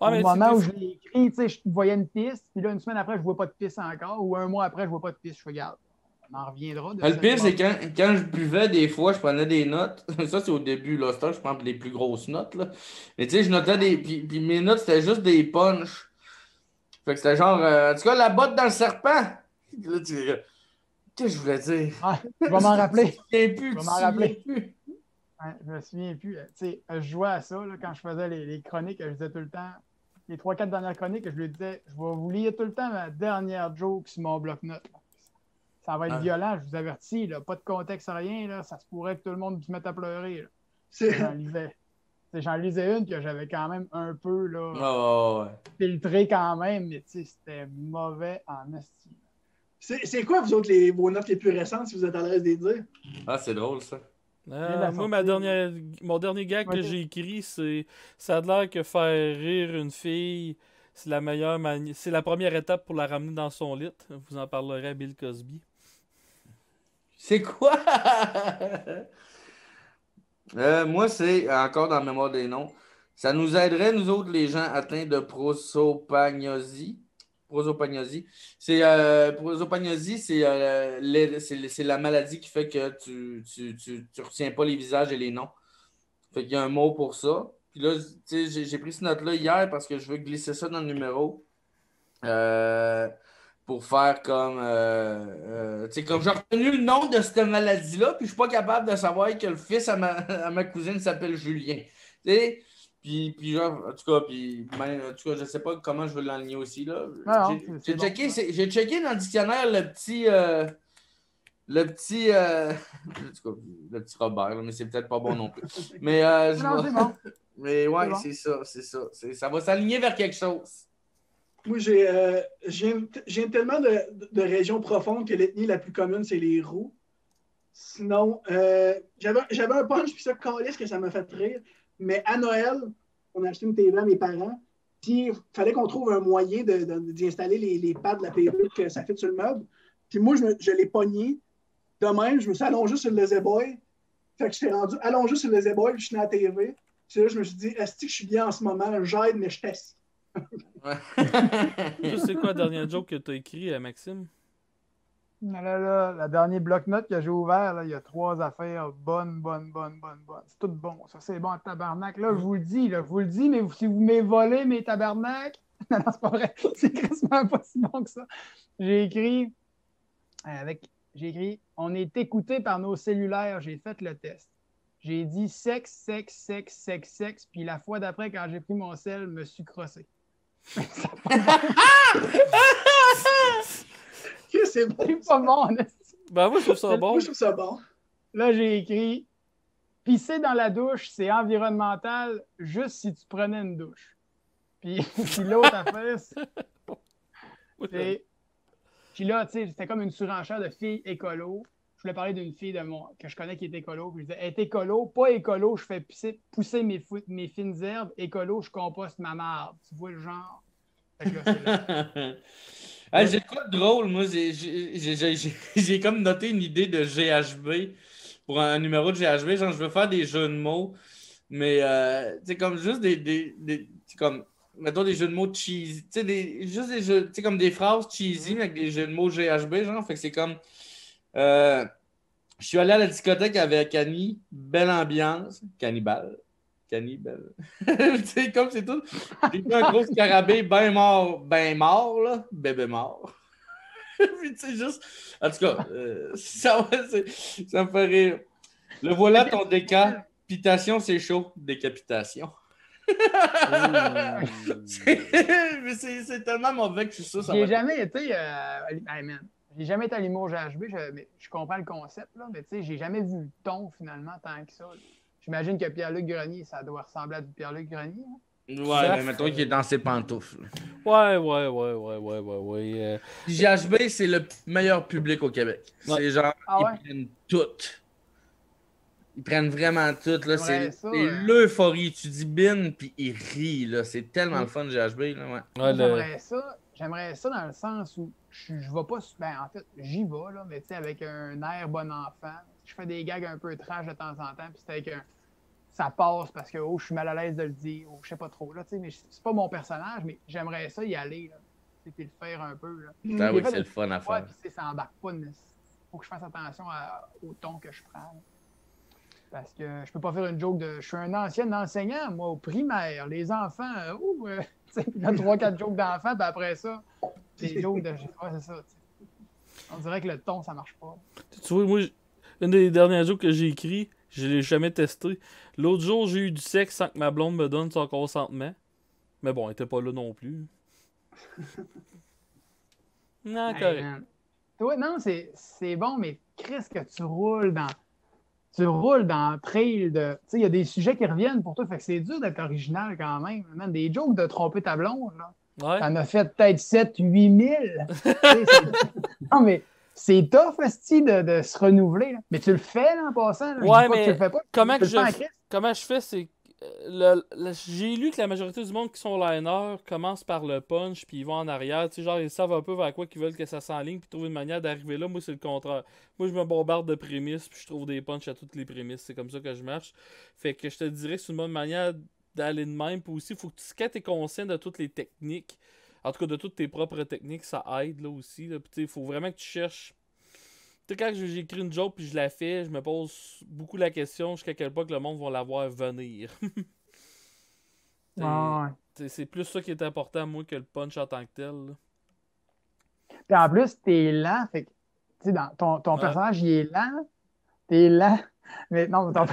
Au moment où je l'ai écrit, je voyais une piste, puis là, une semaine après, je ne vois pas de piste encore, ou un mois après, je ne vois pas de piste. Je regarde. On en reviendra. Le pire, c'est quand je buvais, des fois, je prenais des notes. Ça, c'est au début. Là, je prends les plus grosses notes. Là. Mais tu sais, je notais des. Puis mes notes, c'était juste des punchs. Fait que c'était genre, en tout cas, la botte dans le serpent. Là, qu'est-ce que je voulais dire? Ah, je vais m'en rappeler. Je vais m'en rappeler. Ouais, je me souviens plus. Je jouais à ça là, quand je faisais les chroniques. Je disais tout le temps, les 3-4 dernières chroniques, je lui disais, je vais vous lire tout le temps ma dernière joke sur mon bloc-notes. Ça va être violent, je vous avertis. Là, pas de contexte, rien. Là, ça se pourrait que tout le monde se mette à pleurer. J'en lisais une que j'avais quand même un peu là, filtré quand même, mais c'était mauvais en esti. C'est quoi, vous autres, vos notes les plus récentes, si vous êtes à l'aise de les dire? Ah, c'est drôle, ça. Moi, mon dernier gag que j'ai écrit, c'est ça a l'air que faire rire une fille, c'est la meilleure c'est la première étape pour la ramener dans son lit. Vous en parlerez à Bill Cosby. C'est quoi? Moi, c'est encore dans la mémoire des noms. Ça nous aiderait, nous autres, les gens atteints de prosopagnosie. Prosopagnosie. Prosopagnosie, c'est la maladie qui fait que tu retiens pas les visages et les noms. Fait qu'il y a un mot pour ça. Puis là, j'ai pris cette note-là hier parce que je veux glisser ça dans le numéro. Pour faire comme... comme j'ai retenu le nom de cette maladie-là, puis je suis pas capable de savoir que le fils à ma cousine s'appelle Julien. T'sais? Puis genre, en tout cas, je sais pas comment je veux l'enligner aussi, là. J'ai checké dans le dictionnaire le petit Robert, là, mais c'est peut-être pas bon non plus. Mais, mais ouais, bon. C'est ça. Ça va s'aligner vers quelque chose. Moi, j'ai tellement de régions profondes que l'ethnie la plus commune, c'est les roux. Sinon, j'avais un punch, puis ça, calisse que ça m'a fait rire. Mais à Noël, on a acheté une TV à mes parents, puis il fallait qu'on trouve un moyen d'y installer les pads de la TV que ça fit sur le meuble. Puis moi, je l'ai pogné. De même, je me suis allongé sur le lazy boy. Fait que j'étais rendu allongé sur le lazy boy, puis je suis dans la TV. Puis là, je me suis dit, est-ce que je suis bien en ce moment? J'aide, mais je teste. C'est quoi la dernière joke que tu as écrit, Maxime? Là, la dernière bloc-notes que j'ai ouvert, là, il y a 3 affaires bonnes. C'est tout bon. Ça, c'est bon, tabarnak. Là, je vous le dis, mais si vous m'avez volé mes tabarnak, non, c'est pas vrai. C'est quasiment pas si bon que ça. J'ai écrit, on est écouté par nos cellulaires. J'ai fait le test. J'ai dit sexe, puis la fois d'après, quand j'ai pris mon sel, me suis crossé. C'est bon. C'est pas bon. Ben, moi, je trouve ça bon. Moi, je trouve ça bon. Là, j'ai écrit pisser dans la douche, c'est environnemental juste si tu prenais une douche. Puis l'autre affaire, c'est. Puis là, tu sais, c'était comme une surenchère de filles écolo. voulais parler d'une fille que je connais qui est écolo. Puis je disais, elle est écolo, pas écolo, je fais pousser mes fines herbes. Écolo, je composte ma marde. Tu vois le genre? Fait que là, c'est là. Hey, j'ai quoi de drôle, moi? J'ai comme noté une idée de GHB pour un numéro de GHB. Genre, je veux faire des jeux de mots, mais c'est comme juste c'est comme, mettons des jeux de mots cheesy. Tu sais, juste des jeux, tu sais, comme des phrases cheesy, mais avec des jeux de mots GHB, genre. Fait que c'est comme, je suis allé à la discothèque avec Annie, belle ambiance, cannibale. Cannibale. Tu sais, comme c'est tout. J'ai vu un gros scarabée bien mort, là, bébé mort. Puis tu sais, juste. En tout cas, ça me fait rire. Le voilà ton décapitation, c'est chaud. Décapitation. Mais c'est tellement mauvais que je suis ça. J'ai jamais été. Hey, man. J'ai jamais été à l'humour GHB, je comprends le concept, là, mais tu sais, j'ai jamais vu le ton finalement tant que ça. Là. J'imagine que Pierre-Luc Grenier, ça doit ressembler à du Pierre-Luc Grenier. Hein? Ouais, mais mettons qu'il est dans ses pantoufles. Ouais. GHB, c'est le meilleur public au Québec. Ouais. C'est genre, Ah ouais? ils prennent tout. Ils prennent vraiment tout. Là. C'est ça, l'euphorie. Tu dis bin, puis ils rient. Là. C'est tellement le fun, GHB. Là, ouais. Ouais, J'aimerais ça dans le sens où je vais pas. Ben, en fait, j'y vais, là, mais tu sais, avec un air bon enfant. Je fais des gags un peu trash de temps en temps, puis c'est avec un. Ça passe parce que je suis mal à l'aise de le dire, je sais pas trop. Là, mais c'est pas mon personnage, mais j'aimerais ça y aller. Là. C'était le faire un peu. Là. Ah oui, c'est le fun à faire. Puis ça embarque pas. Faut que je fasse attention au ton que je prends. Là. Parce que je peux pas faire une joke de. Je suis un ancien enseignant, moi, au primaire. Les enfants, il y a 3-4 jokes d'enfants, puis après ça, des jokes de. Ouais, c'est ça. T'sais. On dirait que le ton, ça marche pas. Tu vois, moi, une des dernières jokes que j'ai écrit, je l'ai jamais testé. L'autre jour, j'ai eu du sexe sans que ma blonde me donne son consentement. Mais bon, elle était pas là non plus. Non, correct. Toi, non, c'est bon, mais Chris, que tu roules dans le trail de. Tu sais, il y a des sujets qui reviennent pour toi, fait que c'est dur d'être original quand même. Man, des jokes de tromper ta blonde, là. Ouais. T'en as fait peut-être 7-8 000. Non, mais c'est tough, esti, de se renouveler. Là. Mais tu le fais, là, en passant. Là. Ouais, je dis pas mais que tu le fais pas. comment je fais, c'est j'ai lu que la majorité du monde qui sont liners commence par le punch puis ils vont en arrière, tu sais, genre ils savent un peu vers quoi qu'ils veulent que ça s'enligne puis trouvent une manière d'arriver là. Moi c'est le contraire. Moi je me bombarde de prémices puis je trouve des punchs à toutes les prémices, c'est comme ça que je marche. Fait que je te dirais que c'est une bonne manière d'aller de même, puis aussi faut que tu es conscient de toutes les techniques. En tout cas de toutes tes propres techniques, ça aide là aussi là. Puis tu sais, il faut vraiment que tu cherches. Tu sais, quand j'écris une joke puis je la fais, je me pose beaucoup la question jusqu'à quel point que le monde va la voir venir. C'est plus ça qui est important, moi, que le punch en tant que tel. Là. Puis en plus, t'es lent. Fait que, tu sais, ton personnage, il est lent. T'es lent. Mais non, ton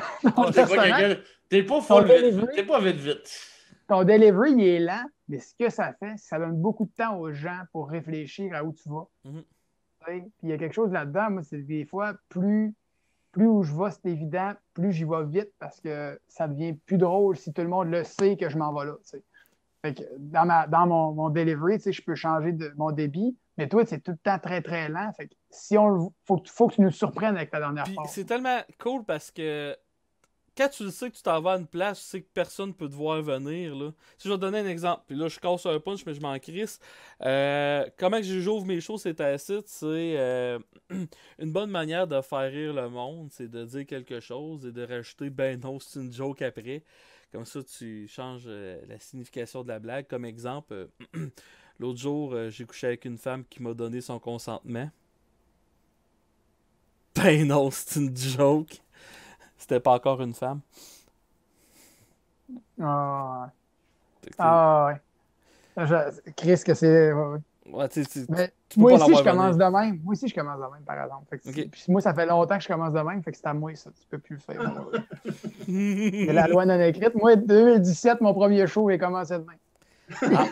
personnage... T'es pas full vite. T'es pas vite. Ton delivery, il est lent. Mais ce que ça fait, ça donne beaucoup de temps aux gens pour réfléchir à où tu vas. Mm-hmm. Puis il y a quelque chose là-dedans, moi, c'est des fois, plus où je vais, c'est évident, plus j'y vais vite parce que ça devient plus drôle si tout le monde le sait que je m'en vais là. T'sais. Fait que dans mon delivery, je peux changer mon débit, mais toi, c'est tout le temps très, très lent. Fait que si faut que tu nous surprennes avec ta dernière phrase. C'est tellement cool parce que quand tu le sais que tu t'en vas à une place, tu sais que personne ne peut te voir venir. Là. Si je vais te donner un exemple, puis là je casse un punch, mais je m'en crisse. Comment que j'ouvre mes choses, c'est tacite, c'est une bonne manière de faire rire le monde, c'est de dire quelque chose et de rajouter ben non, c'est une joke après. Comme ça, tu changes la signification de la blague. Comme exemple, l'autre jour, j'ai couché avec une femme qui m'a donné son consentement. Ben non, c'est une joke. C'était pas encore une femme. Ah ouais. Chris, que c'est... Ouais, mais moi aussi, je commence de même. Moi aussi, je commence de même, par exemple. Fait que puis moi, ça fait longtemps que je commence de même, fait que c'est à moi, ça. Tu peux plus le faire. C'est la loi non écrite. Moi, 2017, mon premier show, j'ai commencé de même. Ah.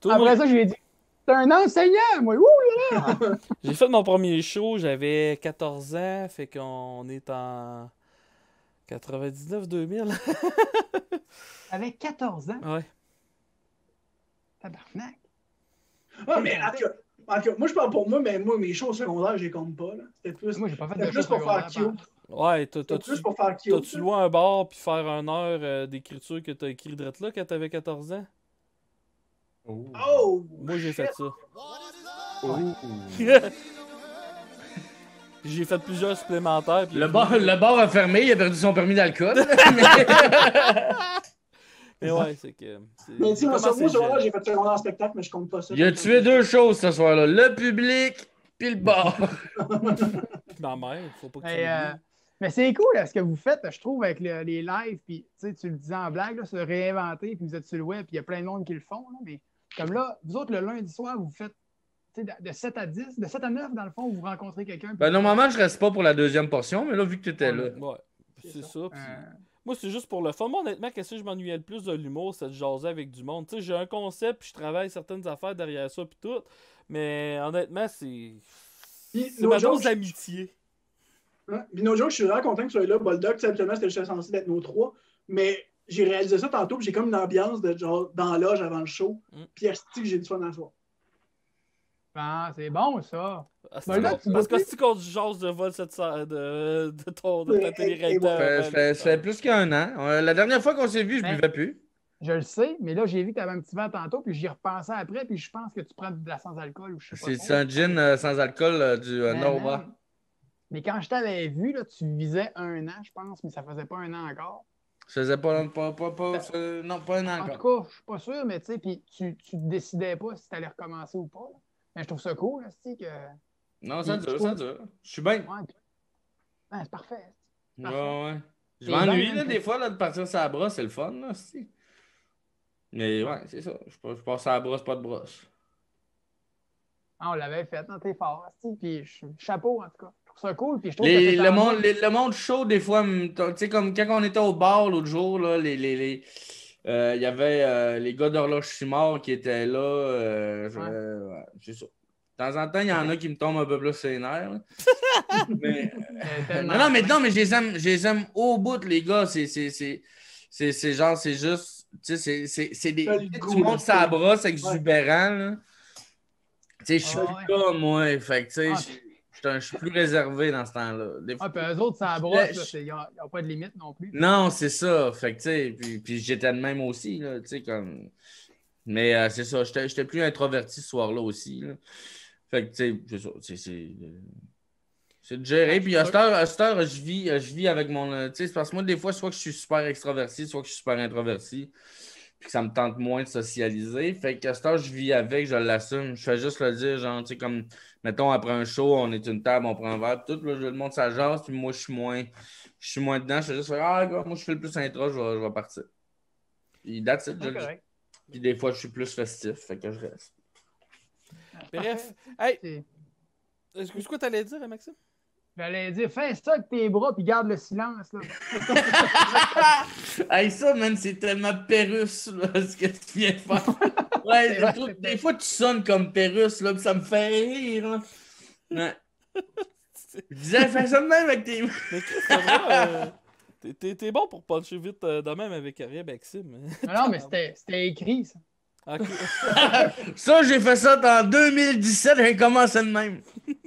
Après ça, je lui ai dit, t'es un enseignant, moi. Ouh là là! J'ai fait mon premier show, j'avais 14 ans, fait qu'on est en 99-2000. T'avais 14 ans? Ouais. Tabarnak. Ah, mais en tout cas, En tout cas, moi, je parle pour moi, mais moi, mes shows au secondaire, je les compte pas. Là. C'était plus, Moi, j'ai pas fait c'était de plus show pour faire secondaire, cute. Ouais, C'était plus pour faire cute. t'as-tu loué un bar puis faire une heure d'écriture que t'as écrit drette là quand t'avais 14 ans? Oh! Moi, j'ai fait ça. Oh. J'ai fait plusieurs supplémentaires. Puis Le bar a fermé, il a perdu son permis d'alcool. Mais ouais, c'est que. Mais tu sais, moi, comment c'est secondaire, jeune. j'ai fait secondaire en spectacle, mais je compte pas ça. Il a tué deux choses ce soir-là, le public puis le bar. Puis ma mère, faut pas que tu Mais, l'oublies. mais c'est cool là, ce que vous faites, je trouve, avec les lives. Puis tu le disais en blague, là, se réinventer, puis vous êtes sur le web, puis il y a plein de monde qui le font. Là, mais comme là, vous autres, le lundi soir, vous faites de 7 à 10, de 7 à 9, dans le fond, vous rencontrez quelqu'un. puis- Ben, normalement, je reste pas pour la deuxième portion, mais là, vu que tu étais là. Ouais, c'est ça. puis Euh, Moi, c'est juste pour le fun. Moi, honnêtement, qu'est-ce que je m'ennuyais le plus de l'humour, c'est de jaser avec du monde. Tu sais, j'ai un concept, puis je travaille certaines affaires derrière ça, puis tout. Mais honnêtement, c'est. Puis, C'est ma no joke, dose d'amitié. Hein? Puis, no joke, je suis vraiment content que tu sois là, Boldock. Tu sais, habituellement, c'était censé être nos trois. Mais j'ai réalisé ça tantôt, puis j'ai comme une ambiance de genre dans la loge avant le show. Puis, esti que j'ai du fun à soir. Ah, c'est bon, ça. Parce Ben là, tu que vois si qu'on jase de vol de ta télé-réacteur. Ça fait plus qu'un an. La dernière fois qu'on s'est vu, je Ben, buvais plus. Je le sais, mais là, j'ai vu que tu avais un petit verre tantôt, puis j'y repensais après, puis je pense que tu prends de la sans-alcool ou je sais pas. C'est un gin sans alcool du Mais Nova. man, mais quand je t'avais vu, là, tu visais un an, je pense, mais ça faisait pas un an encore. Je faisais pas un an En encore. tout cas, je suis pas sûr, mais tu sais, puis tu décidais pas si tu allais recommencer ou pas. Là. Mais je trouve ça cool, là, tu sais, que. Non, ça Je dure, trouve- ça dure. Je suis bien. Ouais, c'est parfait. Ouais, Parfait. ouais. Je Et m'ennuie, ben, là, des fois, là, de partir sur la brosse, c'est le fun, là, aussi. Mais ouais, c'est ça. Je passe à la brosse, pas de brosse. Ah, on l'avait fait, non, t'es fort, tu sais, puis chapeau, en tout cas. Je trouve ça cool, puis je trouve que t'es Le monde chaud, des fois, tu sais, comme quand on était au bar l'autre jour, là, il y avait les gars d'Horloge Simard qui étaient là. Ouais, c'est ça. De temps en temps, il y en a qui me tombent un peu plus les nerfs. Là. Mais, non, mais je les aime au bout, les gars. C'est genre, c'est juste. Tu sais, c'est des. Tu montes sa brosse exubérant, là. Tu sais, je suis plus là, moi. Fait que, tu sais, je suis plus réservé dans ce temps-là. Ah, puis eux autres, ça brosse, il n'y a pas de limite non plus. Non, c'est ça. Fait que, tu sais, puis j'étais de même aussi, là, tu sais, comme. Mais c'est ça, j'étais plus introverti ce soir-là aussi, là. Fait que, tu sais, c'est ça. C'est de gérer. Puis à cette heure, je vis avec mon. Tu sais, c'est parce que moi, des fois, soit que je suis super extraverti, soit que je suis super introverti. Puis que ça me tente moins de socialiser. Fait qu'à cette heure, je vis avec, je l'assume. Je fais juste le dire, genre, tu sais, comme, mettons, après un show, on est une table, on prend un verre, puis tout, là, le monde, ça jase, puis moi, je suis moins dedans. Je fais juste faire, ah, gars, moi, je fais le plus intro, je vais partir. Puis that's it, correct. Puis des fois, je suis plus festif, fait que je reste. Bref. Hey, C'est- est-ce que t'allais dire, Maxime? J'allais dire, fais ça avec tes bras, puis garde le silence, là. Hey, ça, man, c'est tellement Pérusse, là, ce que tu viens de faire. Ouais, vrai, des fois, tu sonnes comme Pérusse, là, puis ça me fait rire, là. Ouais. Je disais, fais ça de même avec tes mains. Mais Chris, c'est vrai, t'es bon pour puncher vite de même avec rien, Maxime. Non, mais c'était écrit, ça. Ok. Ça, j'ai fait ça en 2017, j'ai commencé de même.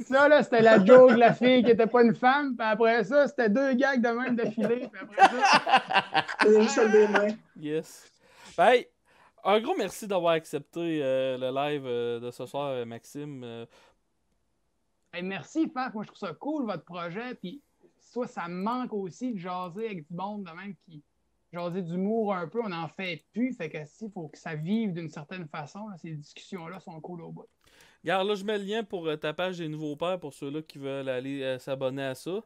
Ça, là, c'était la joke de la fille qui était pas une femme, puis après ça, c'était 2 gags de même d'affilée, puis après ça... C'est juste à lever les mains. Yes. Ben, hey, un gros merci d'avoir accepté le live de ce soir, Maxime. Hey, merci, Faf. Moi, je trouve ça cool, votre projet. Puis, soit ça me manque aussi de jaser avec du monde de même qui jaser d'humour un peu. On n'en fait plus. Fait que il faut que ça vive d'une certaine façon. Là, ces discussions-là sont cool au bout. Regarde, là, je mets le lien pour ta page des nouveaux pères pour ceux-là qui veulent aller s'abonner à ça.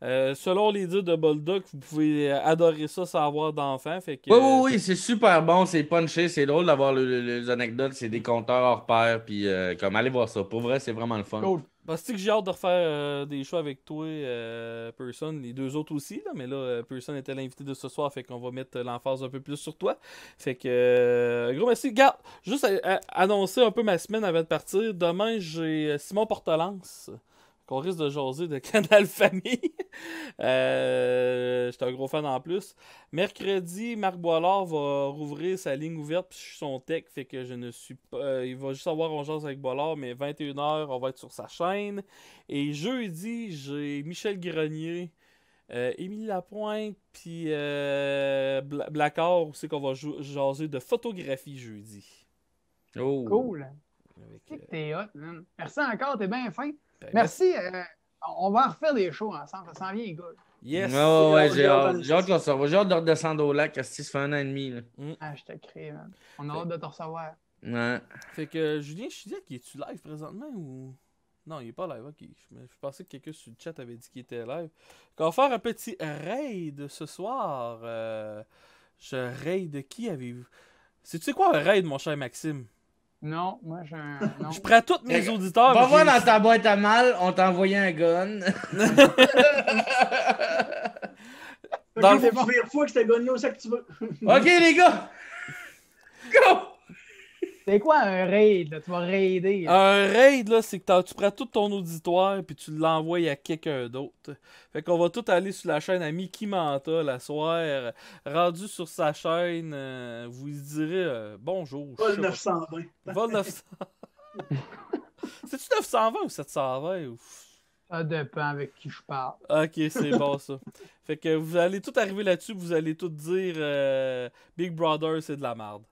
Selon les dires de Boldock, vous pouvez adorer ça sans avoir d'enfants. Fait que, Oui, c'est super bon, c'est punché, c'est drôle d'avoir les anecdotes, c'est des compteurs hors pair, puis comme allez voir ça. Pour vrai, c'est vraiment le fun. Cool. Parce que j'ai hâte de refaire des shows avec toi, Person, les deux autres aussi, là, mais là, Person était l'invité de ce soir, fait qu'on va mettre l'emphase un peu plus sur toi. Fait que, gros merci. Regarde, juste annoncer un peu ma semaine avant de partir. Demain, j'ai Simon Portelance. qu'on risque de jaser de Canal Famille. J'étais un gros fan en plus. Mercredi, Marc Boilard va rouvrir sa ligne ouverte, puis je suis son tech, fait que je ne suis pas... il va juste avoir on jase avec Boilard, mais 21h, on va être sur sa chaîne. Et jeudi, j'ai Michel Grenier, Émilie Lapointe, puis Blacard aussi, qu'on va jaser de photographie jeudi. Oh. Cool. Avec, T'es hot, man. Merci encore, t'es bien fin. ben, Merci. On va en refaire des shows ensemble. Ça s'en vient, les gars. Yes! Ouais, j'ai hâte qu'on se revoie. J'ai hâte de redescendre au lac, ça fait 1 an et demi. Là. Ah, je te crée, man. On a hâte de te recevoir. Ouais. Fait que Julien Chidiac, es-tu live présentement ou. Non, il est pas live, ok. Je pensais que quelqu'un sur le chat avait dit qu'il était live. On va faire un petit raid ce soir. Je raid qui avez-vous? C'est-tu quoi un raid, mon cher Maxime? Non, moi, non. Je prends tous mes auditeurs. Va mais voir dans ta boîte à mal, on t'a envoyé un gun. Dans le Fait que tu vires fois que c'était gagné au sac que tu veux. OK, les gars! Go! C'est quoi un raid, là? Tu vas raider. Là. Un raid, là, c'est que tu prends tout ton auditoire puis tu l'envoies à quelqu'un d'autre. Fait qu'on va tout aller sur la chaîne à Mickey Manta la soirée. Rendu sur sa chaîne, vous lui direz bonjour. Pas le 920. Vol 900. C'est-tu 920 ou 720? Ou... Ça dépend avec qui je parle. Ok, c'est bon ça. Fait que vous allez tout arriver là-dessus, vous allez tout dire Big Brother, c'est de la merde.